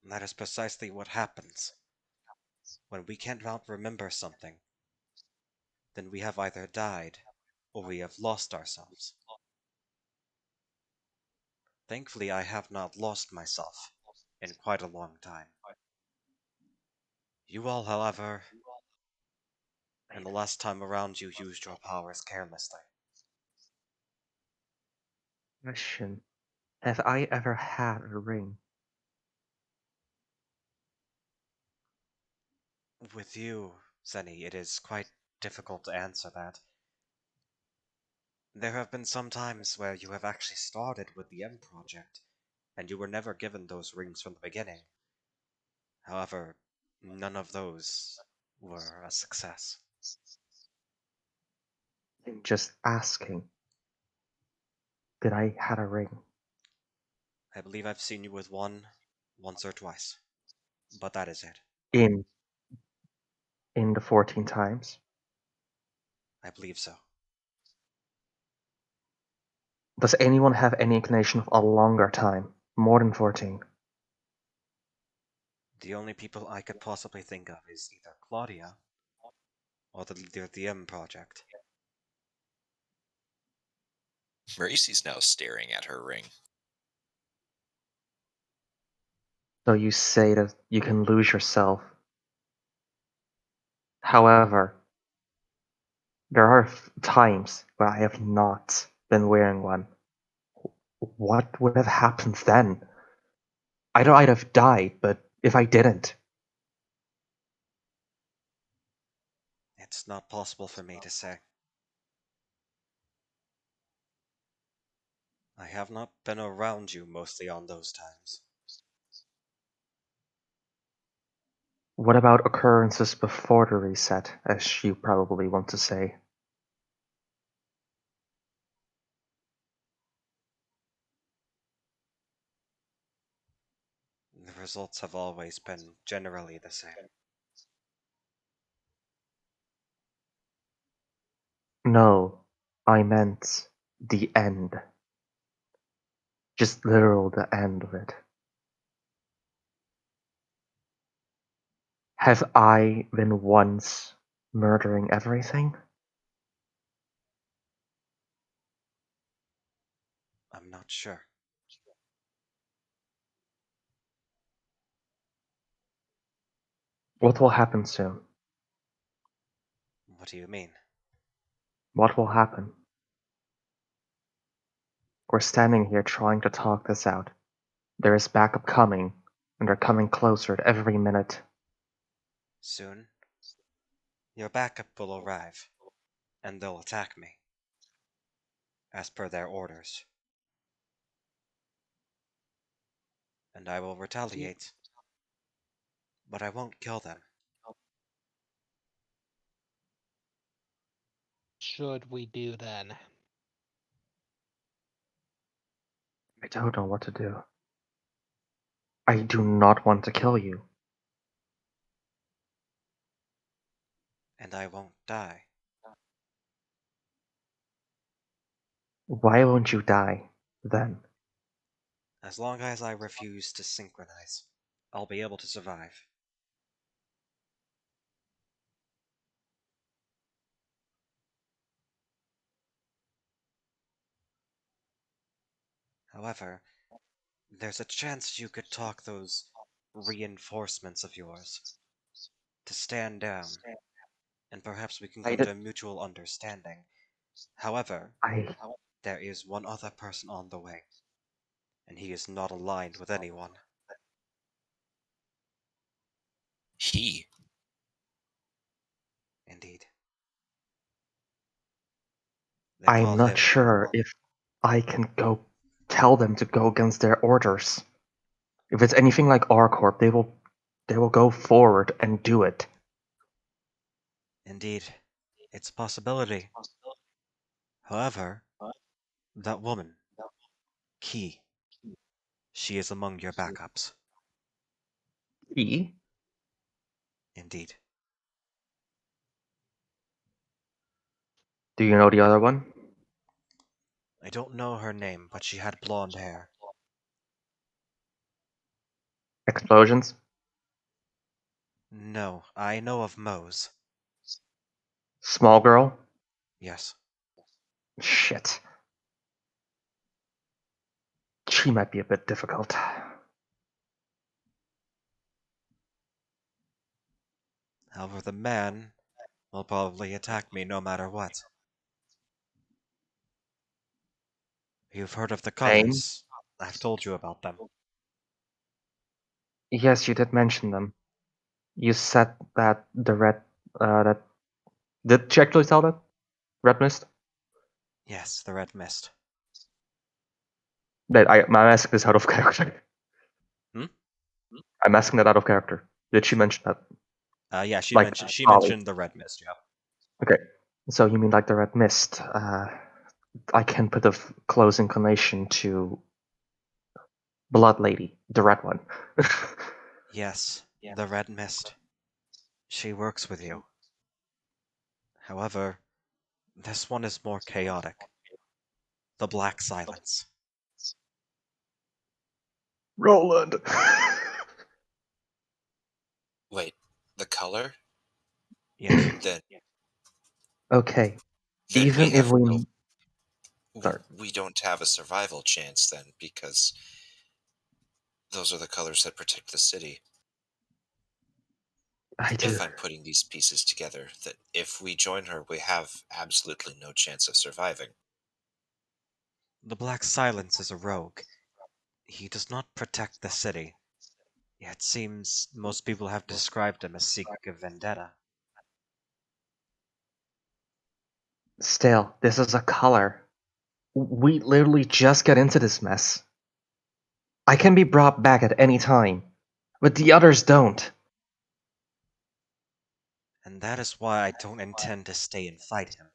And that is precisely what happens. When we cannot remember something, then we have either died or we have lost ourselves. Thankfully, I have not lost myself in quite a long time. You all, however, in the last time around you used your powers carelessly. Question: have I ever had a ring? With you, Zenny, it is quite difficult to answer that. There have been some times where you have actually started with the M project, and you were never given those rings from the beginning. However, none of those were a success. I'm just asking. Did I had a ring? I believe I've seen you with one, once or twice. But that is it. In the 14 times? I believe so. Does anyone have any inclination of a longer time? More than 14? The only people I could possibly think of is either Claudia or the leader of the M project. Maurice's now staring at her ring. So you say that you can lose yourself. However, there are times where I have not been wearing one. What would have happened then? I'd have died, but if I didn't, It's not possible for me to say. I have not been around you mostly on those times. What about occurrences before the reset, as you probably want to say? The results have always been generally the same. No, I meant the end. Just literal the end of it. Have I been once murdering everything? I'm not sure. What will happen soon? What do you mean? What will happen? We're standing here trying to talk this out. There is backup coming, and they're coming closer at every minute. Soon, your backup will arrive, and they'll attack me, as per their orders. And I will retaliate. But I won't kill them. Should we do then? I don't know what to do. I do not want to kill you. And I won't die. Why won't you die, then? As long as I refuse to synchronize, I'll be able to survive. However, there's a chance you could talk those reinforcements of yours to stand down, and perhaps we can I come to did. a mutual understanding. However, I. there is one other person on the way, and he is not aligned with anyone. He. Indeed. They I'm call not him. sure if I can go tell them to go against their orders. If it's anything like R-Corp, they will go forward and do it. Indeed, it's a possibility. However, that woman, Key, she is among your backups. He? Indeed. Do you know the other one? I don't know her name, but she had blonde hair. Explosions? No, I know of Moe's. Small girl? Yes. Shit. She might be a bit difficult. However, the man will probably attack me no matter what. You've heard of the Name? colors. I've told you about them. Yes, you did mention them. You said that the red, that did she actually tell that? Red mist? Yes, the red mist. That I'm asking this out of character. Hmm? I'm asking that out of character. Did she mention that? Yeah, she Like mentioned Ollie. the red mist, yeah. Okay. So you mean like the red mist? I can put a close inclination to Blood Lady, the red one. Yes, the red mist. She works with you. However, this one is more chaotic. The black silence. Roland. Wait, the color? Yes. Then Okay. then we Even if have we no sorry, we don't have a survival chance then because those are the colors that protect the city. I do. If I'm putting these pieces together, that if we join her, we have absolutely no chance of surviving. The black silence is a rogue. He does not protect the city. It seems most people have described him as seeking a vendetta. Still, this is a color. We literally just got into this mess. I can be brought back at any time, but the others don't. And that is why I don't intend to stay and fight him.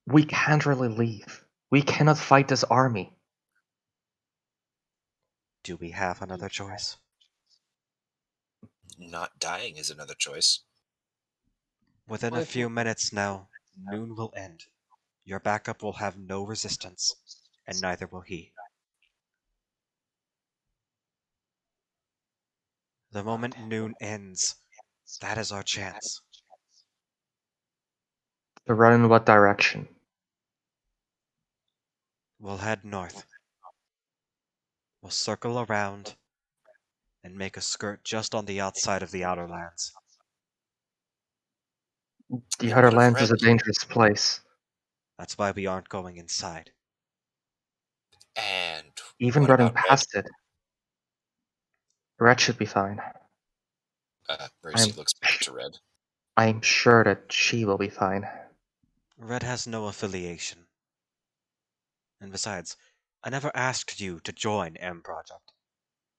We can't really leave. We cannot fight this army. Do we have another choice? Not dying is another choice. Within Well, a if few we're- minutes now, noon will end. Your backup will have no resistance, and neither will he. The moment noon ends, that is our chance. To run in what direction? We'll head north. We'll circle around and make a skirt just on the outside of the outer lands. The And Outer what if Lands is Red a dangerous place. That's why we aren't going inside. and Even what running about Red? past it. Red should be fine. Mercy looks back to Red. I'm sure that she will be fine. Red has no affiliation. And besides, I never asked you to join M Project.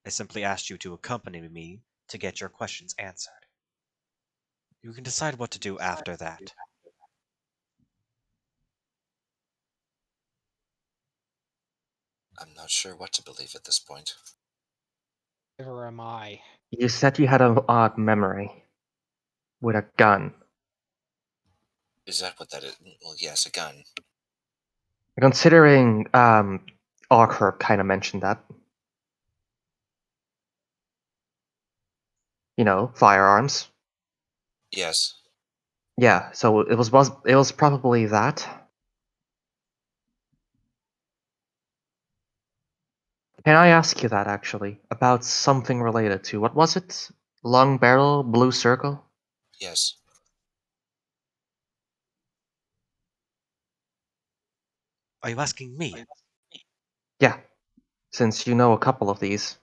I simply asked you to accompany me to get your questions answered. You can decide what to do after that. I'm not sure what to believe at this point. Neither am I. You said you had an odd memory. With a gun. Is that what that is? Well, yes, a gun. Considering, Arkherb kind of mentioned that. You know, firearms. Yes. Yeah, so it was probably that. Can I ask you that actually about something related to what was it? Long barrel, blue circle. Yes. Are you asking me? Yeah, since you know a couple of these.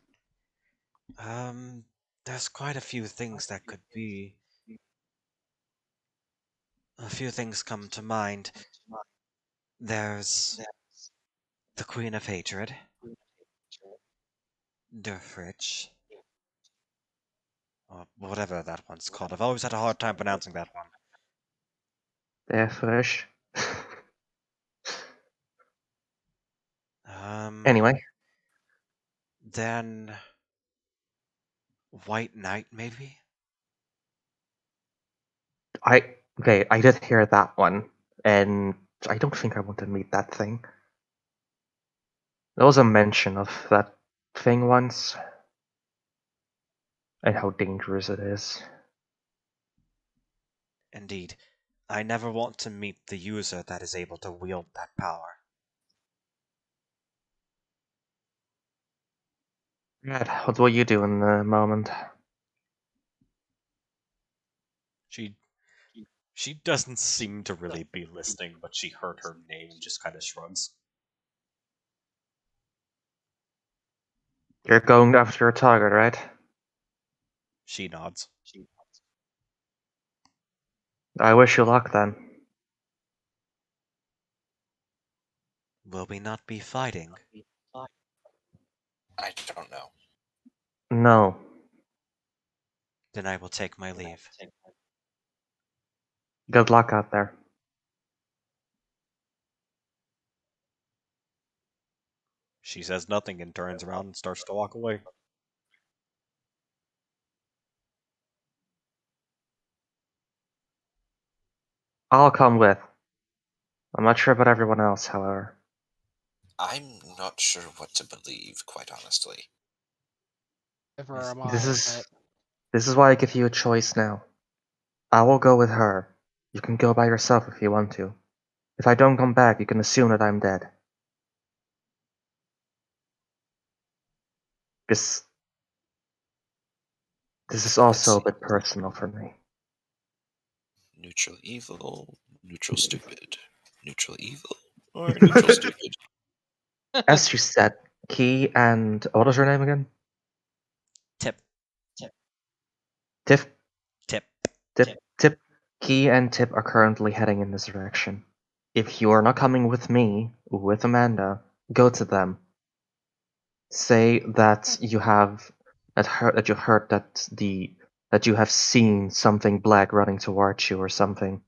There's quite a few things that could be. A few things come to mind. There's the Queen of Hatred, Der Fritsch, or whatever that one's called. I've always had a hard time pronouncing that one. They're fresh. Um, Anyway, then White Knight, maybe? I did hear that one, and I don't think I want to meet that thing. There was a mention of that thing once, and how dangerous it is. Indeed. I never want to meet the user that is able to wield that power. Red, what will you do in the moment? She she doesn't seem to really be listening, but she heard her name and just kind of shrugs. You're going after a target, right? She nods. I wish you luck then. Will we not be fighting? I don't know. No. Then I will take my leave. Good luck out there. She says nothing and turns around and starts to walk away. I'll come with. I'm not sure about everyone else, however. I'm not sure what to believe, quite honestly. Neither am This I, is but this is why I give you a choice now. I will go with her. You can go by yourself if you want to. If I don't come back, you can assume that I'm dead. This is also a Let's bit personal for me. neutral evil, neutral stupid, neutral evil, or neutral stupid. As you said, Key and what was her name again? Tip, Tiff. tip. Tip. Key and Tip are currently heading in this direction. If you are not coming with me, with Amanda, go to them. Say that you have that you heard that the that you have seen something black running towards you or something.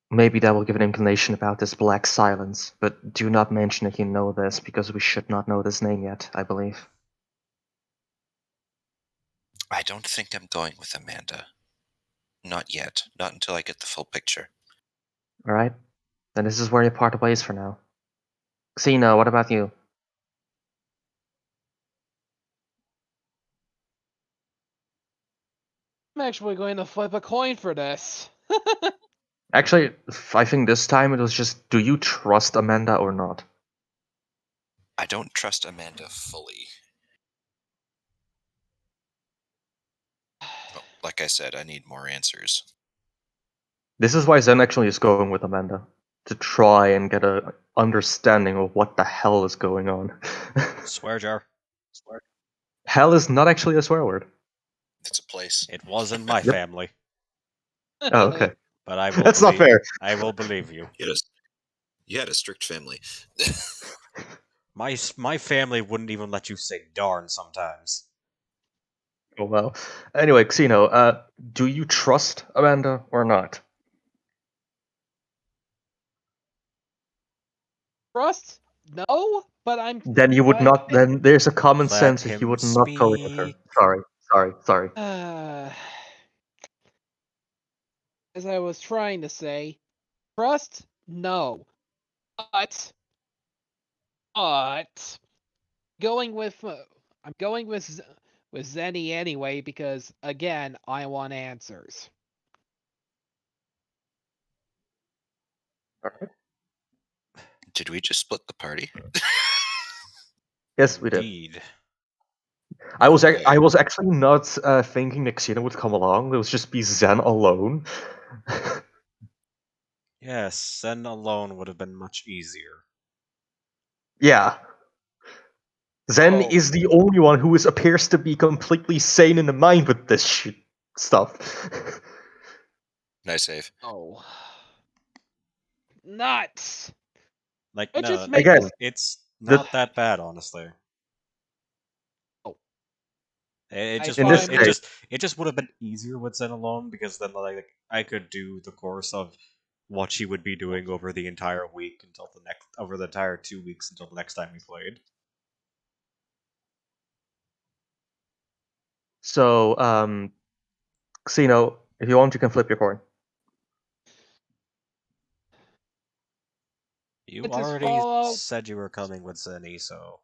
Maybe that will give an inclination about this black silence, but do not mention that you know this, because we should not know this name yet, I believe. I don't think I'm going with Amanda. Not yet. Not until I get the full picture. Alright? Then this is where you part ways for now. Xena, what about you? I'm actually going to flip a coin for this. Actually, I think this time it was just, do you trust Amanda or not? I don't trust Amanda fully. Well, like I said, I need more answers. This is why Zen actually is going with Amanda. To try and get a understanding of what the hell is going on. Swear jar. Hell is not actually a swear word. It's a place. It was in my Yep. family, Oh, okay. but I will That's not believe. fair. I will believe you. You had a strict family. My family wouldn't even let you say darn sometimes. Oh well. Anyway, Xeno, do you trust Amanda or not? Trust? No, but Then you would but not. Then there's a common Let sense that you him would not go in with her. speak. Sorry. as I was trying to say, trust? No. But going with I'm going with Zenny anyway because again, I want answers. Alright. Did we just split the party? Yes, we did. Indeed. I was Okay. I was actually not thinking that Xena would come along. It was just be Zen alone. Yes, Zen alone would have been much easier. Yeah. Zen Oh. is the only one who appears to be completely sane in the mind with this stuff. Nice save. Oh. Nuts. Like, I no, just make Again, this. it's the, not that bad, honestly. Oh. It I just in would this have. find It case, just. It just would have been easier with Zen alone because then, like, I could do the course of what she would be doing over the entire week until the next, over the entire 2 weeks until the next time we played. so Xeno, if you want, you can flip your coin. You Just already follow. said you were coming with Zenny, so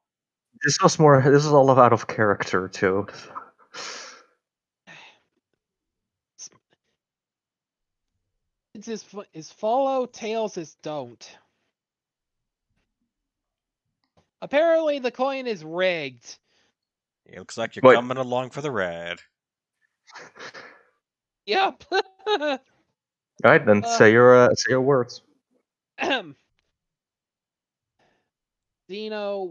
This was more. This is all out of character too. It's is follow, tails is don't. Apparently the coin is rigged. it looks like you're Wait, coming along for the ride. Yep. alright then. Say your words. Dino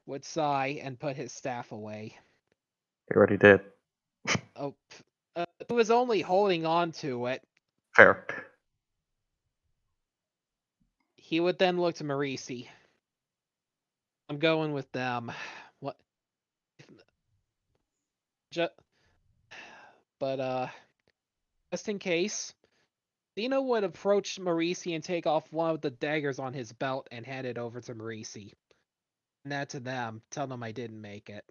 would sigh and put his staff away. You already did. Oh, he was only holding on to it. Fair. He would then look to Marisi. I'm going with them. What? Just, but just in case, Dino would approach Marisi and take off one of the daggers on his belt and hand it over to Marisi. And that to them. Tell them I didn't make it.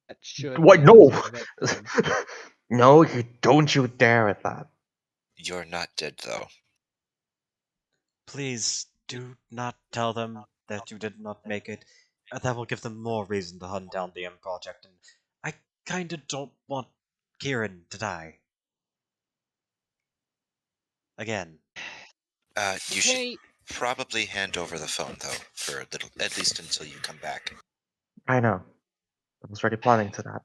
That should What? be No. easier to get done. No, you don't. You dare at that. You're not dead, though. Please do not tell them that you did not make it. That will give them more reason to hunt down the M Project, and I kinda don't want Kieran to die. Again. You should Okay, probably hand over the phone, though, for a little, at least until you come back. I know. I was already planning to that.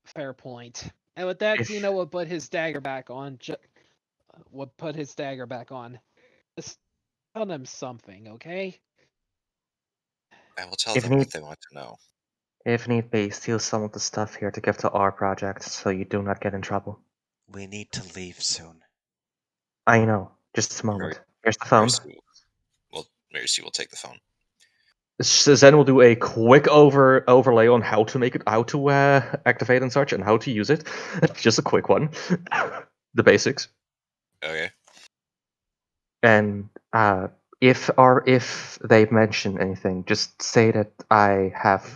fair point. And with that, If Zeno would put his dagger back on. Would put his dagger back on. Just tell them something, okay? I will tell if them need what they want to know. if need be, steal some of the stuff here to give to our project, so you do not get in trouble. We need to leave soon. I know. Just a Mary, moment. Here's the phone. Mercy will take the phone. Zen will do a quick overlay on how to make it, how to activate and such, and how to use it. Just a quick one, the basics. Okay. And if they mention anything, just say that I have.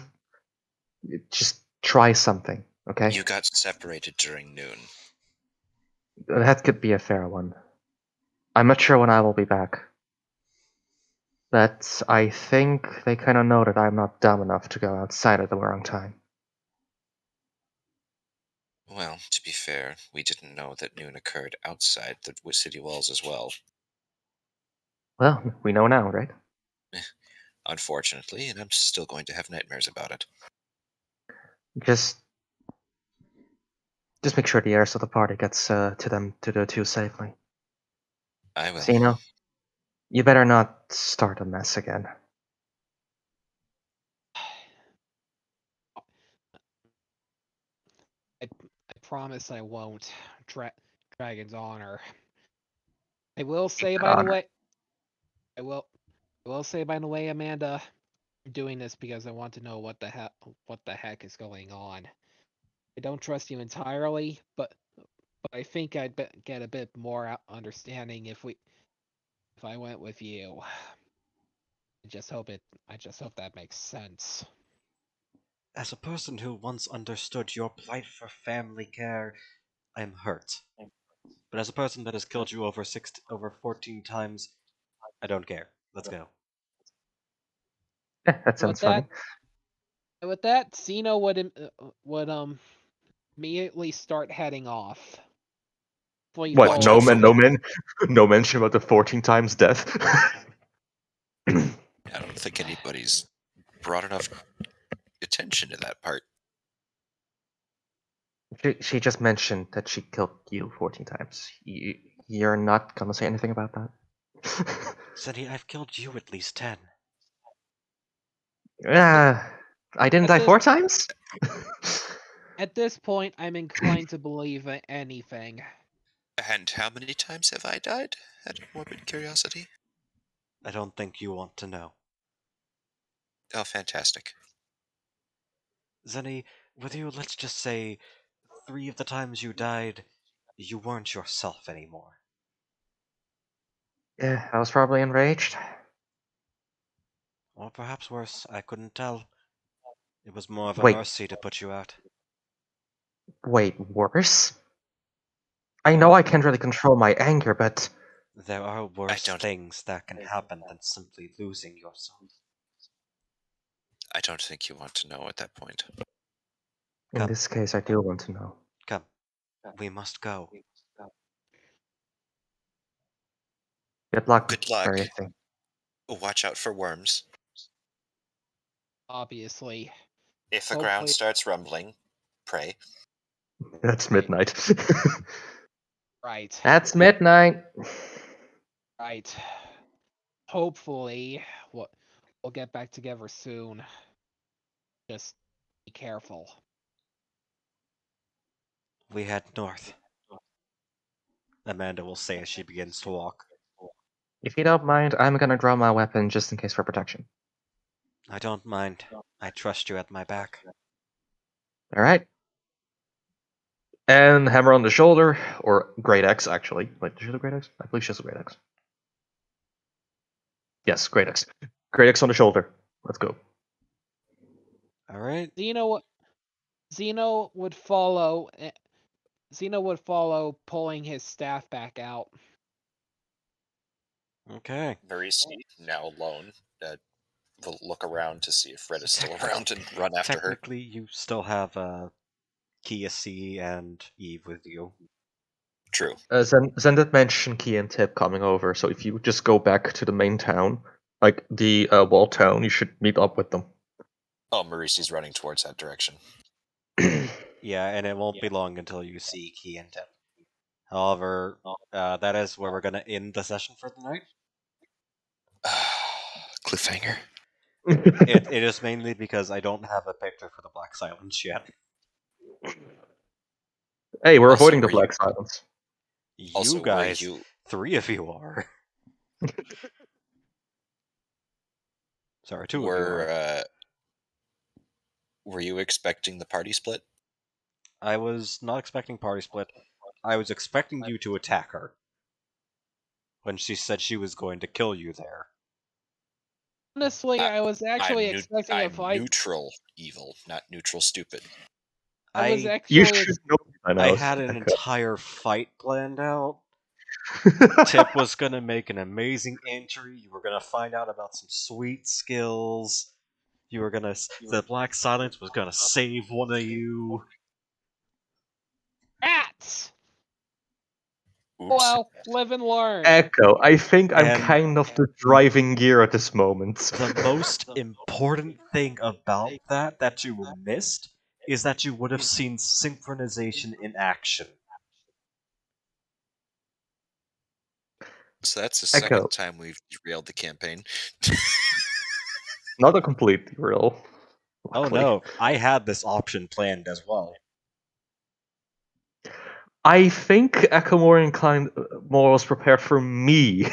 Just try something, okay? You got separated during noon. That could be a fair one. I'm not sure when I will be back. But I think they kind of know that I'm not dumb enough to go outside at the wrong time. Well, to be fair, we didn't know that noon occurred outside the city walls as well. Well, we know now, right? Unfortunately, and I'm still going to have nightmares about it. Just make sure the heirs of the party gets to the two safely. I will. So, you better not start a mess again. I promise I won't. Dragon's honor. I will say, by the Honor. way, I will say, by the way, Amanda, I'm doing this because I want to know what the heck is going on. I don't trust you entirely, but I think I'd get a bit more understanding if I went with you. I just hope that makes sense. As a person who once understood your plight for family care, I'm hurt. But as a person that has killed you over 14 times, I don't care. Let's go. That sounds funny. With that, Zeno would immediately start heading off. What? Watch out for No mention about the 14 times death. I don't think anybody's brought enough attention to that part. She just mentioned that she killed you 14 times. You're not gonna say anything about that? Zenny, I've killed you at least 10. I didn't At die this 4 times? at this point, I'm inclined to believe anything. And how many times have I died? Out of morbid curiosity. I don't think you want to know. Oh, fantastic. Zenny, with you, let's just say 3 of the times you died, you weren't yourself anymore. Yeah, I was probably enraged. Or perhaps worse, I couldn't tell. It was more of a Wait, mercy to put you out. worse? I know I can't really control my anger, but There are I worse don't. things that can happen than simply losing yourself. I don't think you want to know at that point. in Come. this case, I do want to know. Come. We must go. Good luck with Good luck. everything. Watch out for worms. Obviously, If the Hopefully- ground starts rumbling, pray. That's midnight. right, That's midnight. right. Hopefully, we'll get back together soon. Just be careful. We head north, Amanda will say as she begins to walk. If you don't mind, I'm gonna draw my weapon just in case for protection. I don't mind. I trust you at my back. Alright. And hammer on the shoulder, or great X actually. Wait, does she have a great X? I believe she has a great X. Yes, great X. Great X on the shoulder. Let's go. Alright. Zeno would follow. Zeno would follow, pulling his staff back out. Okay. Marisi, now alone, will look around to see if Red is still around and run after her. Technically, you still have Kia C and Eve with you. True. Zen did mention Key and Tip coming over, so if you just go back to the main town, like the wall town, you should meet up with them. Oh, Marisi's running towards that direction. Yeah, and it won't be long until you see Key and Tip. However, that is where we're going to end the session for the night. Cliffhanger. It is mainly because I don't have a picture for the Black Silence yet. Hey, we're Also, avoiding the were you- Black Silence. Also, You guys, 3 of you are. Sorry, two of you are. Were you expecting the party split? I was not expecting party split. I was expecting you to attack her when she said she was going to kill you there. Honestly, I was actually expecting a I'm fight. neutral evil, not neutral stupid. I was I You actually should know by now. I had an Echo. entire fight planned out. Tip was gonna make an amazing entry. You were gonna find out about some sweet skills. You were gonna. The Black Silence was gonna save one of you. rats. Oops. Well, live and learn. Echo, I think I'm And- kind of the driving gear at this moment. The most important thing about that you missed is that you would have seen synchronization in action. So that's the Echo. second time we've derailed the campaign. Not a complete real. Oh no, I had this option planned as well. I think Echo more inclined, more was prepared for me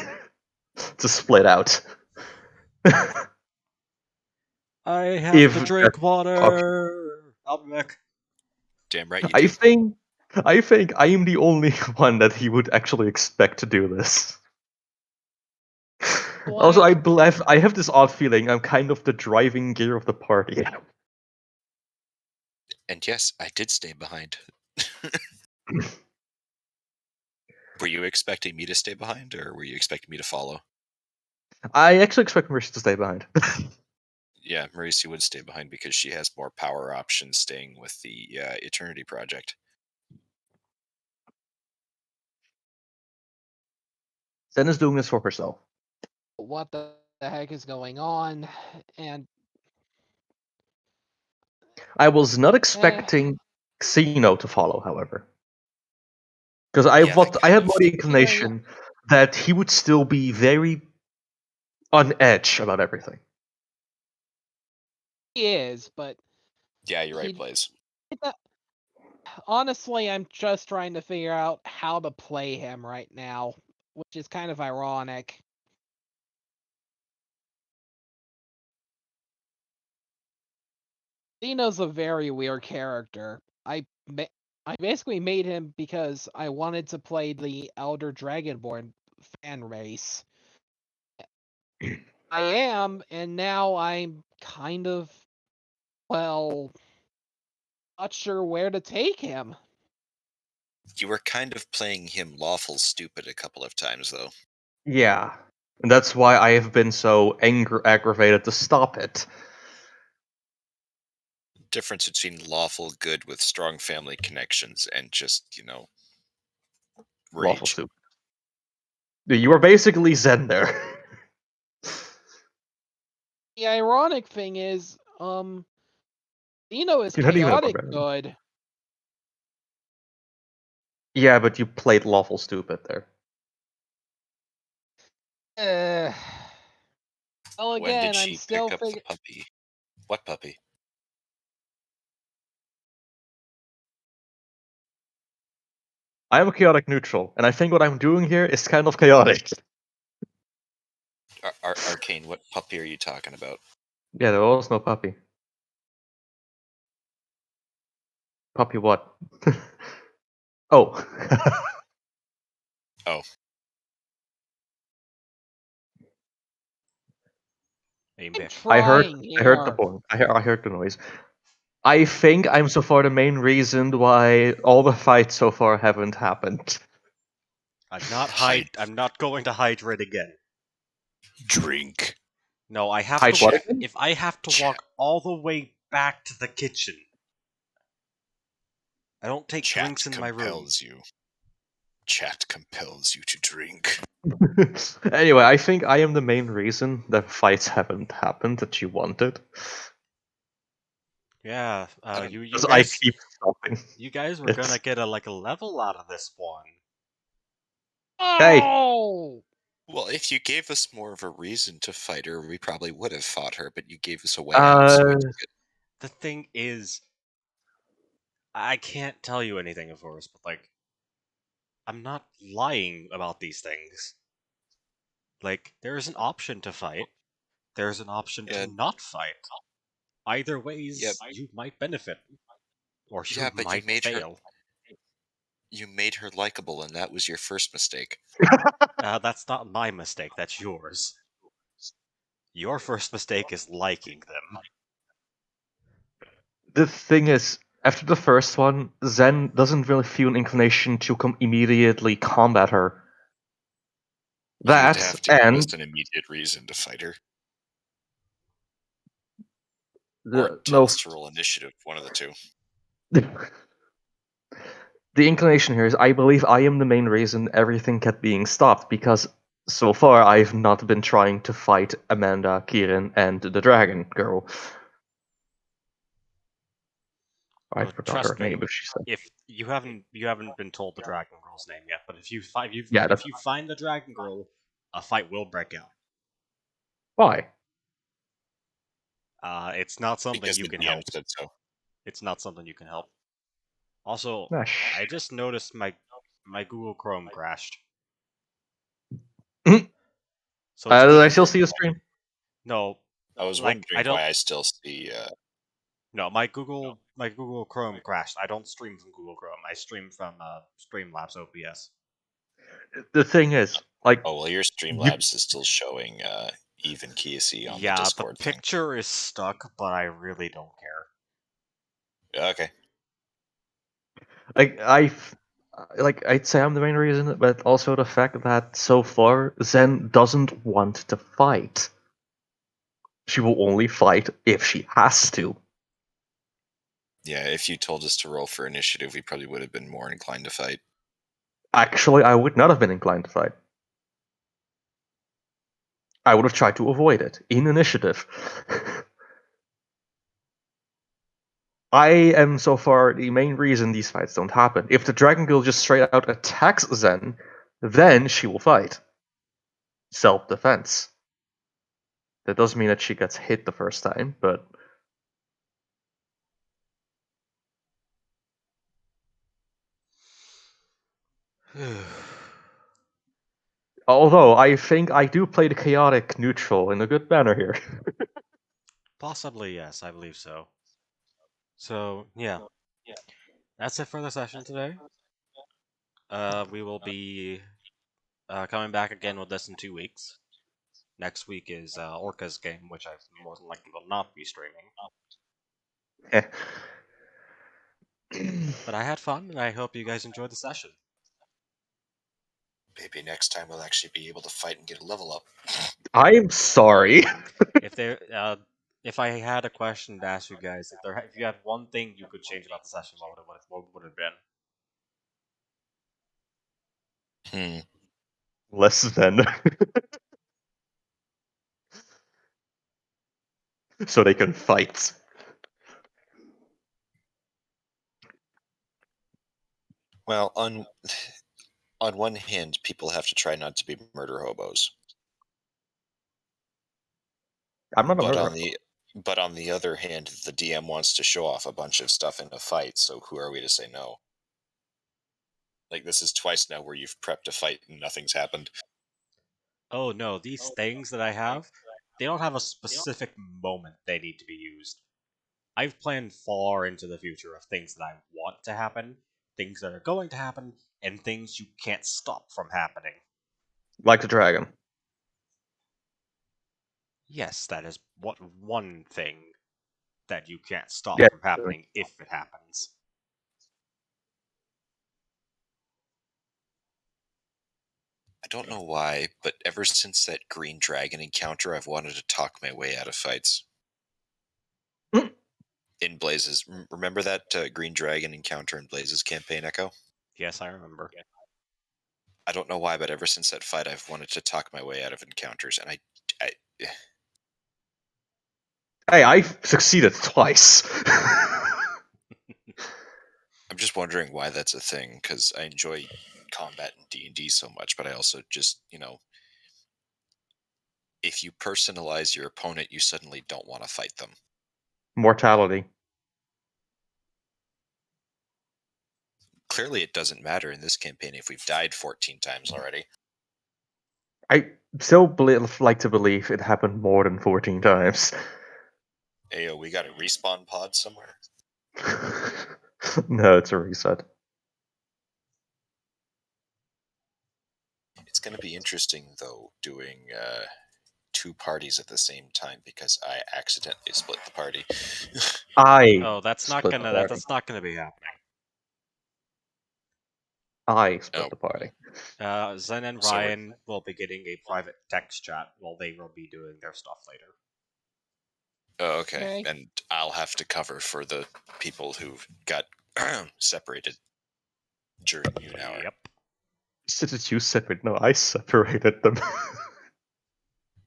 to split out. I have If to that's drink an water. I'll be back. Damn right you I do. think I am the only one that he would actually expect to do this. Also, I have this odd feeling I'm kind of the driving gear of the party. And yes, I did stay behind. Were you expecting me to stay behind, or were you expecting me to follow? I actually expect Marissa to stay behind. Yeah, Marisi would stay behind because she has more power options staying with the Eternity Project. Zen is doing this for herself. What the heck is going on? And I was not expecting Xeno to follow, however. Because I had more the inclination that he would still be very on edge about everything. he is, but Yeah, you're right, he- Blaze. honestly, I'm just trying to figure out how to play him right now, which is kind of ironic. Dino's a very weird character. I basically made him because I wanted to play the Elder Dragonborn fan race. I am, and now I'm kind of, well, not sure where to take him. You were kind of playing him lawful stupid a couple of times, though. Yeah. And that's why I have been so aggravated to stop it. Difference between lawful good with strong family connections and just, Lawful rage. stupid. You are basically Zen there. The ironic thing is, Dino is You're not even a chaotic barbarian. good. Yeah, but you played lawful stupid there. Well, When again, did I'm she still pick up the puppy? What puppy? I'm a chaotic neutral, and I think what I'm doing here is kind of chaotic. Arcane, what puppy are you talking about? Yeah, there was no puppy. Puppy what? Oh. Oh, Aim I'm back. I heard trying the here. point. I heard the noise. I think I'm so far the main reason why all the fights so far haven't happened. I'm not going to hydrate again. drink. No, I have Hide to. what Check. again? If I have to walk all the way back to the kitchen, I don't take Chat drinks in my room. compels you. Chat compels you to drink. Anyway, I think I am the main reason that fights haven't happened that you wanted. Yeah, you Because I guys, keep stopping. you guys were gonna get a level out of this one. Hey! Oh! Well, if you gave us more of a reason to fight her, we probably would have fought her, but you gave us a way out, so we took it. The thing is, I can't tell you anything, of course, but like, I'm not lying about these things. Like, there is an option to fight. there's an option Yeah. to not fight. Either ways, Yep. you might benefit, or you Yeah, but might fail. you made her likable, and that was your first mistake. That's not my mistake, that's yours. Your first mistake is liking them. The thing is, after the first one, Zen doesn't really feel an inclination to immediately combat her. You'd That have to give and us an immediate reason to fight her, or the tell no, us to roll initiative. One of the two. the inclination here is I believe I am the main reason everything kept being stopped because so far I've not been trying to fight Amanda, Kieran, and the dragon girl. I Well, forgot her trust name, me, but she said. if you haven't been told the Dragon Girl's name yet, but Yeah, if that's you find the Dragon Girl, a fight will break out. why. It's not something Because you the can DM help. said so. It's not something you can help. Also, Ah, I just noticed my Google Chrome crashed. So it's Did I good. still see the stream? No, I was like I wondering don't. why I still see. No, my Google Chrome crashed. I don't stream from Google Chrome. I stream from Streamlabs OBS. The thing is, like, Oh well, your you Streamlabs is still showing even Kiesi on the Yeah, the Discord thing. picture is stuck, but I really don't care. Okay. like I'd say I'm the main reason, but also the fact that so far Zen doesn't want to fight. She will only fight if she has to. Yeah, if you told us to roll for initiative, we probably would have been more inclined to fight. Actually, I would not have been inclined to fight. I would have tried to avoid it in initiative. I am so far the main reason these fights don't happen. If the Dragon Girl just straight out attacks Zen, then she will fight. Self-defense. That doesn't mean that she gets hit the first time, but although I think I do play the chaotic neutral in a good manner here. Possibly, yes, I believe so. So, yeah, that's it for the session today. We will be coming back again with this in 2 weeks. Next week is Orca's game, which I more than likely will not be streaming. But I had fun, and I hope you guys enjoyed the session. Maybe next time we'll actually be able to fight and get a level up. I'm sorry. If I had a question to ask you guys, if you had one thing you could change about the session, what would it have been? Hmm. Less than. So they can fight. Well, on one hand, people have to try not to be murder hobos, I'm not a but murderer. on the other hand, the DM wants to show off a bunch of stuff in a fight. So who are we to say no? Like this is twice now where you've prepped a fight and nothing's happened. Oh no, these things that I have, they don't have a specific moment they need to be used. I've planned far into the future of things that I want to happen, things that are going to happen, and things you can't stop from happening. Like the dragon. Yes, that is what one thing that you can't stop Yeah. from happening if it happens. I don't know why, but ever since that green dragon encounter, I've wanted to talk my way out of fights. Mm. In Blazes, remember that green dragon encounter in Blazes campaign, Echo? Yes, I remember. I don't know why, but ever since that fight, I've wanted to talk my way out of encounters, and I Hey, I've succeeded twice. I'm just wondering why that's a thing, because I enjoy combat in D&D so much, but I also just, if you personalize your opponent, you suddenly don't want to fight them. Mortality. Clearly, it doesn't matter in this campaign if we've died 14 times already. still like to believe it happened more than 14 times. Ayo, we got a respawn pod somewhere. No, it's a reset. It's going to be interesting though doing two parties at the same time because I accidentally split the party. I Oh, that's not split the gonna party. that's not gonna be happening. I split Oh. the party. Zen and So we're- Ryan will be getting a private text chat while they will be doing their stuff later. Oh, okay. Okay. And I'll have to cover for the people who got separated during noon hour. Yep. Did you separate? No, I separated them.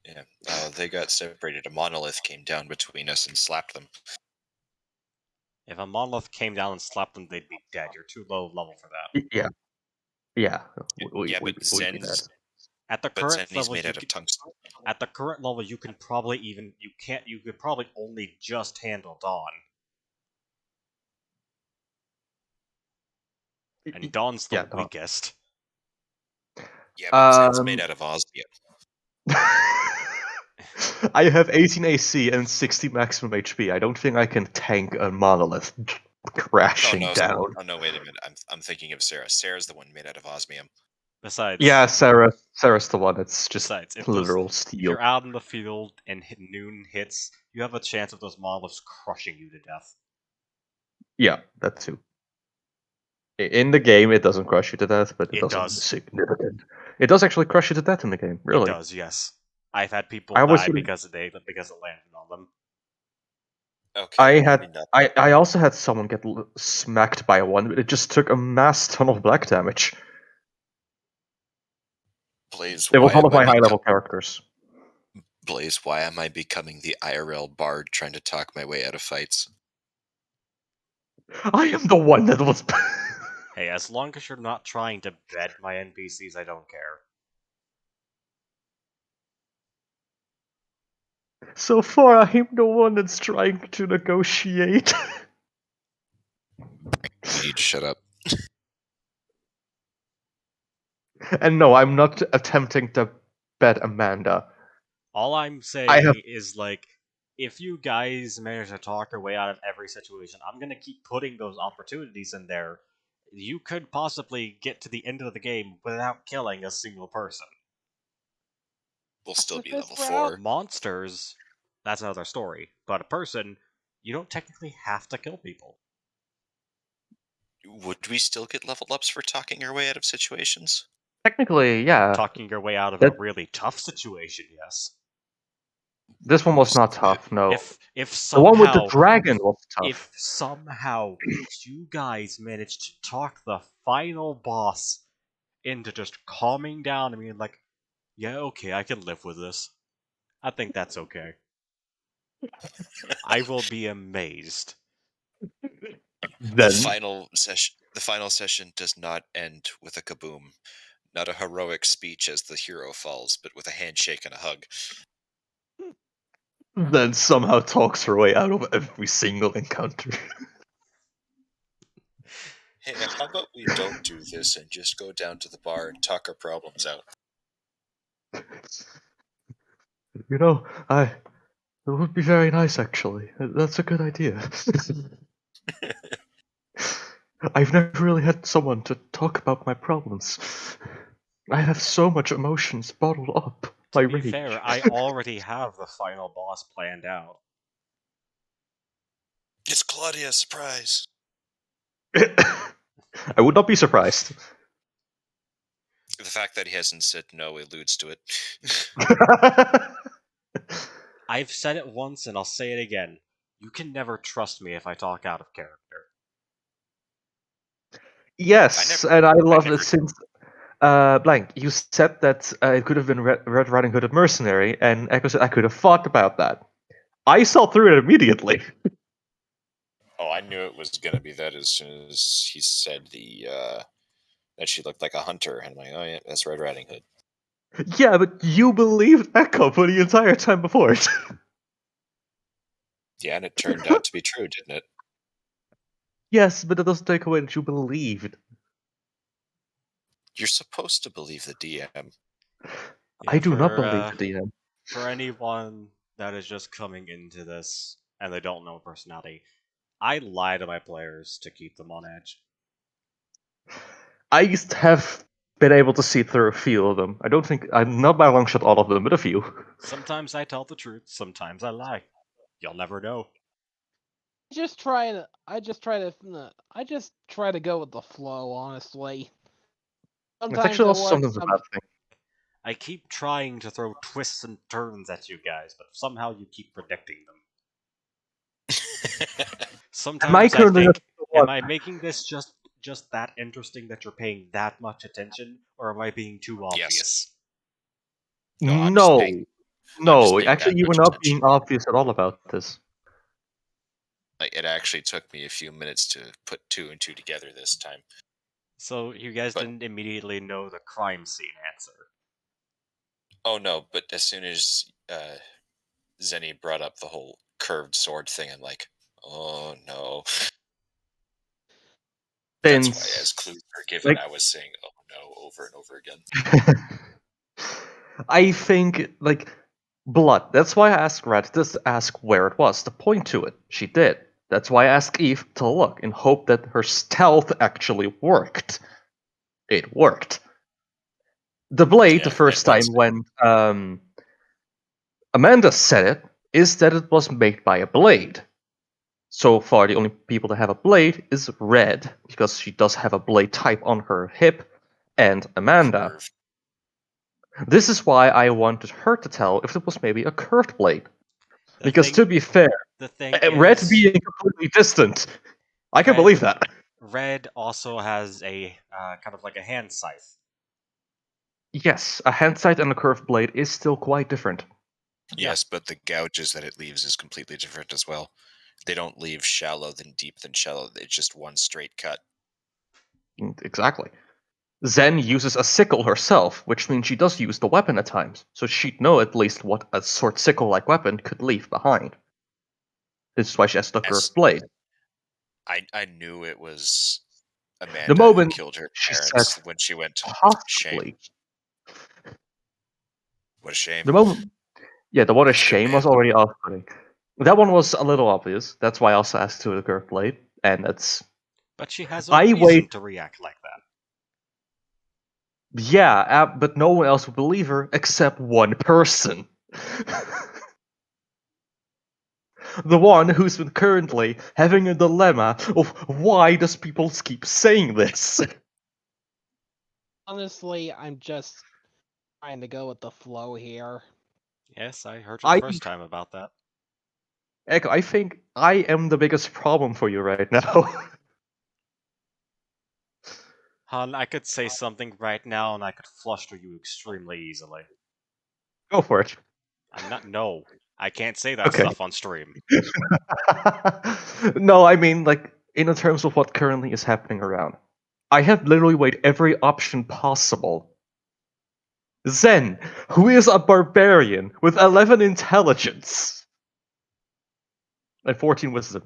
Yeah. They got separated. A monolith came down between us and slapped them. If a monolith came down and slapped them, they'd be dead. You're too low level for that. Yeah. Yeah. Yeah, We but be dead. Zen's At the but current Zenny's level, made you out of can, tungsten. at the current level, you can probably you could probably only just handle Dawn, and Dawn's the Yeah, no. weakest. Yeah, but Zen's made Um, out of osmium. I have 18 AC and 60 maximum HP. I don't think I can tank a monolith crashing down. Oh no, wait a minute. I'm thinking of Sarah. Sarah's the one made out of osmium. Besides, Yeah, Sarah's the one. It's just literal if steel. you're out in the field and noon hits, you have a chance of those monoliths crushing you to death. Yeah, that too. In the game, it doesn't crush you to death, but It does. significant. It does actually crush you to death in the game. It Really, does, yes. I've had people I was die because it landed on them. Okay, I maybe had not. I also had someone get smacked by one. But it just took a mass ton of black damage. Blaze, It was why one am of I my high level characters. Blaze, why am I becoming the IRL bard trying to talk my way out of fights? I am the one that was. Hey, as long as you're not trying to bed my NPCs, I don't care. So far, I'm the one that's trying to negotiate. You need to shut up. And no, I'm not attempting to bet Amanda. All I'm I have saying is, like, if you guys manage to talk your way out of every situation, I'm gonna keep putting those opportunities in there. You could possibly get to the end of the game without killing a single person. We'll still the be fifth level route. 4. Monsters, that's another story. But a person, you don't technically have to kill people. Would we still get level ups for talking our way out of situations? technically, yeah. Talking your way out of a That really tough situation, yes. this one was not Most of it. tough. No, If the one with the somehow dragon was tough. if somehow you guys managed to talk the final boss into just calming down and being like, yeah, okay, I can live with this. I think that's okay. I will be amazed. The Then final session does not end with a kaboom. Not a heroic speech as the hero falls, but with a handshake and a hug. then somehow talks her way out of every single encounter. Hey, how about we don't do this and just go down to the bar and talk our problems out? You know, it would be very nice actually. That's a good idea. I've never really had someone to talk about my problems. I have so much emotions bottled up. My To be rage. fair, I already have the final boss planned out. It's Claudia, surprise! I would not be surprised. The fact that he hasn't said no alludes to it. I've said it once and I'll say it again. You can never trust me if I talk out of character. Yes, never- and I love never- it since blank. You said that it could have been Red Riding Hood and Mercenary, and Echo said I could have thought about that. I saw through it immediately. Oh, I knew it was gonna be that as soon as he said that she looked like a hunter, and I'm like, oh yeah, that's Red Riding Hood. Yeah, but you believed Echo for the entire time before it. Yeah, and it turned out to be true, didn't it? Yes, but that doesn't take away that you believed. You're supposed to believe the DM. Yeah, I do not believe the DM. for anyone that is just coming into this and they don't know personality, I lie to my players to keep them on edge. I have been able to see through a few of them. I don't think I'm not by a long shot all of them, but a few. Sometimes I tell the truth, sometimes I lie. You'll never know. I just try to go with the flow, honestly. It's Sometimes actually it also works. sometimes a bad thing. I keep trying to throw twists and turns at you guys, but somehow you keep predicting them. Am I Sometimes I currently think, the am one? I making this just that interesting that you're paying that much attention, or am I being too obvious? No, I'm just No, paying. I'm just no. paying Actually, that you were much not attention. being obvious at all about this. Like, it actually took me a few minutes to put two and two together this time. So you guys But- didn't immediately know the crime scene answer. Oh no! But as soon as Zenny brought up the whole curved sword thing, I'm like, oh no. That's why, Since as clues are given, like I was saying, oh no, over and over again. I think like blood. That's why I asked Red to ask where it was, to point to it. She did. That's why I asked Eve to look in hope that her stealth actually worked. It worked. The blade, the Yeah, first and time when Amanda said it, is that it was made by a blade. So far, the only people that have a blade is Red, because she does have a blade type on her hip, and Amanda. curve. This is why I wanted her to tell if it was maybe a curved blade. The Because thing, to be fair, the thing Red is, being completely distant, I can Red- believe that. Red also has a kind of like a hand scythe. Yes, a hand sight and a curved blade is still quite different. Yes, but the gouges that it leaves is completely different as well. They don't leave shallow, then deep, then shallow. It's just one straight cut. Exactly. Zen uses a sickle herself, which means she does use the weapon at times, so she'd know at least what a short sickle-like weapon could leave behind. This is why she has the As curved blade. I knew it was The Amanda who moment killed her she said parents when she went, shame. possibly, What a shame. the moment, yeah, the what a That's a good shame man. was already off-putting. That one was a little obvious. That's why I also asked to the curved blade, and it's But she has a I reason wait. to react like that. Yeah, but no one else would believe her except one person. The one who's been currently having a dilemma of why does people keep saying this? Honestly, I'm just trying to go with the flow here. Yes, I heard you the I first time about that. Echo, I think I am the biggest problem for you right now. Han, I could say something right now and I could fluster you extremely easily. Go for it. I'm not. No, I can't say that Okay. stuff on stream. No, I mean like in terms of what currently is happening around. I have literally weighed every option possible. Zen, who is a barbarian with 11 intelligence and 14 wisdom,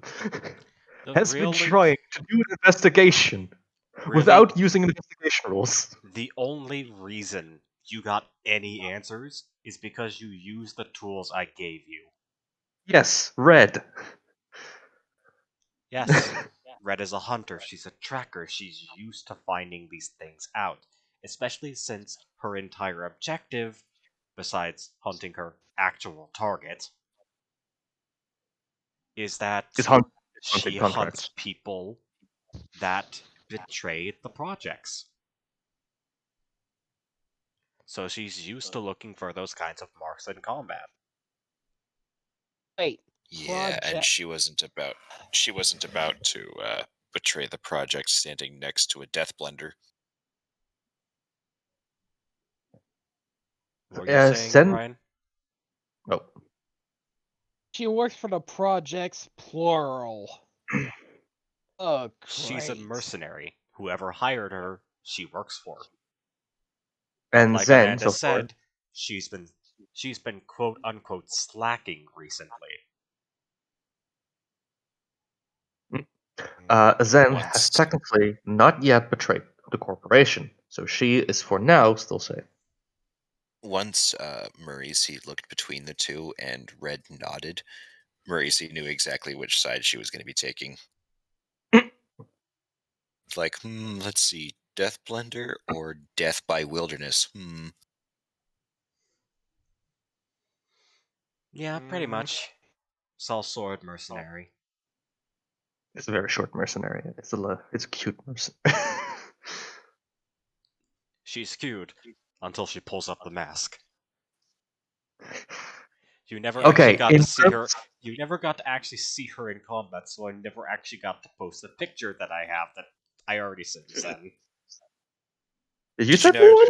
The has been really, trying to do an investigation really, without using investigation rules. the only reason you got any answers is because you used the tools I gave you. Yes, Red. Yes, Red is a hunter. She's a tracker. She's used to finding these things out, especially since her entire objective, besides hunting her actual target, is is that hunting she hunts contracts. people that betray the projects. So she's used to looking for those kinds of marks in combat. Wait, Yeah, and project. she wasn't about to betray the project standing next to a death blender. What were you saying, Zen. Ryan? Oh. She works for the projects, plural. Oh, She's a great. mercenary. Whoever hired her, she works for. But And like Zen, Amanda so far. said, she's been quote unquote slacking recently. Zen has Once technically not yet betrayed the corporation, so she is for now still safe. Once Marisi looked between the two and Red nodded, Marisi knew exactly which side she was going to be taking. Like, let's see, Death Blender or Death by Wilderness? Yeah, pretty much. Soul Sword Mercenary. It's a very short mercenary. It's a cute mercenary. She's cute until she pulls up the mask. You never actually Okay, got to in see her. terms, You never got to actually see her in combat, so I never actually got to post a picture that I have that I already sent Zen. did you Did you send me know? one?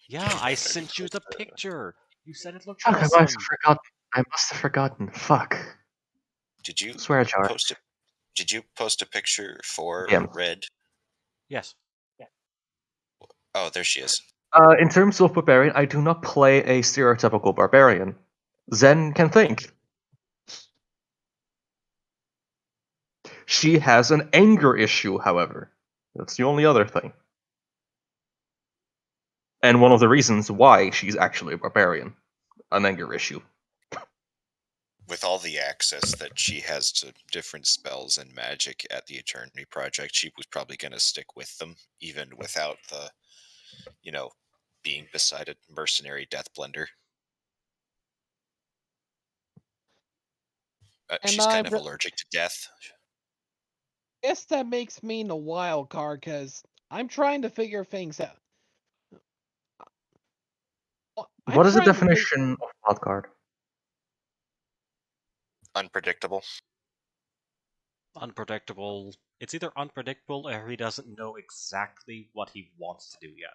Yeah, I sent you the picture. You said it looked Fuck, I must have awesome. forgotten. I must have forgotten. Fuck. Did you Swear jar. post a Did you post a picture for Yeah. Red? Yes. Oh, there she is. In terms of barbarian, I do not play a stereotypical barbarian. Zen can think. She has an anger issue, however. That's the only other thing. And one of the reasons why she's actually a barbarian. An anger issue. With all the access that she has to different spells and magic at the Eternity Project, she was probably going to stick with them, even without the, being beside a mercenary Death Blender. And She's I kind of allergic to death. guess that makes me the wild card because I'm trying to figure things out. I'm What is the trying to figure. definition of wild card? Unpredictable. Unpredictable. It's either unpredictable or he doesn't know exactly what he wants to do yet.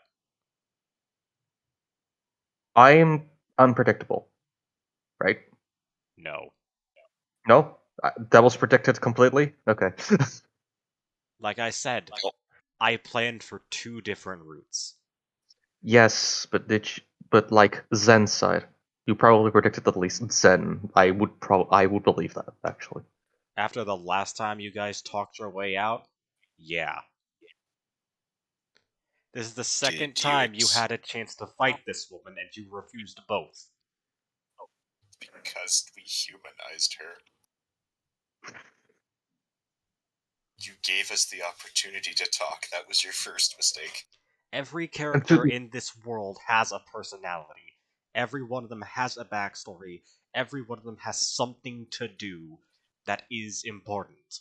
I am unpredictable, right? No. No? That was predicted completely? Okay. Like I said, Oh, I planned for 2 different routes. Yes, but but like Zen's side, you probably predicted at least Zen. I would believe that actually. After the last time you guys talked your way out, yeah. This is the second did you time you had a chance to fight this woman and you refused both. Because we humanized her. You gave us the opportunity to talk. That was your first mistake. Every And to character in this world has a personality. Every one of them has a backstory. Every one of them has something to do that is important.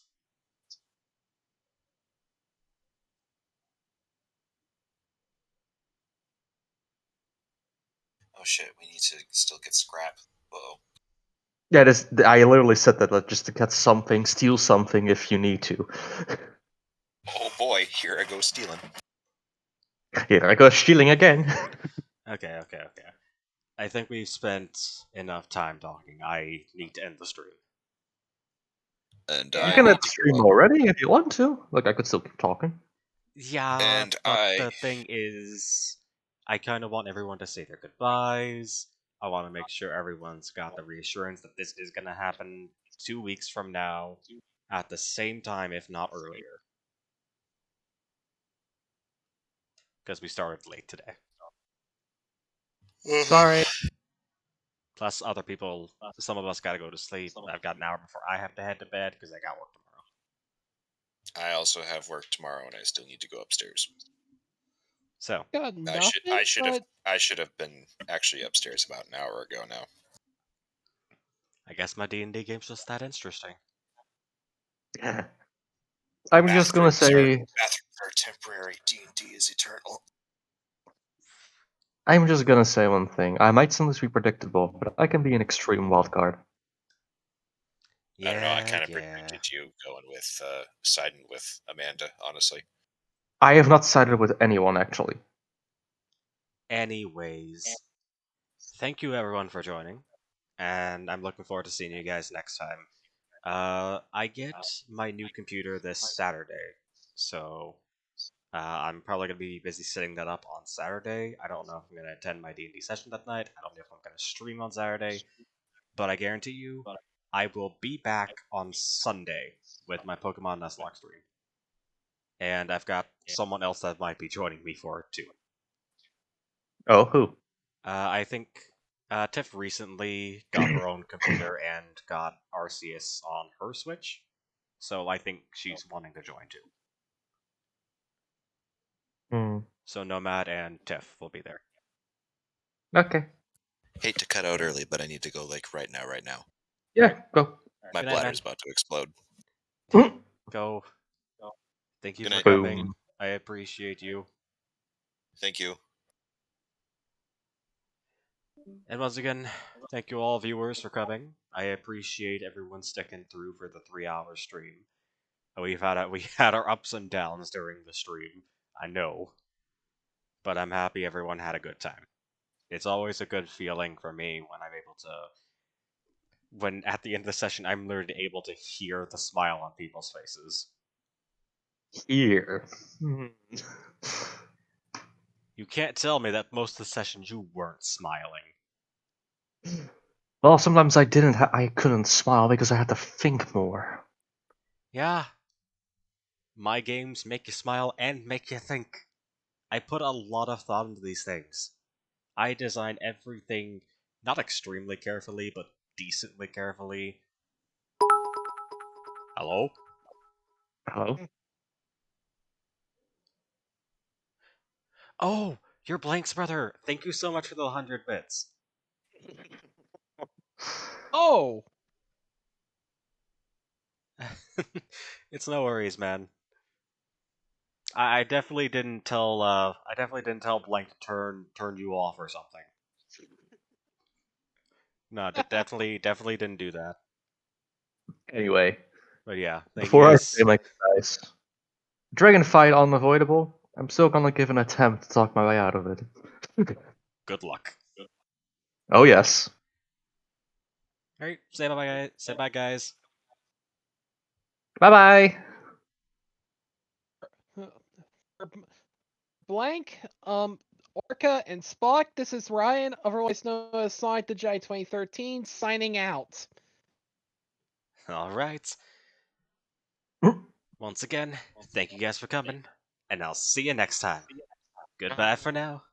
Oh shit, we need to still get scrap. Uh-oh. yeah, I literally said that just to get something, steal something if you need to. Oh boy, here I go stealing. Here I go stealing again. Okay. I think we've spent enough time talking. I need to end the stream. And You I can need end to stream go up. already if you want to. Like I could still keep talking. Yeah, And but the thing is, I kind of want everyone to say their goodbyes. I want to make sure everyone's got the reassurance that this is going to happen 2 weeks from now at the same time, if not earlier. Because we started late today. Sorry. Plus, other people, some of us got to go to sleep. I've got an hour before I have to head to bed because I got work tomorrow. I also have work tomorrow, and I still need to go upstairs. So, Got I nothing, but should have been actually upstairs about an hour ago now. I guess my D&D game's just that interesting. Yeah. I'm just gonna say. Bathrooms are temporary. D&D is eternal. I'm just gonna say one thing. I might sometimes be predictable, but I can be an extreme wildcard. I don't know. I Yeah, kind of yeah. predicted you going with siding with Amanda. Honestly, I have not sided with anyone actually. Anyways, thank you everyone for joining, and I'm looking forward to seeing you guys next time. I get my new computer this Saturday, so I'm probably gonna be busy setting that up on Saturday. I don't know if I'm gonna attend my D&D session that night. I don't know if I'm gonna stream on Saturday, but I guarantee you, I will be back on Sunday with my Pokemon Nuzlocke stream, and I've got someone else that might be joining me for it too. Oh, who? I think Tiff recently got her own computer and got Arceus on her Switch, so I think she's wanting to join too. Hmm. So Nomad and Tiff will be there. Okay. Hate to cut out early, but I need to go like right now. Right now, Yeah, go. my Good night, bladder's man. about to explode. Go. Thank you Good for night. coming. Boom. I appreciate you. Thank you. And once again, thank you all viewers for coming. I appreciate everyone sticking through for the 3-hour stream. We had our ups and downs during the stream. I know, but I'm happy everyone had a good time. It's always a good feeling for me when I'm able to when at the end of the session I'm literally able to hear the smile on people's faces. Here. You can't tell me that most of the sessions you weren't smiling. Well, sometimes I didn't. I couldn't smile because I had to think more. Yeah. My games make you smile and make you think. I put a lot of thought into these things. I design everything not extremely carefully, but decently carefully. Hello? Hello? Oh, you're Blank's brother. Thank you so much for the 100 bits. Oh, It's no worries, man. I definitely didn't tell. I definitely didn't tell Blank to turn you off or something. No, definitely didn't do that. Anyway, But yeah, thank you before I guys. say my goodbyes, dragon fight unavoidable. I'm still gonna give an attempt to talk my way out of it. Good luck. Oh yes. All right, say bye, guys. Say bye, guys. Bye bye. Blank, Orca, and Spock. This is Ryan, otherwise known as Sonic the J 2013, signing out. All right. Once again, thank you guys for coming, and I'll see you next time. Goodbye for now.